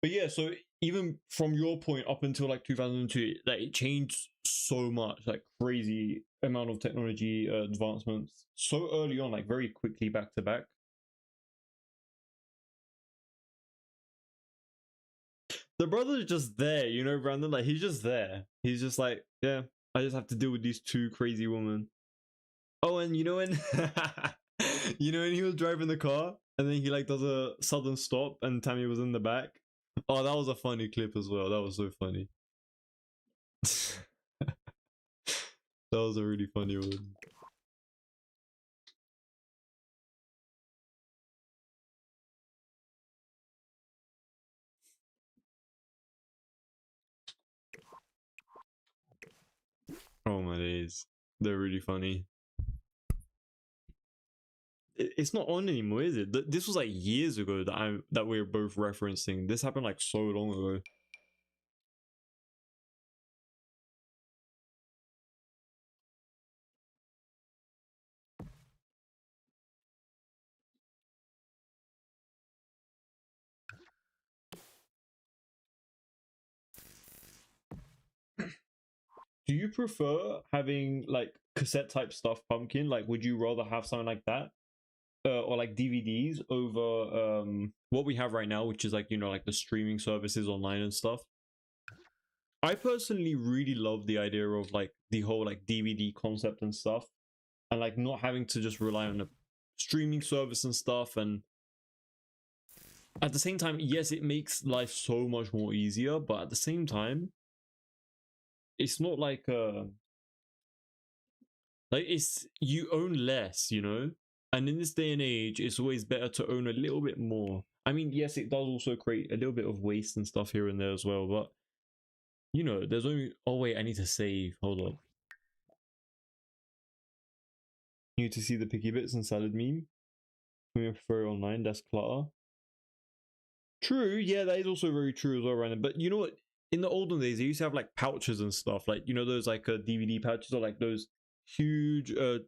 But yeah, so even from your point up until like 2002, like it changed so much, like crazy amount of technology advancements so early on, like very quickly back to back. The brother's just there, you know, Brandon. Like he's just there. He's just like, yeah, I just have to deal with these two crazy women. Oh, and you know when, you know when he was driving the car and then he like does a sudden stop and Tammy was in the back. Oh, that was a funny clip as well. That was so funny. That was a really funny one. Oh my days, they're really funny. It's not on anymore, is it? This was like years ago that we were both referencing. This happened like so long ago. Do you prefer having like cassette type stuff, Pumpkin? Like, would you rather have something like that, or like DVDs over what we have right now, which is like, you know, like the streaming services online and stuff? I personally really love the idea of like the whole like DVD concept and stuff, and like not having to just rely on a streaming service and stuff. And at the same time, yes, it makes life so much more easier, but at the same time, it's not like it's you own less, you know? And in this day and age, it's always better to own a little bit more. I mean, yes, it does also create a little bit of waste and stuff here and there as well, but you know, there's only, oh wait, I need to save. Hold on. You need to see the picky bits and salad meme. We prefer online, that's clutter. True, yeah, that is also very true as well, Random. But you know what? In the olden days, they used to have like pouches and stuff, like you know those like DVD pouches or like those huge. It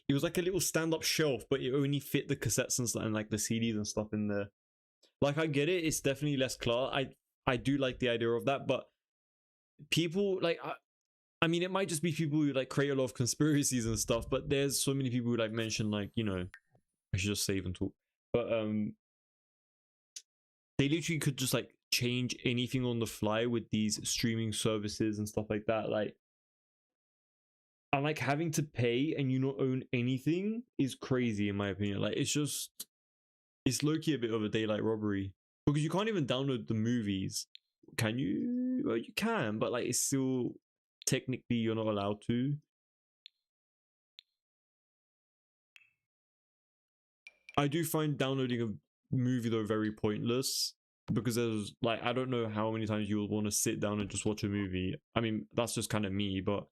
was like a little stand-up shelf, but it only fit the cassettes and stuff, and like the CDs and stuff in there. Like I get it, it's definitely less clutter. I do like the idea of that, but people like I mean, it might just be people who like create a lot of conspiracies and stuff. But there's so many people who like mention like you know I should just save and talk, but they literally could just like change anything on the fly with these streaming services and stuff like that. Like, and like having to pay and you not own anything is crazy in my opinion. Like, it's low-key a bit of a daylight robbery because you can't even download the movies. Can you? Well, you can, but like it's still technically you're not allowed to. I do find downloading a movie though very pointless because there's like I don't know how many times you will want to sit down and just watch a movie. I mean, that's just kind of me, but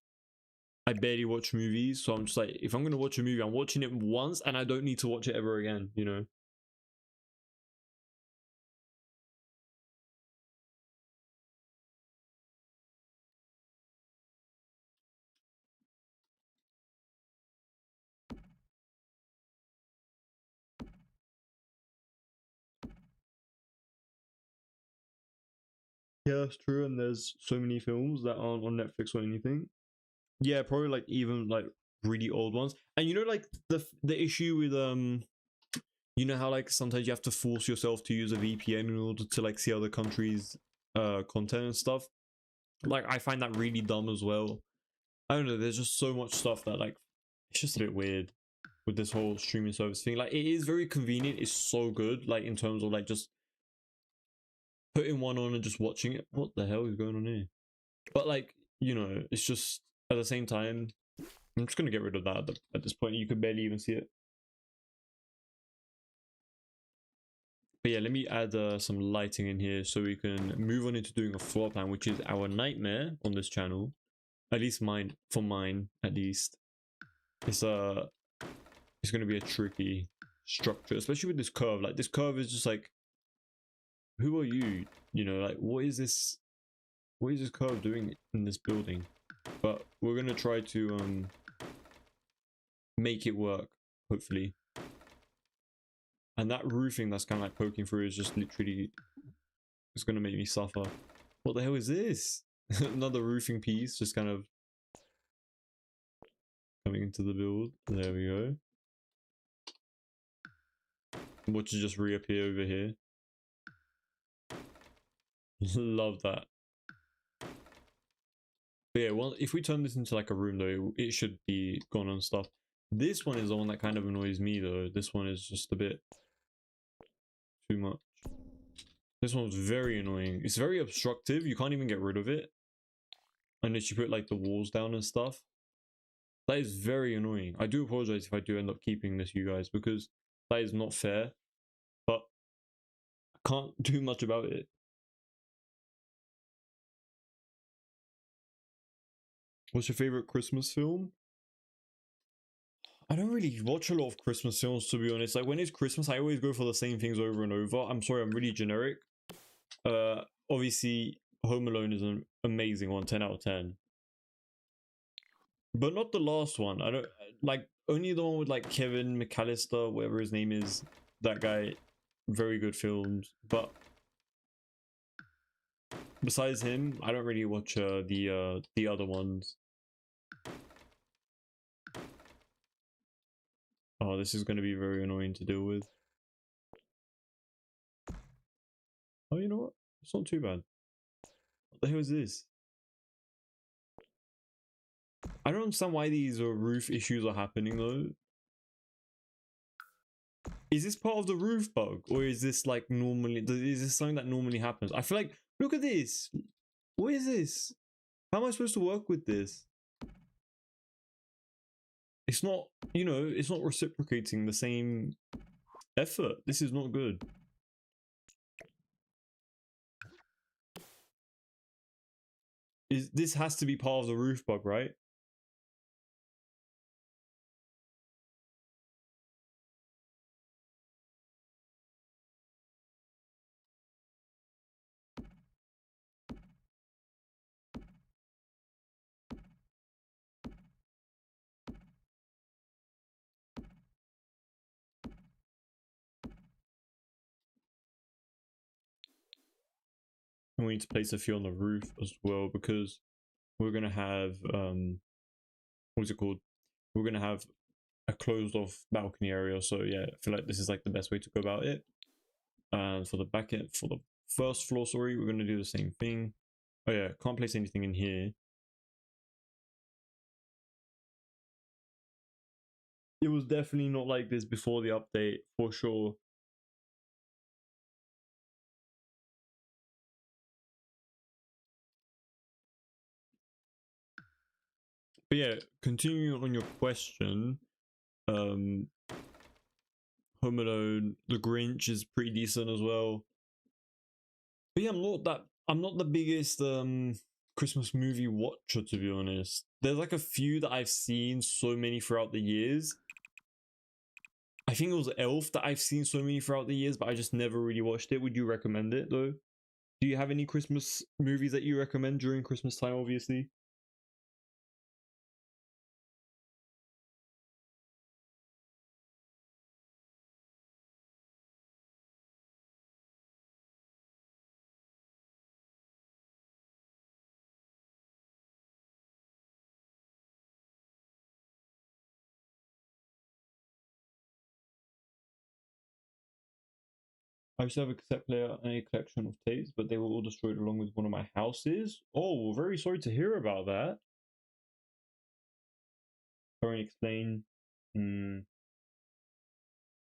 I barely watch movies, so I'm just like, if I'm gonna watch a movie, I'm watching it once, and I don't need to watch it ever again. You know. Yeah, that's true. And there's so many films that aren't on Netflix or anything. Yeah, probably like even like really old ones. And you know, like the issue with you know how like sometimes you have to force yourself to use a VPN in order to like see other countries' content and stuff. Like I find that really dumb as well. I don't know. There's just so much stuff that like it's just a bit weird with this whole streaming service thing. Like it is very convenient. It's so good. Like in terms of like just putting one on and just watching it. What the hell is going on here? But like you know, it's just at the same time, I'm just gonna get rid of that at this point. You could barely even see it. But yeah, let me add some lighting in here so we can move on into doing a floor plan, which is our nightmare on this channel. At least mine, for mine at least. It's gonna be a tricky structure, especially with this curve. Like this curve is just like, who are you? You know, like what is this? What is this curve doing in this building? But we're gonna try to make it work, hopefully. And that roofing that's kind of like poking through is just literally, it's gonna make me suffer. What the hell is this? Another roofing piece just kind of coming into the build. There we go. Watch it just reappear over here. Love that. But yeah, well, if we turn this into like a room though, it should be gone and stuff. This one is the one that kind of annoys me though. This one is just a bit too much. This one's very annoying. It's very obstructive. You can't even get rid of it unless you put like the walls down and stuff. That is very annoying. I do apologize if I do end up keeping this, you guys, because that is not fair. But I can't do much about it. What's your favorite Christmas film? I don't really watch a lot of Christmas films, to be honest. Like when it's Christmas, I always go for the same things over and over. I'm sorry, I'm really generic. Obviously, Home Alone is an amazing one, 10 out of 10. But not the last one. I don't like only the one with like Kevin McAllister, whatever his name is. That guy, very good films. But besides him, I don't really watch the other ones. Oh, this is going to be very annoying to deal with. Oh, you know what? It's not too bad. What the hell is this? I don't understand why these roof issues are happening though. Is this part of the roof bug, or is this like normally? Is this something that normally happens? I feel like, look at this. What is this? How am I supposed to work with this? It's not, you know, it's not reciprocating the same effort. This is not good. This has to be part of the roof bug, right? And we need to place a few on the roof as well, because we're gonna have what's it called? We're gonna have a closed off balcony area. So yeah, I feel like this is like the best way to go about it. And for the back end, for the first floor, sorry, we're gonna do the same thing. Oh yeah, can't place anything in here. It was definitely not like this before the update, for sure. But yeah, continuing on your question, Home Alone, The Grinch is pretty decent as well. But yeah, I'm not the biggest Christmas movie watcher, to be honest. There's like a few that I've seen so many throughout the years. I think it was Elf that I've seen so many throughout the years, but I just never really watched it. Would you recommend it though? Do you have any Christmas movies that you recommend during Christmas time, obviously? I used to have a cassette player and a collection of tapes, but they were all destroyed along with one of my houses. Oh, very sorry to hear about that. Can you explain? Hmm.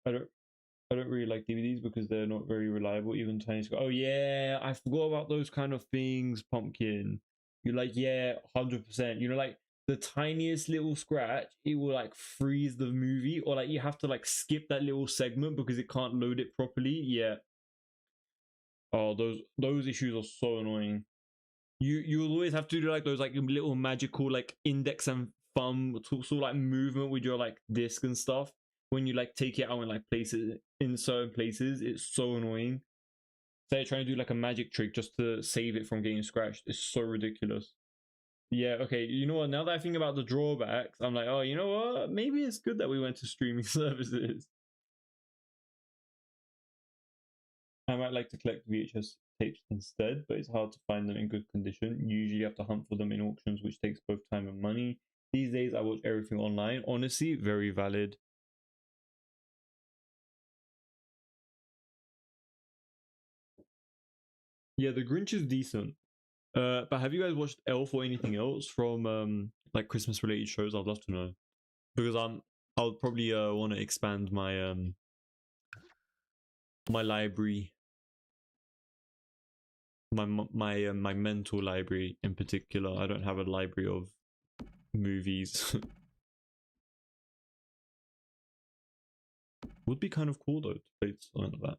I don't. I don't really like DVDs because they're not very reliable. Even tiny. Oh yeah, I forgot about those kind of things. Pumpkin. You're like, yeah, 100%. You know, like the tiniest little scratch, it will like freeze the movie, or like you have to like skip that little segment because it can't load it properly. Yeah. Oh, those issues are so annoying. You will always have to do like those like little magical like index and thumb sort of like movement with your like disc and stuff when you like take it out and like place it in certain places. It's so annoying. Say trying to do like a magic trick just to save it from getting scratched. It's so ridiculous. Yeah, okay. You know what? Now that I think about the drawbacks, I'm like, oh, you know what? Maybe it's good that we went to streaming services. I might like to collect VHS tapes instead, but it's hard to find them in good condition. Usually you have to hunt for them in auctions, which takes both time and money. These days I watch everything online. Honestly, very valid. Yeah, The Grinch is decent. But have you guys watched Elf or anything else from like Christmas related shows? I'd love to know. Because I'll probably want to expand my library, my mental library in particular. I don't have a library of movies. Would be kind of cool though to play something like that.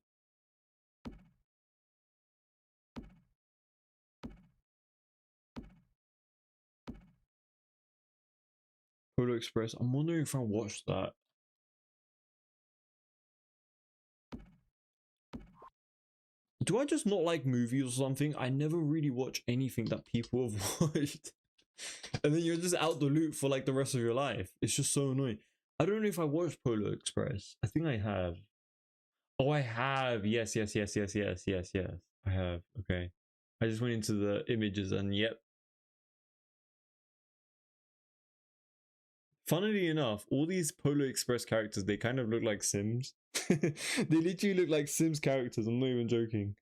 Polo Express. I'm wondering if I watched that. Do I just not like movies or something? I never really watch anything that people have watched. And then you're just out the loop for like the rest of your life. It's just so annoying. I don't know if I watched Polo Express. I think I have. Oh, I have. Yes, yes, yes, yes, yes, yes, yes. I have. Okay. I just went into the images and yep. Funnily enough, all these Polo Express characters, they kind of look like Sims. They literally look like Sims characters. I'm not even joking.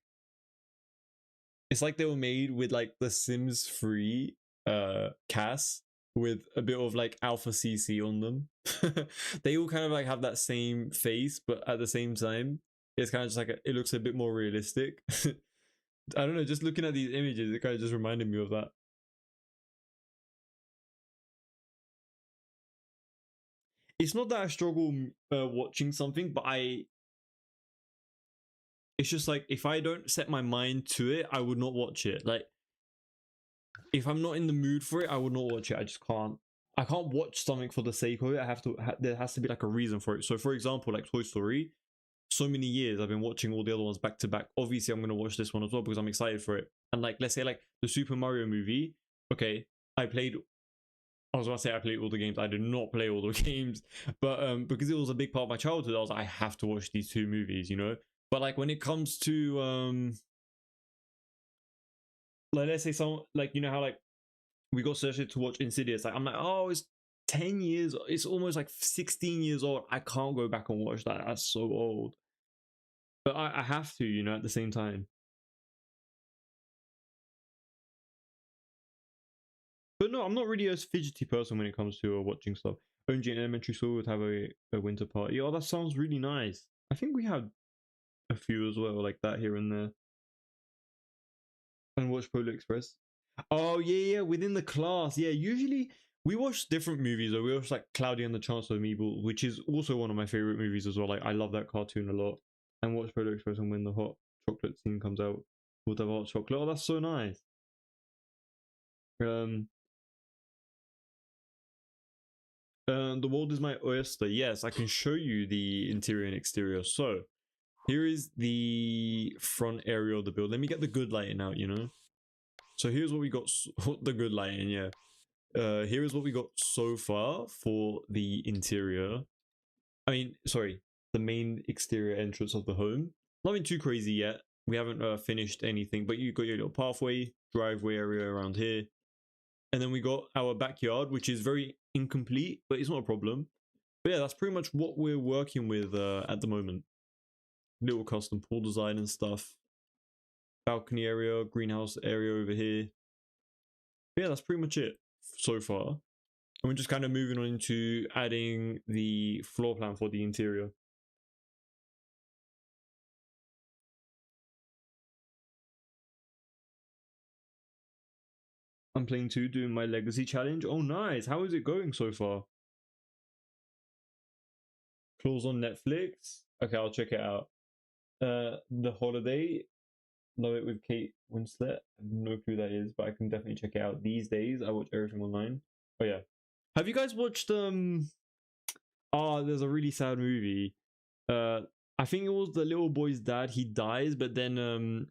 It's like they were made with like the Sims 3 Cass with a bit of like Alpha CC on them. They all kind of like have that same face, but at the same time, it's kind of just like it looks a bit more realistic. I don't know, just looking at these images, it kind of just reminded me of that. It's not that I struggle watching something, but it's just like if I don't set my mind to it, I would not watch it. Like if I'm not in the mood for it, I would not watch it. I just can't. I can't watch something for the sake of it. I have to. There has to be like a reason for it. So, for example, like Toy Story, so many years I've been watching all the other ones back to back. Obviously, I'm gonna watch this one as well because I'm excited for it. And like, let's say like the Super Mario movie. Okay, I played. I was gonna say I played all the games. I did not play all the games, but because it was a big part of my childhood, I was like, I have to watch these two movies. You know. But like when it comes to like let's say some like you know how like we got searched to watch Insidious. Like I'm like, oh, it's 10 years. It's almost like 16 years old. I can't go back and watch that. That's so old. But I have to, you know, at the same time. But no, I'm not really a fidgety person when it comes to watching stuff. ONG in elementary school would have a winter party. Oh, that sounds really nice. I think we had a few as well, like that here and there. And watch Polar Express. Oh yeah, yeah, within the class. Yeah, usually we watch different movies. Or we watch like Cloudy and the Chancellor of Meeble, which is also one of my favorite movies as well. Like I love that cartoon a lot. And watch Polar Express and when the hot chocolate scene comes out with the hot chocolate. Oh, that's so nice. Um, the world is my oyster. Yes, I can show you the interior and exterior. So here is the front area of the build. Let me get the good lighting out, you know. So here's what we got. The good lighting, yeah. Here is what we got so far for the interior. I mean, sorry, the main exterior entrance of the home. Nothing too crazy yet. We haven't finished anything, but you got your little pathway, driveway area around here. And then we got our backyard, which is very incomplete, but it's not a problem. But yeah, that's pretty much what we're working with at the moment. Little custom pool design and stuff. Balcony area, greenhouse area over here. But yeah, that's pretty much it so far. And we're just kind of moving on into adding the floor plan for the interior. I'm playing 2, doing my legacy challenge. Oh, nice. How is it going so far? Claws on Netflix. Okay, I'll check it out. The Holiday. Love it with Kate Winslet. I have no clue who that is, but I can definitely check it out. These days, I watch everything online. Oh yeah. Have you guys watched there's a really sad movie. I think it was the little boy's dad. He dies, but then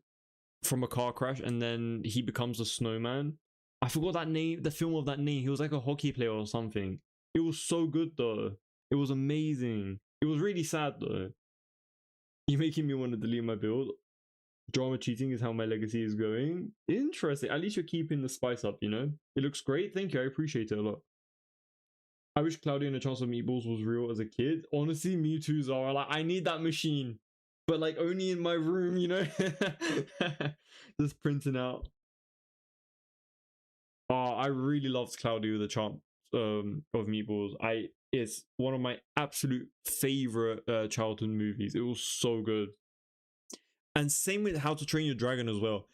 from a car crash, and then he becomes a snowman. I forgot that name, the film of that name. He was like a hockey player or something. It was so good though. It was amazing. It was really sad though. You're making me want to delete my build. Drama cheating is how my legacy is going. Interesting. At least you're keeping the spice up, you know? It looks great. Thank you. I appreciate it a lot. I wish Cloudy and the Chance of Meatballs was real as a kid. Honestly, me too, Zara. Like, I need that machine. But like only in my room, you know? Just printing out. Oh, I really loved Cloudy with the Chance of Meatballs. It's one of my absolute favorite childhood movies. It was so good. And same with How to Train Your Dragon as well.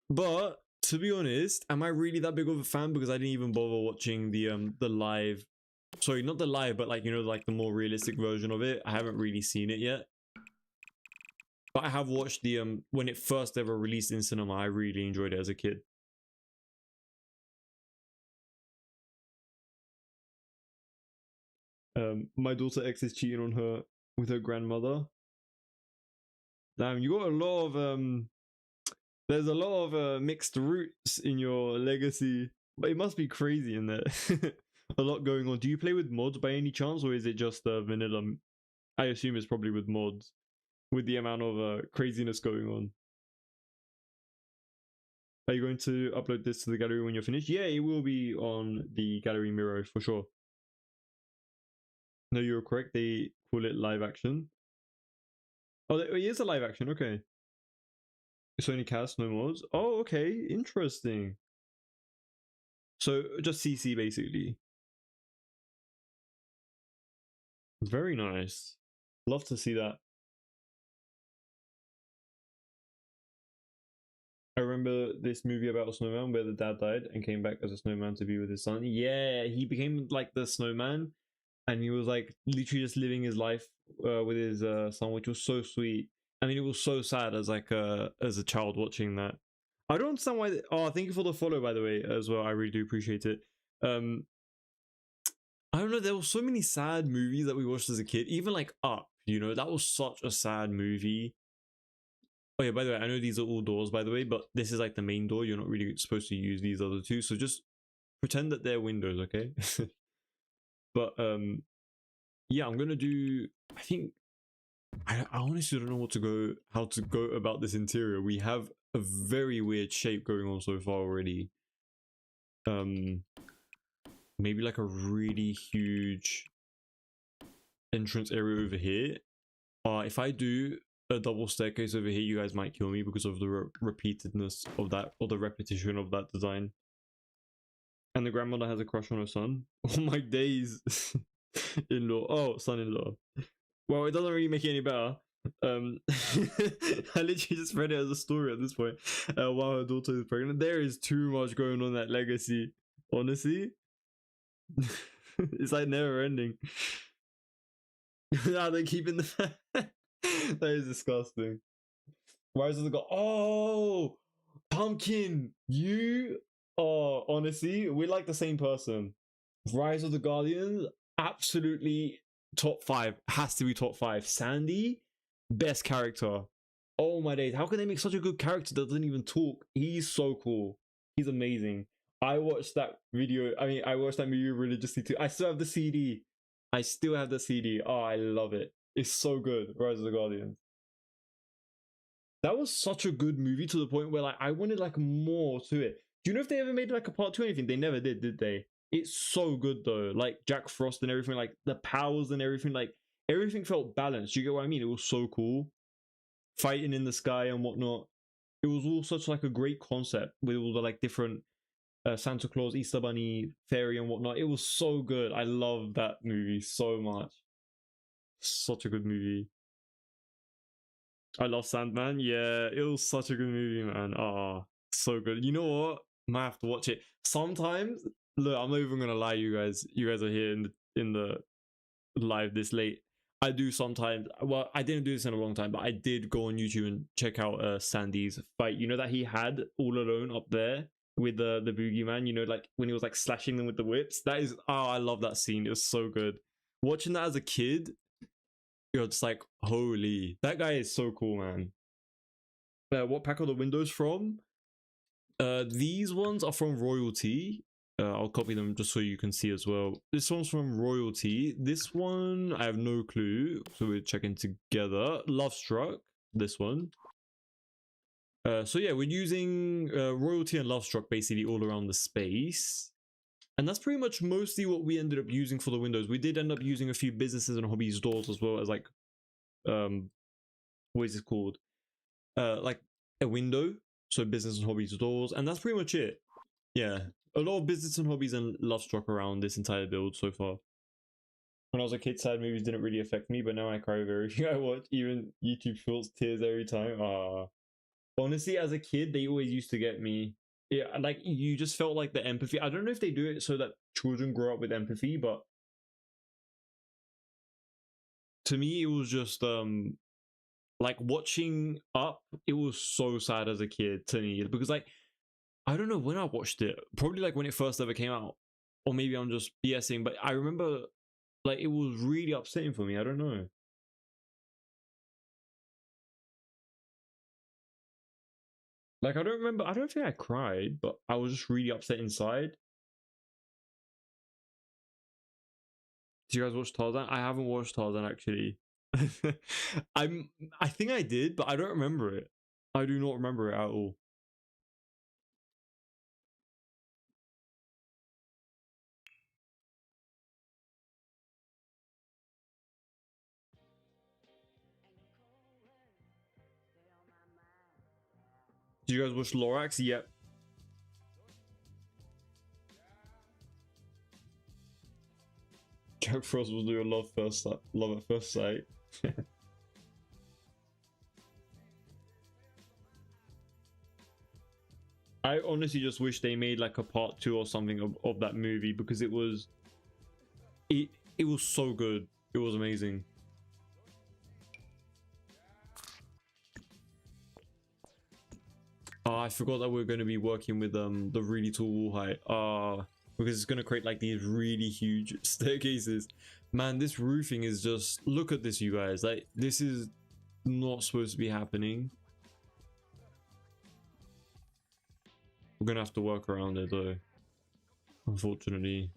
But to be honest, am I really that big of a fan? Because I didn't even bother watching the live. Sorry, not the live, but like, you know, like the more realistic version of it. I haven't really seen it yet. But I have watched the when it first ever released in cinema. I really enjoyed it as a kid. My daughter X is cheating on her with her grandmother. Damn, you got a lot of there's a lot of mixed roots in your legacy, but it must be crazy in there. A lot going on. Do you play with mods by any chance, or is it just vanilla? I assume it's probably with mods, with the amount of craziness going on. Are you going to upload this to the gallery when you're finished? Yeah, it will be on the gallery Miro for sure. No, you're correct. They call it live action. Oh, it is a live action. Okay. It's only cast, no mods. Oh, okay. Interesting. So just CC basically. Very nice. Love to see that. I remember this movie about a snowman where the dad died and came back as a snowman to be with his son. Yeah, he became like the snowman, and he was like literally just living his life with his son, which was so sweet. I mean, it was so sad as a child watching that. I don't understand why. Oh, thank you for the follow, by the way, as well. I really do appreciate it. I don't know. There were so many sad movies that we watched as a kid. Even like Up, you know, that was such a sad movie. Oh yeah, by the way, I know these are all doors, by the way, but this is like the main door. You're not really supposed to use these other two, so just pretend that they're windows, okay? But yeah, I'm gonna do. I think I honestly don't know how to go about this interior. We have a very weird shape going on so far already. Maybe like a really huge entrance area over here. If I do a double staircase over here, you guys might kill me because of the repeatedness of that, or the repetition of that design. And the grandmother has a crush on her son. Oh my days. In-law. Oh, son-in-law. Well, it doesn't really make it any better. I literally just read it as a story at this point. While her daughter is pregnant. There is too much going on that legacy. Honestly. It's like never ending. Nah, they're keeping the that is disgusting. Why does it go? Oh, Pumpkin, you Oh, honestly, we're like the same person. Rise of the Guardians, absolutely top five. Has to be top five. Sandy, best character. Oh my days. How can they make such a good character that doesn't even talk? He's so cool. He's amazing. I watched that video. I mean, I watched that movie religiously too. I still have the CD. I still have the CD. Oh, I love it. It's so good. Rise of the Guardians. That was such a good movie to the point where like I wanted like more to it. Do you know if they ever made like a part two or anything? They never did they? It's so good though. Like Jack Frost and everything, like the powers and everything, like everything felt balanced. You get what I mean? It was so cool. Fighting in the sky and whatnot. It was all such like a great concept with all the like different Santa Claus, Easter Bunny, fairy and whatnot. It was so good. I love that movie so much. Such a good movie. I love Sandman. Yeah, it was such a good movie, man. Ah, so good. You know what? Might have to watch it. Sometimes, look, I'm not even gonna lie, you guys. You guys are here in the live this late. I do sometimes. Well, I didn't do this in a long time, but I did go on YouTube and check out Sandy's fight. You know that he had all alone up there with the boogeyman. You know, like when he was like slashing them with the whips. That is, oh, I love that scene. It was so good. Watching that as a kid, you're just like, holy, that guy is so cool, man. What pack are the windows from? These ones are from Royalty. I'll copy them just so you can see as well. This one's from Royalty. This one, I have no clue. So we're checking together. Love Struck, this one. So yeah, we're using Royalty and Love Struck basically all around the space. And that's pretty much mostly what we ended up using for the windows. We did end up using a few businesses and hobbies doors as well as like, what is it called? Like a window. So business and hobbies doors. And that's pretty much it. Yeah. A lot of business and hobbies and love struck around this entire build so far. When I was a kid, sad movies didn't really affect me, but now I cry over everything I watch. Even YouTube shorts, tears every time. Honestly, as a kid, they always used to get me. Yeah, like you just felt like the empathy. I don't know if they do it so that children grow up with empathy, but to me, it was just like watching Up. It was so sad as a kid to me because like I don't know when I watched it. Probably like when it first ever came out, or maybe I'm just BSing. But I remember like it was really upsetting for me. I don't know. Like I don't remember. I don't think I cried, but I was just really upset inside. Did you guys watch Tarzan? I haven't watched Tarzan actually. I'm. I think I did, but I don't remember it. I do not remember it at all. Did you guys watch Lorax? Yep. Jack Frost will do a love at first sight. I honestly just wish they made like a part two or something of that movie because it was so good. It was amazing. I forgot that we're going to be working with the really tall wall height. Because it's going to create like these really huge staircases. Man, this roofing is just, look at this, you guys. Like this is not supposed to be happening. We're going to have to work around it though, unfortunately.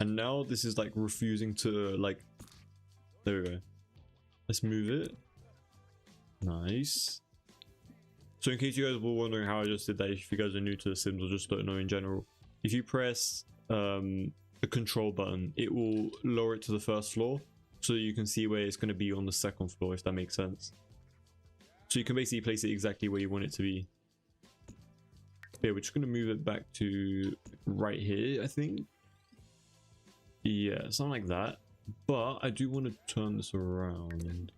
And now this is like refusing to like, there we go. Let's move it. Nice. So in case you guys were wondering how I just did that, if you guys are new to The Sims or just don't know in general, if you press the control button, it will lower it to the first floor so you can see where it's going to be on the second floor, if that makes sense. So you can basically place it exactly where you want it to be. Yeah, we're just going to move it back to right here, I think. Yeah, something like that. But I do want to turn this around.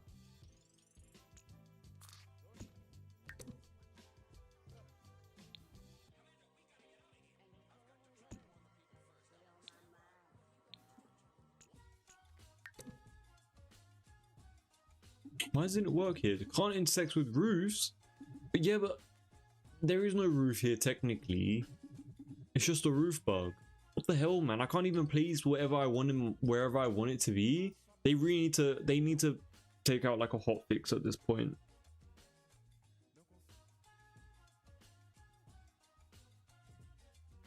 Why doesn't it work here? It can't intersect with roofs. But yeah, but there is no roof here technically. It's just a roof bug. What the hell, man? I can't even place whatever I want and wherever I want it to be. They really need to. They need to take out like a hot fix at this point.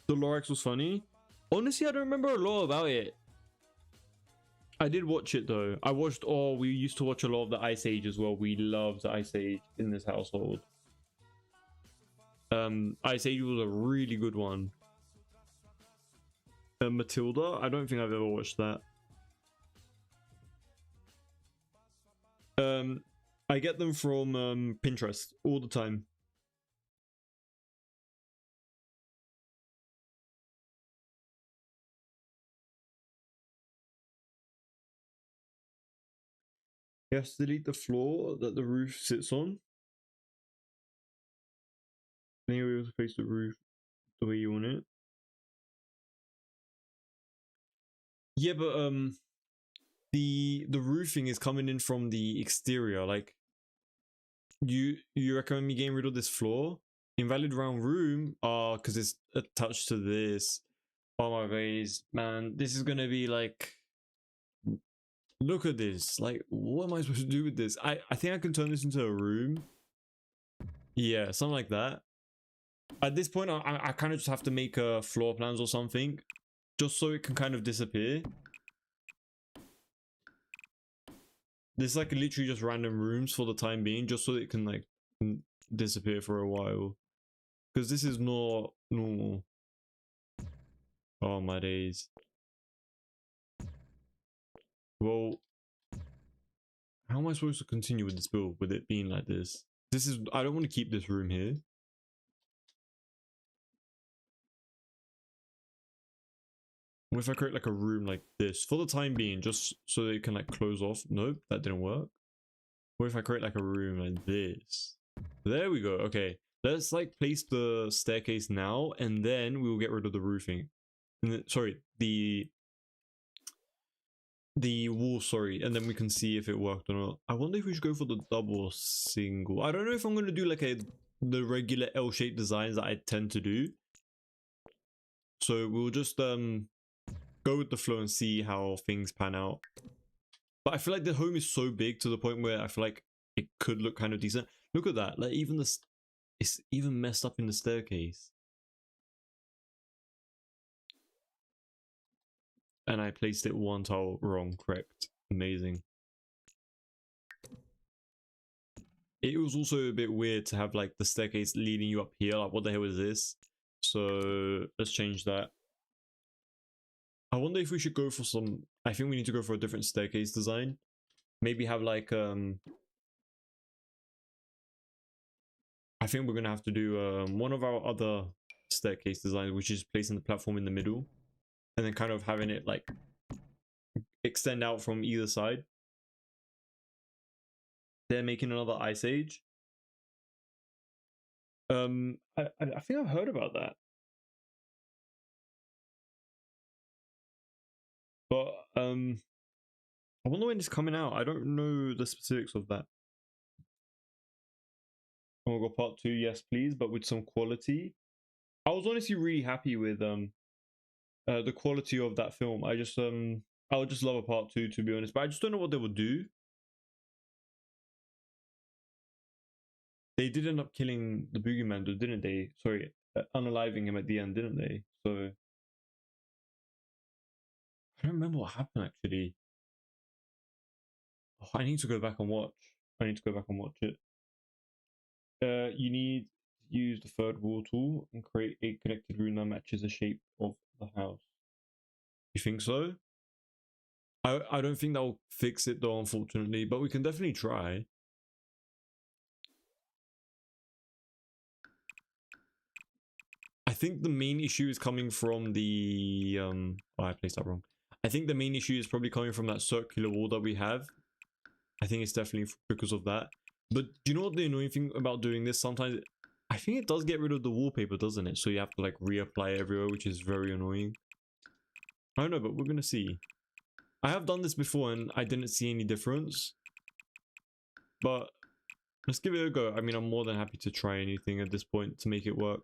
The Lorax was funny. Honestly, I don't remember a lot about it. I did watch it though. I watched, oh, we used to watch a lot of the Ice Age as well. We loved the Ice Age in this household. Ice Age was a really good one. Matilda, I don't think I've ever watched that. I get them from Pinterest all the time. You have to delete the floor that the roof sits on. Then you'll be able to face the roof the way you want it. Yeah, but the roofing is coming in from the exterior. Like, you recommend me getting rid of this floor? Invalid round room? Because it's attached to this. Oh my days, man, this is gonna be like, look at this. Like, what am I supposed to do with this? I think I can turn this into a room. Yeah, something like that. At this point, I kind of just have to make floor plans or something, just so it can kind of disappear. This is like literally just random rooms for the time being, just so it can like disappear for a while. Because this is not normal. Oh my days. Well, how am I supposed to continue with this build with it being like this? This is, I don't want to keep this room here. What if I create like a room like this for the time being, just so that it can like close off? Nope, that didn't work. What if I create like a room like this? There we go. Okay, let's like place the staircase now, and then we will get rid of the roofing. And then, sorry, the wall, sorry, and then we can see if it worked or not. I wonder if we should go for the double or single. I don't know if I'm going to do like the regular L-shaped designs that I tend to do. So we'll just go with the flow and see how things pan out. But I feel like the home is so big to the point where I feel like it could look kind of decent. Look at that. Like, even this, it's even messed up in the staircase. And I placed it one tile wrong. Correct. Amazing. It was also a bit weird to have like the staircase leading you up here. Like, what the hell is this? So let's change that. I wonder if we should go for some, I think we need to go for a different staircase design. Maybe have like I think we're gonna have to do one of our other staircase designs, which is placing the platform in the middle and then kind of having it like extend out from either side. They're making another Ice Age. I think I've heard about that. But I wonder when it's coming out. I don't know the specifics of that. Oh, we'll go part 2, yes please, but with some quality. I was honestly really happy with the quality of that film. I would just love a part 2, to be honest, but I just don't know what they would do. They did end up killing the boogeyman, didn't they? Sorry, unaliving him at the end, didn't they? So I don't remember what happened actually. Oh, I need to go back and watch. I need to go back and watch it. You need to use the third wall tool and create a connected room that matches the shape of the house. You think so? I don't think that will fix it though, unfortunately, but we can definitely try. I think the main issue is coming from the oh, I placed that wrong. I think the main issue is probably coming from that circular wall that we have. I think it's definitely because of that. But do you know what the annoying thing about doing this? Sometimes I think it does get rid of the wallpaper, doesn't it? So you have to like reapply it everywhere, which is very annoying. I don't know, but we're gonna see. I have done this before and I didn't see any difference. but let's give it a go. I mean, I'm more than happy to try anything at this point to make it work.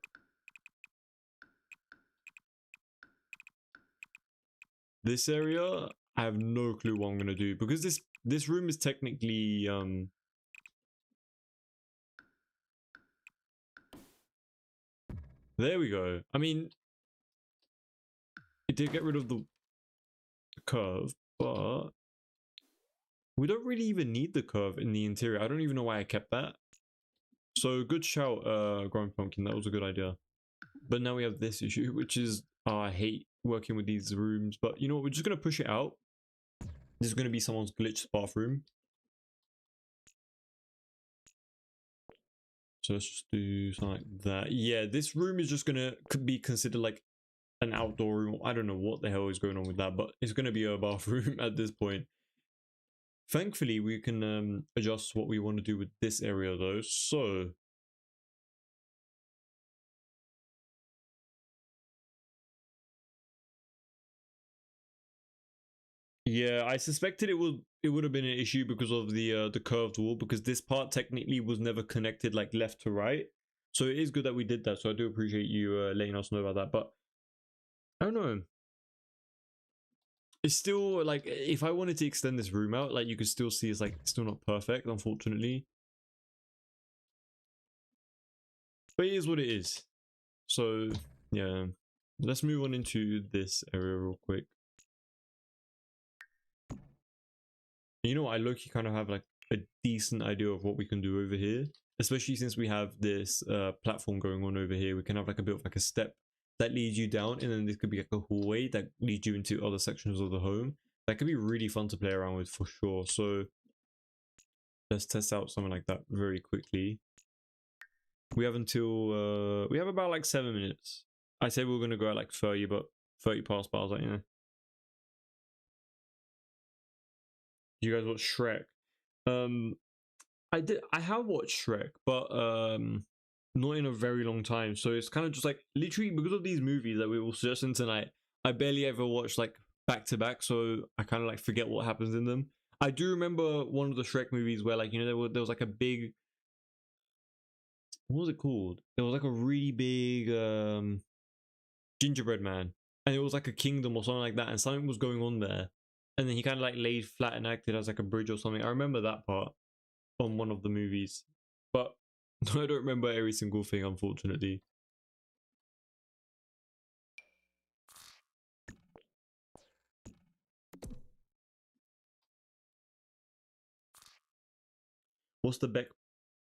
This area, I have no clue what I'm gonna do because this room is technically there we go. I mean, it did get rid of the curve, but we don't really even need the curve in the interior. I don't even know why I kept that. So good shout, Growing Pumpkin. That was a good idea. But now we have this issue, which is, oh, I hate working with these rooms. But you know what? We're just going to push it out. This is going to be someone's glitched bathroom. So let's just do something like that. Yeah, this room is just going to be considered like an outdoor room. I don't know what the hell is going on with that, but it's going to be a bathroom at this point. Thankfully, we can adjust what we want to do with this area though. So yeah, I suspected it would have been an issue because of the curved wall, because this part technically was never connected like left to right. So it is good that we did that. So I do appreciate you letting us know about that. But I don't know. It's still like, if I wanted to extend this room out, like you could still see it's like still not perfect, unfortunately. But it is what it is. So yeah, let's move on into this area real quick. You know, I low-key kind of have like a decent idea of what we can do over here, especially since we have this platform going on over here. We can have like a bit of like a step that leads you down, and then this could be like a hallway that leads you into other sections of the home. That could be really fun to play around with for sure. So let's test out something like that very quickly. We have until we have about like 7 minutes. I said we were gonna go at like 30, but 30 past, but I was like, yeah. You guys watch Shrek? I have watched Shrek, but not in a very long time. So it's kind of just like literally because of these movies that we were suggesting tonight, I barely ever watch like back to back, so I kind of like forget what happens in them. I do remember one of the Shrek movies where, like, you know, there was like a big, what was it called? There was like a really big gingerbread man, and it was like a kingdom or something like that, and something was going on there, and then he kind of like laid flat and acted as like a bridge or something. I remember that part on one of the movies, but I don't remember every single thing, unfortunately. What's the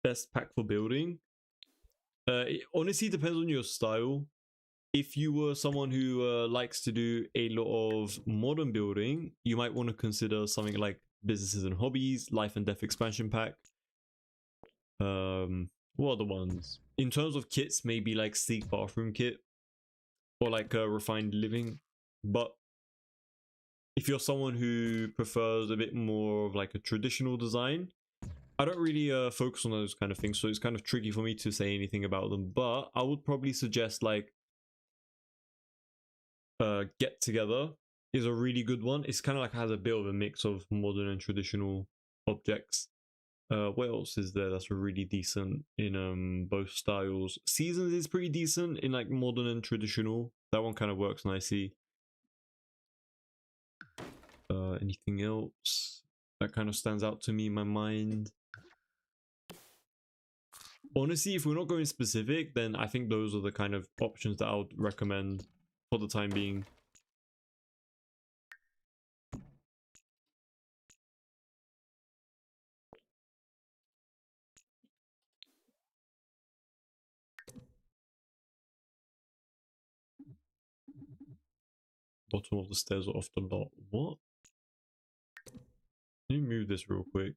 best pack for building? It honestly depends on your style. If you were someone who likes to do a lot of modern building, you might want to consider something like Businesses and Hobbies, Life and Death Expansion Pack. What are the ones? In terms of kits, maybe like Sleek Bathroom Kit or like Refined Living. But if you're someone who prefers a bit more of like a traditional design, I don't really focus on those kind of things, so it's kind of tricky for me to say anything about them. But I would probably suggest like Get Together is a really good one. It's kind of like has a bit of a mix of modern and traditional objects. What else is there that's really decent in both styles? Seasons is pretty decent in like modern and traditional. That one kind of works nicely. Anything else that kind of stands out to me in my mind? Honestly, if we're not going specific, then I think those are the kind of options that I would recommend for the time being. Bottom of the stairs or off the lot. What? Let me move this real quick.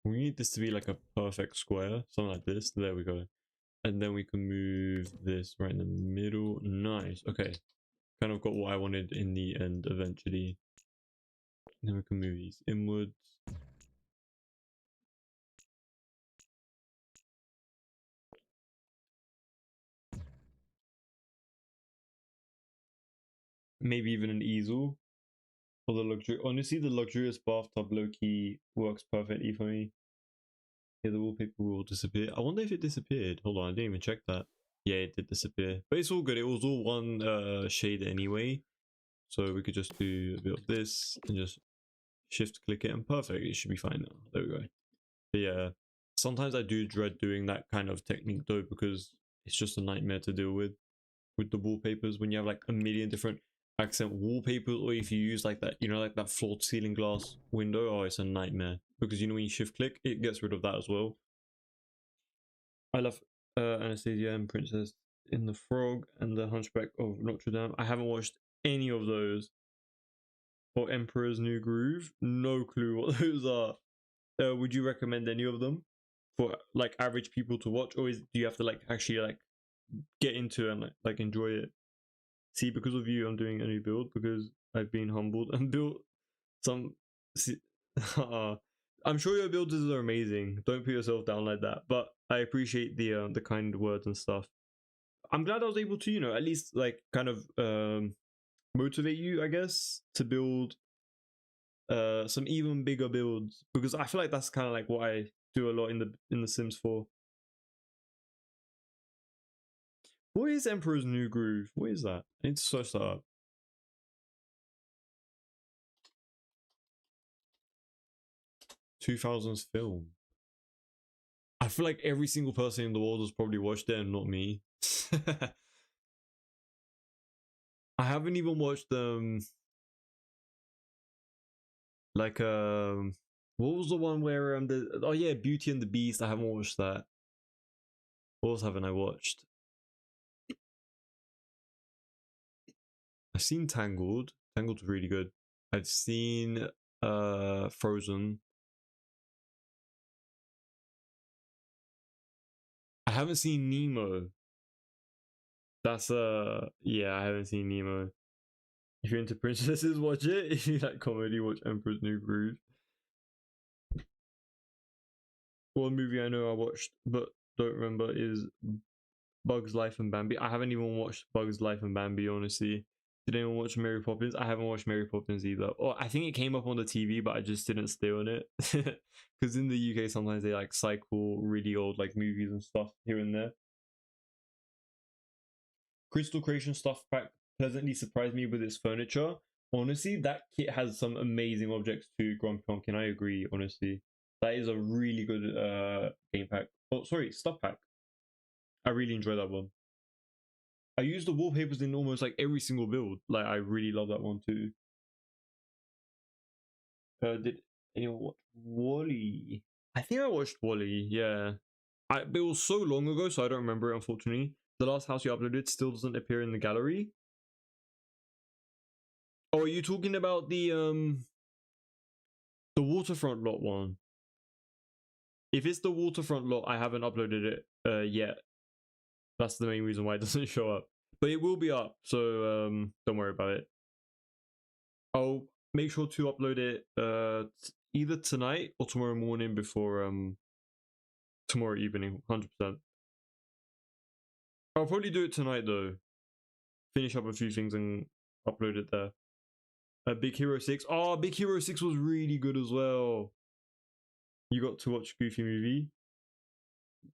We need this to be like a perfect square, something like this. There we go. And then we can move this right in the middle. Nice. Okay. Kind of got what I wanted in the end eventually. Then we can move these inwards. maybe even an easel for the luxury. Honestly, the luxurious bathtub low key works perfectly for me. Yeah, the wallpaper will disappear. I wonder if it disappeared. Hold on, I didn't even check that. Yeah, it did disappear. But it's all good. It was all one shade anyway. So we could just do a bit of this and just shift click it and perfect. It should be fine now. There we go. But yeah, sometimes I do dread doing that kind of technique though, because it's just a nightmare to deal with the wallpapers when you have like a million different accent wallpapers, or if you use like that, you know, like that floor to ceiling glass window. Oh, it's a nightmare because you know when you shift click, it gets rid of that as well. I love Anastasia and Princess in the Frog and the Hunchback of Notre Dame. I haven't watched any of those. Or Emperor's New Groove. No clue what those are. Would you recommend any of them for like average people to watch, or do you have to like actually like get into it and like enjoy it? See, because of you, I'm doing a new build because I've been humbled and built some. I'm sure your builds are amazing. Don't put yourself down like that. But I appreciate the kind words and stuff. I'm glad I was able to, you know, at least like kind of motivate you, I guess, to build some even bigger builds, because I feel like that's kind of like what I do a lot in the Sims 4. What is Emperor's New Groove? What is that? I need to search that up. 2000s film. I feel like every single person in the world has probably watched it and not me. I haven't even watched like what was the one where oh yeah, Beauty and the Beast. I haven't watched that. What else haven't I watched? I've seen Tangled. Tangled's really good. I've seen Frozen. I haven't seen Nemo. That's yeah, I haven't seen Nemo. If you're into princesses, watch it. If you like comedy, watch Emperor's New Groove. One movie I know I watched but don't remember is Bug's Life and Bambi. I haven't even watched Bug's Life and Bambi, honestly. Did anyone watch Mary Poppins? I haven't watched Mary Poppins either. Or I think it came up on the TV, but I just didn't stay on it. Because in the UK, sometimes they like cycle really old like movies and stuff here and there. Crystal Creation Stuff Pack pleasantly surprised me with its furniture. Honestly, that kit has some amazing objects too, Grumpy Pumpkin. I agree, honestly. That is a really good game pack. Oh, sorry, stuff pack. I really enjoy that one. I use the wallpapers in almost like every single build. Like, I really love that one too. Did anyone watch Wally? I think I watched Wally, yeah. But it was so long ago, so I don't remember it, unfortunately. The last house you uploaded still doesn't appear in the gallery. Oh, are you talking about the waterfront lot one? If it's the waterfront lot, I haven't uploaded it yet. That's the main reason why it doesn't show up. But it will be up, so don't worry about it. I'll make sure to upload it either tonight or tomorrow morning before tomorrow evening, 100%. I'll probably do it tonight though. Finish up a few things and upload it there. Big Hero 6. Oh, Big Hero 6 was really good as well. You got to watch Goofy movie?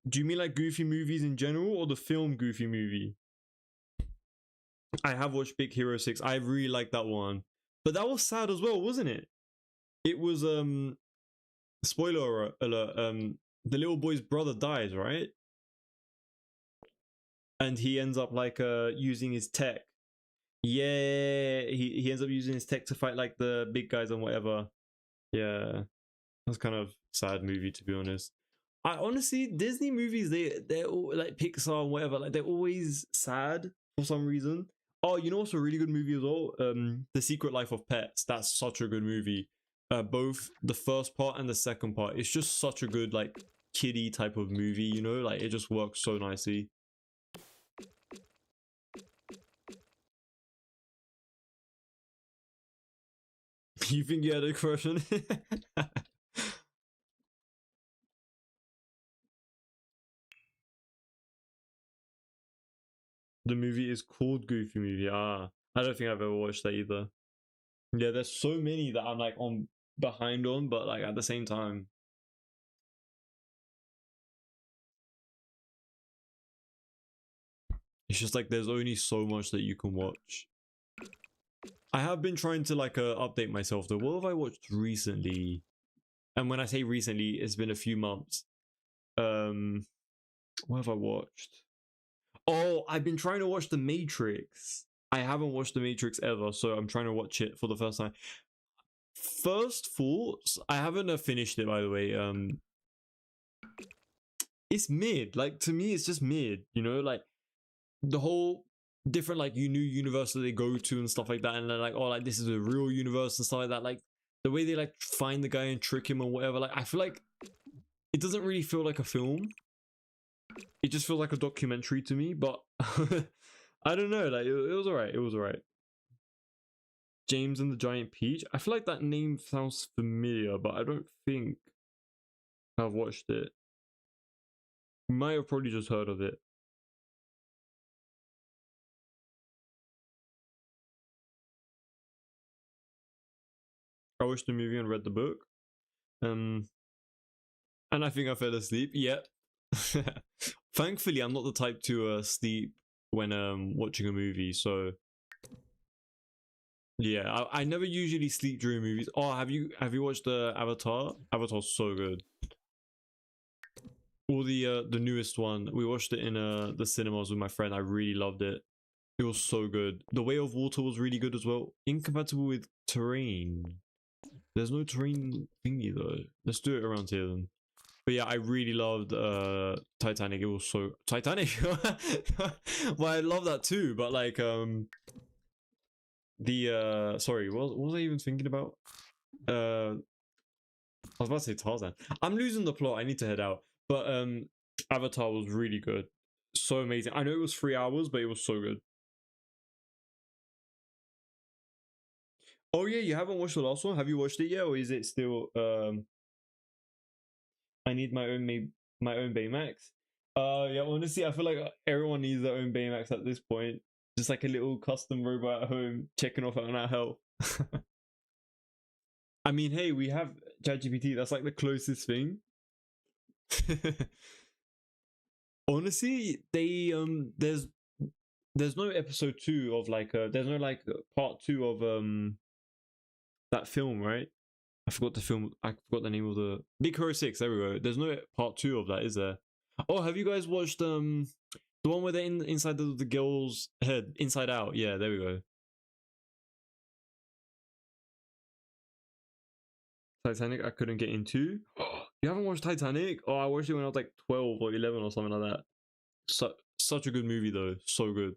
Do you mean like Goofy movies in general or the film Goofy movie? I have watched Big Hero 6. I really like that one. But that was sad as well, wasn't it? It was spoiler alert, the little boy's brother dies, right? And he ends up like using his tech. Yeah, he ends up using his tech to fight like the big guys and whatever. Yeah. That's kind of sad movie to be honest. I honestly Disney movies they're all, like Pixar and whatever, like they're always sad for some reason. Oh, you know what's a really good movie as well? The Secret Life of Pets. That's such a good movie. Both the first part and the second part. It's just such a good like kiddie type of movie, you know? Like it just works so nicely. You think you had a crush on it? The movie is called Goofy Movie. Ah. I don't think I've ever watched that either. Yeah, there's so many that I'm like on behind on, but like at the same time, it's just like there's only so much that you can watch. I have been trying to like update myself though. What have I watched recently? And when I say recently, it's been a few months. What have I watched? Oh, I've been trying to watch The Matrix. I haven't watched The Matrix ever, so I'm trying to watch it for the first time. First thoughts, I haven't finished it by the way. It's mid. Like to me, it's just mid. You know, like the whole different like new universe that they go to and stuff like that, and they're like, oh, like this is a real universe and stuff like that. Like the way they like find the guy and trick him or whatever. Like I feel like it doesn't really feel like a film. It just feels like a documentary to me, but I don't know. Like it was alright. It was alright. James and the Giant Peach. I feel like that name sounds familiar, but I don't think I've watched it. Might have probably just heard of it. I watched the movie and read the book. And I think I fell asleep. Yep. Thankfully, I'm not the type to sleep when watching a movie. So yeah, I never usually sleep during movies. Oh, have you watched the Avatar? Avatar's so good. Or the newest one. We watched it in the cinemas with my friend. I really loved it. It was so good. The Way of Water was really good as well. Incompatible with terrain. There's no terrain thingy though. Let's do it around here then. But yeah, I really loved Titanic. It was so Titanic. Well, I love that too. But like the sorry, what was I even thinking about? I was about to say Tarzan. I'm losing the plot. I need to head out. But Avatar was really good. So amazing. I know it was 3 hours, but it was so good. Oh yeah, you haven't watched the last one? Have you watched it yet, or is it still I need my own Baymax? Yeah, honestly, I feel like everyone needs their own Baymax at this point. Just like a little custom robot at home checking off on our health. I mean, hey, we have ChatGPT. That's like the closest thing. Honestly, they there's no episode 2 of like there's no like part 2 of that film, right? I forgot the film. I forgot the name of the Big Hero 6. There we go. There's no part 2 of that, is there? Oh, have you guys watched the one where they're inside the girl's head, Inside Out? Yeah, there we go. Titanic, I couldn't get into. You haven't watched Titanic? Oh, I watched it when I was like 12 or 11 or something like that. Such a good movie though. So good.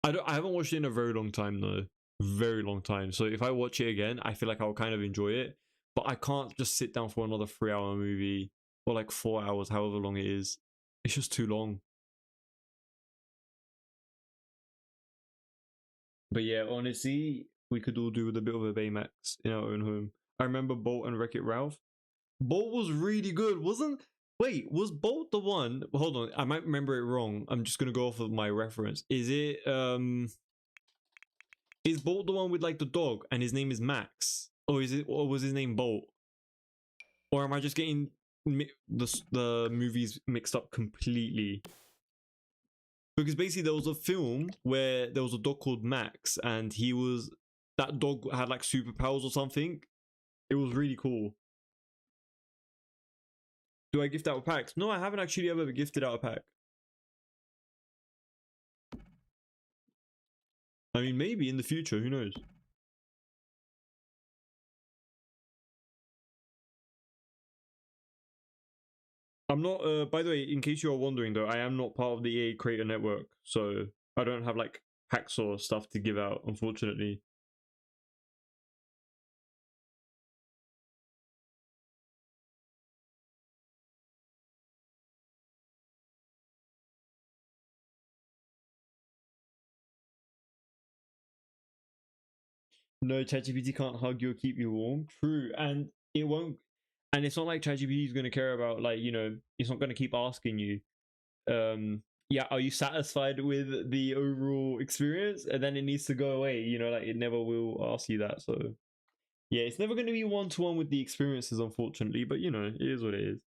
I haven't watched it in a very long time though. Very long time. So if I watch it again, I feel like I'll kind of enjoy it. But I can't just sit down for another 3 hour movie or like 4 hours, however long it is. It's just too long. But yeah, honestly, we could all do with a bit of a Baymax in our own home. I remember Bolt and Wreck It Ralph. Bolt was really good, wasn't? Wait, was Bolt the one? Hold on, I might remember it wrong. I'm just gonna go off of my reference. Is Bolt the one with like the dog and his name is Max? Or was his name Bolt? Or am I just getting the movies mixed up completely? Because basically there was a film where there was a dog called Max and that dog had like superpowers or something. It was really cool. Do I gift out packs? No, I haven't actually ever gifted out a pack. I mean, maybe in the future, who knows? I'm not, by the way, in case you are wondering though, I am not part of the EA Creator Network, so I don't have like packs or stuff to give out, unfortunately. No, ChatGPT can't hug you or keep you warm. True, and it won't. And it's not like ChatGPT is going to care about like it's not going to keep asking you. yeah, are you satisfied with the overall experience? And then it needs to go away, you know, like it never will ask you that. So yeah, it's never going to be one-to-one with the experiences, unfortunately, but you know, it is what it is.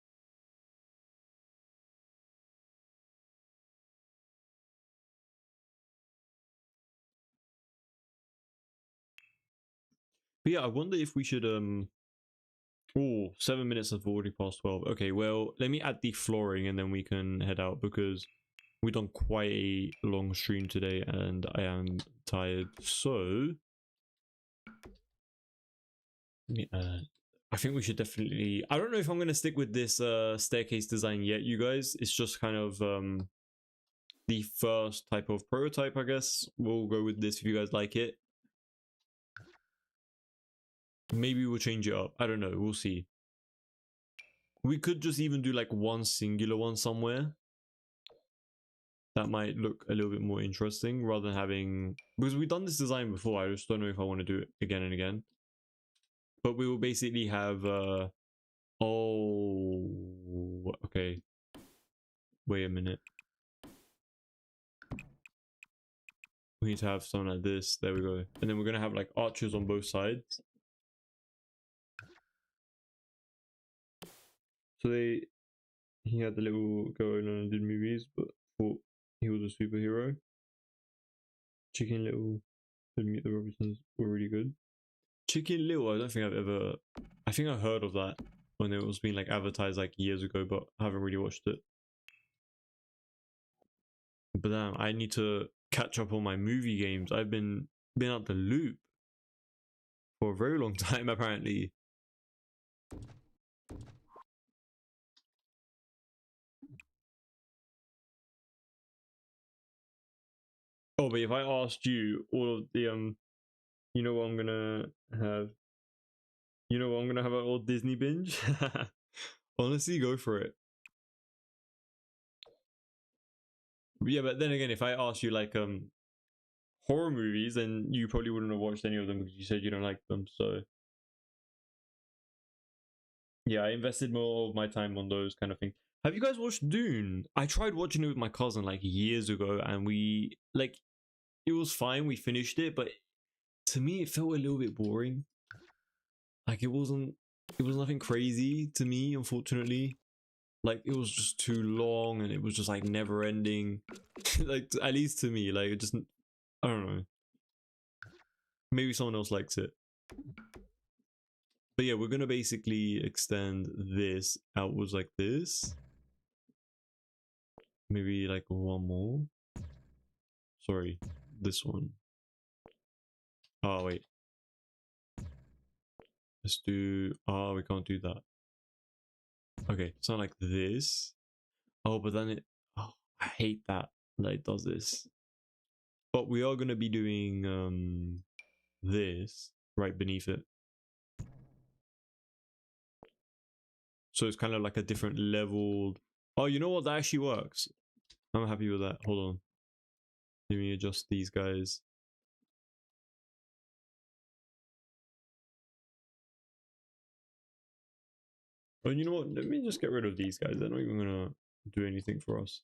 But yeah, I wonder if we should oh, 7 minutes have already passed 12. Okay, well, let me add the flooring and then we can head out because we've done quite a long stream today and I am tired. So yeah, I think we should definitely, I don't know if I'm going to stick with this staircase design yet, you guys. It's just kind of the first type of prototype, I guess. We'll go with this if you guys like it. Maybe we'll change it up. I don't know. We'll see. We could just even do like one singular one somewhere. That might look a little bit more interesting rather than having, because we've done this design before. I just don't know if I want to do it again and again. But we will basically have oh, okay, wait a minute, we need to have something like this. There we go. And then we're gonna have like arches on both sides. So he had the little go and did movies, but thought he was a superhero. Chicken Little and Meet the Robinsons were really good. Chicken Little, I don't think I've ever, I think I heard of that when it was being like advertised like years ago, but I haven't really watched it. But damn, I need to catch up on my movie games. I've been out the loop for a very long time apparently. Oh, but if I asked you all of the you know what I'm gonna have? You know what I'm gonna have an old Disney binge? Honestly, go for it. Yeah, but then again, if I asked you like horror movies, then you probably wouldn't have watched any of them because you said you don't like them. So yeah, I invested more of my time on those kind of things. Have you guys watched Dune? I tried watching it with my cousin like years ago, and we like it was fine. We finished it, but to me, it felt a little bit boring. Like it was nothing crazy to me, unfortunately. Like it was just too long, and it was just like never ending. Like at least to me, like it just I don't know. Maybe someone else likes it. But yeah, we're gonna basically extend this outwards like this. Maybe like one more. Sorry, this one. Oh wait. Let's do, oh, we can't do that. Okay, so like this. Oh, but then it, oh, I hate that it does this. But we are gonna be doing this right beneath it. So it's kind of like a different leveled. Oh, you know what? That actually works. I'm happy with that. Hold on. Let me adjust these guys. Oh, you know what? Let me just get rid of these guys. They're not even gonna do anything for us.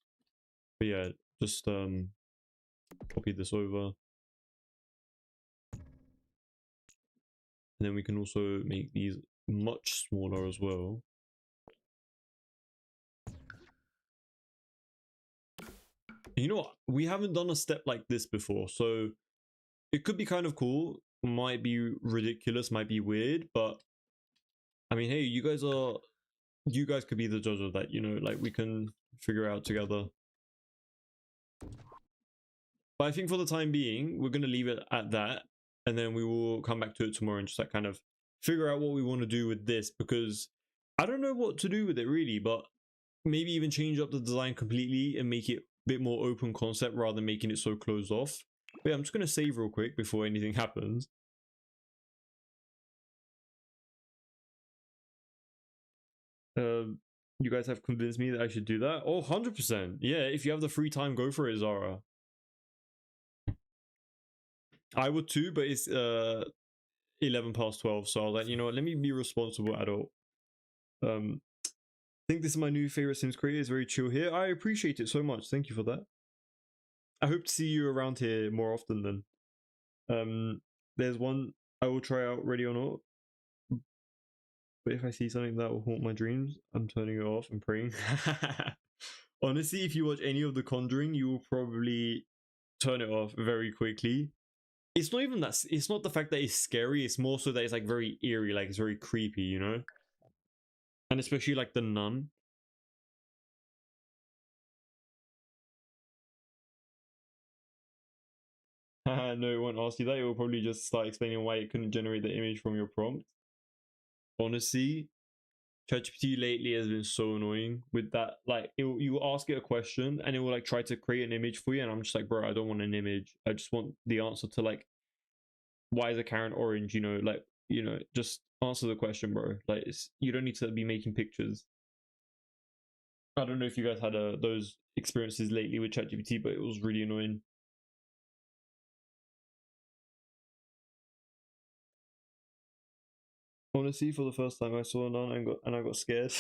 But yeah, just copy this over. And then we can also make these much smaller as well. You know what? We haven't done a step like this before, so it could be kind of cool. Might be ridiculous, might be weird, but I mean, hey, you guys could be the judge of that, you know, like we can figure out together. But I think for the time being, we're going to leave it at that, and then we will come back to it tomorrow and just like kind of figure out what we want to do with this, because I don't know what to do with it really, but maybe even change up the design completely and make it a bit more open concept rather than making it so closed off. But yeah, I'm just going to save real quick before anything happens. You guys have convinced me that I should do that. Oh, 100%. Yeah, if you have the free time, go for it, Zara. I would too, but it's 11 past 12, so I was like, you know what, let me be a responsible adult. think this is my new favorite Sims creator. It's very chill here. I appreciate it so much. Thank you for that. I hope to see you around here more often then. There's one I will try out, Ready or Not. But if I see something that will haunt my dreams, I'm turning it off and praying. Honestly, if you watch any of The Conjuring, you will probably turn it off very quickly. It's not even that. It's not the fact that it's scary. It's more so that it's like very eerie, like it's very creepy, you know. And especially like the nun. No, it won't ask you that. It will probably just start explaining why it couldn't generate the image from your prompt. Honestly, ChatGPT lately has been so annoying with that. Like, you will ask it a question and it will like try to create an image for you, and I'm just like, bro, I don't want an image. I just want the answer to like, why is a carrot orange? You know, like, you know, just answer the question, bro. Like, you don't need to be making pictures. I don't know if you guys had those experiences lately with ChatGPT, but it was really annoying. Honestly, for the first time I saw a nun and I got scared.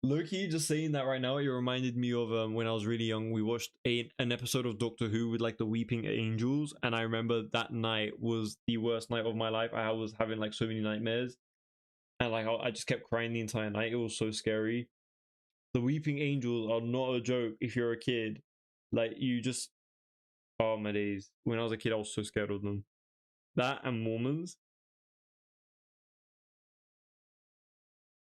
Loki, just saying that right now, it reminded me of when I was really young. We watched an episode of Doctor Who with like the Weeping Angels, and I remember that night was the worst night of my life. I was having like so many nightmares, and like I just kept crying the entire night. It was so scary. The Weeping Angels are not a joke if you're a kid. Like, you just, oh my days. When I was a kid, I was so scared of them. That and Mormons.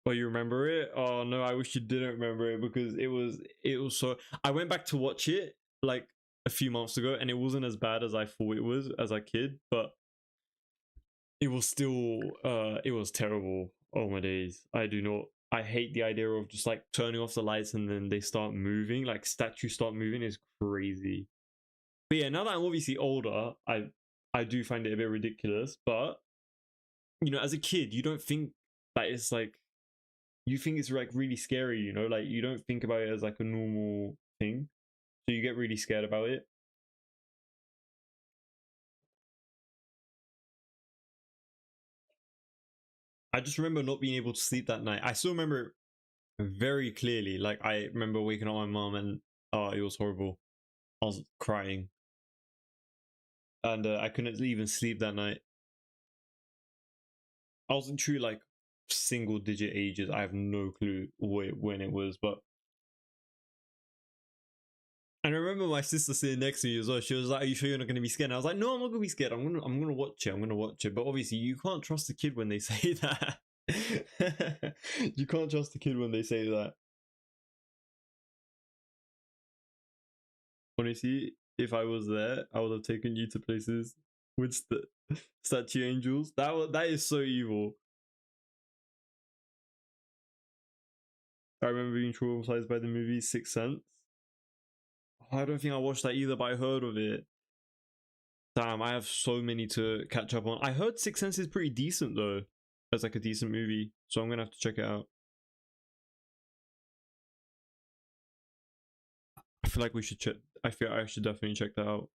Oh, you remember it? Oh no, I wish you didn't remember it, because it was so. I went back to watch it like a few months ago, and it wasn't as bad as I thought it was as a kid, but it was still it was terrible. Oh my days. I do not, I hate the idea of just like turning off the lights and then they start moving, like statues start moving, is crazy. But yeah, now that I'm obviously older, I do find it a bit ridiculous, but you know, as a kid, you don't think that it's like, you think it's like really scary, you know, like you don't think about it as like a normal thing, so you get really scared about it. I just remember not being able to sleep that night. I still remember it very clearly. Like, I remember waking up my mom, and oh, it was horrible. I was crying, and I couldn't even sleep that night. I was in true like single digit ages. I have no clue when it was, but and I remember my sister sitting next to me as well. She was like, "Are you sure you're not going to be scared?" And I was like, "No, I'm not going to be scared. I'm gonna watch it. I'm gonna watch it." But obviously, you can't trust a kid when they say that. You can't trust a kid when they say that. Honestly, if I was there, I would have taken you to places with statue angels. That is so evil. I remember being traumatized by the movie Sixth Sense. I don't think I watched that either, but I heard of it. Damn, I have so many to catch up on. I heard Sixth Sense is pretty decent though. As like a decent movie, so I'm gonna have to check it out. I feel like we should check. I feel I should definitely check that out.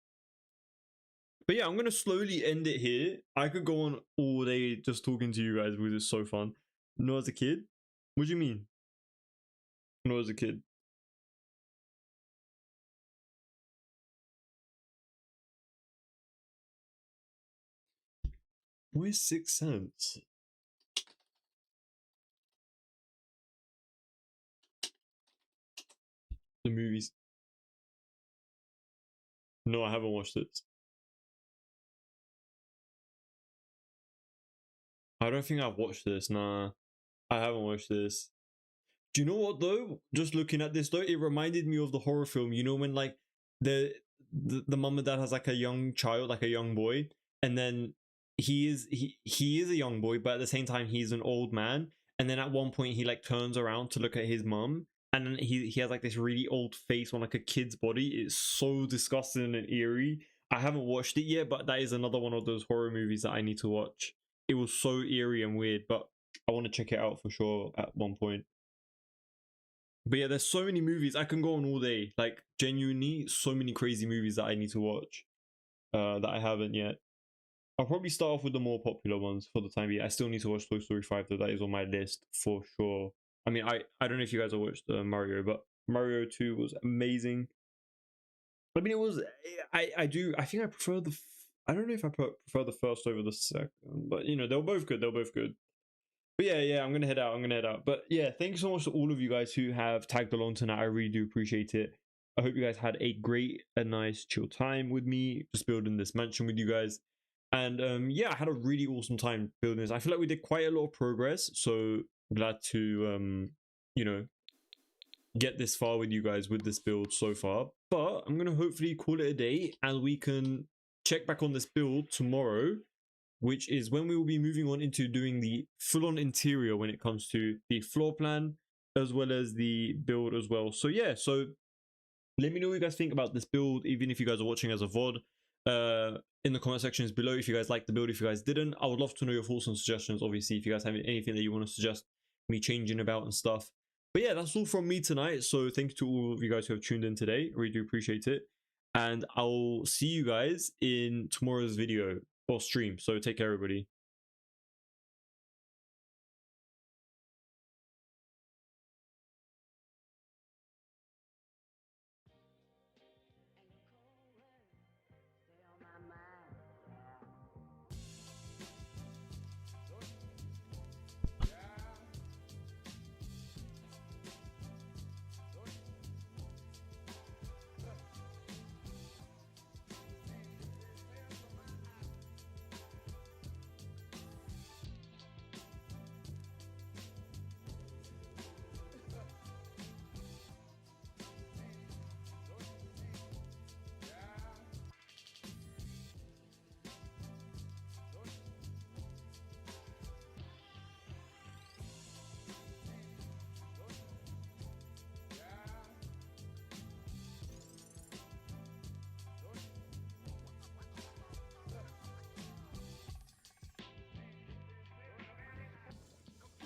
But yeah, I'm gonna slowly end it here. I could go on all day just talking to you guys because it's so fun. No, as a kid? What do you mean? No, as a kid. Where's Sixth Sense? The movies. No, I haven't watched it. I don't think I've watched this. Nah, I haven't watched this. Do you know what though? Just looking at this though, it reminded me of the horror film. You know when like the mom and dad has like a young child, like a young boy, and then he is a young boy, but at the same time he's an old man. And then at one point he like turns around to look at his mum, and then he has like this really old face on like a kid's body. It's so disgusting and eerie. I haven't watched it yet, but that is another one of those horror movies that I need to watch. It was so eerie and weird, but I want to check it out for sure at one point. But yeah, there's so many movies. I can go on all day. Like, genuinely, so many crazy movies that I need to watch that I haven't yet. I'll probably start off with the more popular ones for the time being. I still need to watch Toy Story 5, though. That is on my list for sure. I mean, I don't know if you guys have watched Mario, but Mario 2 was amazing. I mean, it was. I think I prefer the. I don't know if I prefer the first over the second, but you know, they were both good. They were both good. But yeah, I'm gonna head out. I'm gonna head out. But yeah, thank you so much to all of you guys who have tagged along tonight. I really do appreciate it. I hope you guys had a great and nice chill time with me, just building this mansion with you guys. And yeah, I had a really awesome time building this. I feel like we did quite a lot of progress. So glad to you know, get this far with you guys with this build so far. But I'm gonna hopefully call it a day, and we can check back on this build tomorrow, which is when we will be moving on into doing the full-on interior when it comes to the floor plan as well as the build as well. So yeah, so let me know what you guys think about this build, even if you guys are watching as a VOD, in the comment sections below. If you guys liked the build, if you guys didn't, I would love to know your thoughts and suggestions. Obviously, if you guys have anything that you want to suggest me changing about and stuff. But yeah, that's all from me tonight. So thank you to all of you guys who have tuned in today. I really do appreciate it. And I'll see you guys in tomorrow's video or stream. So take care, everybody.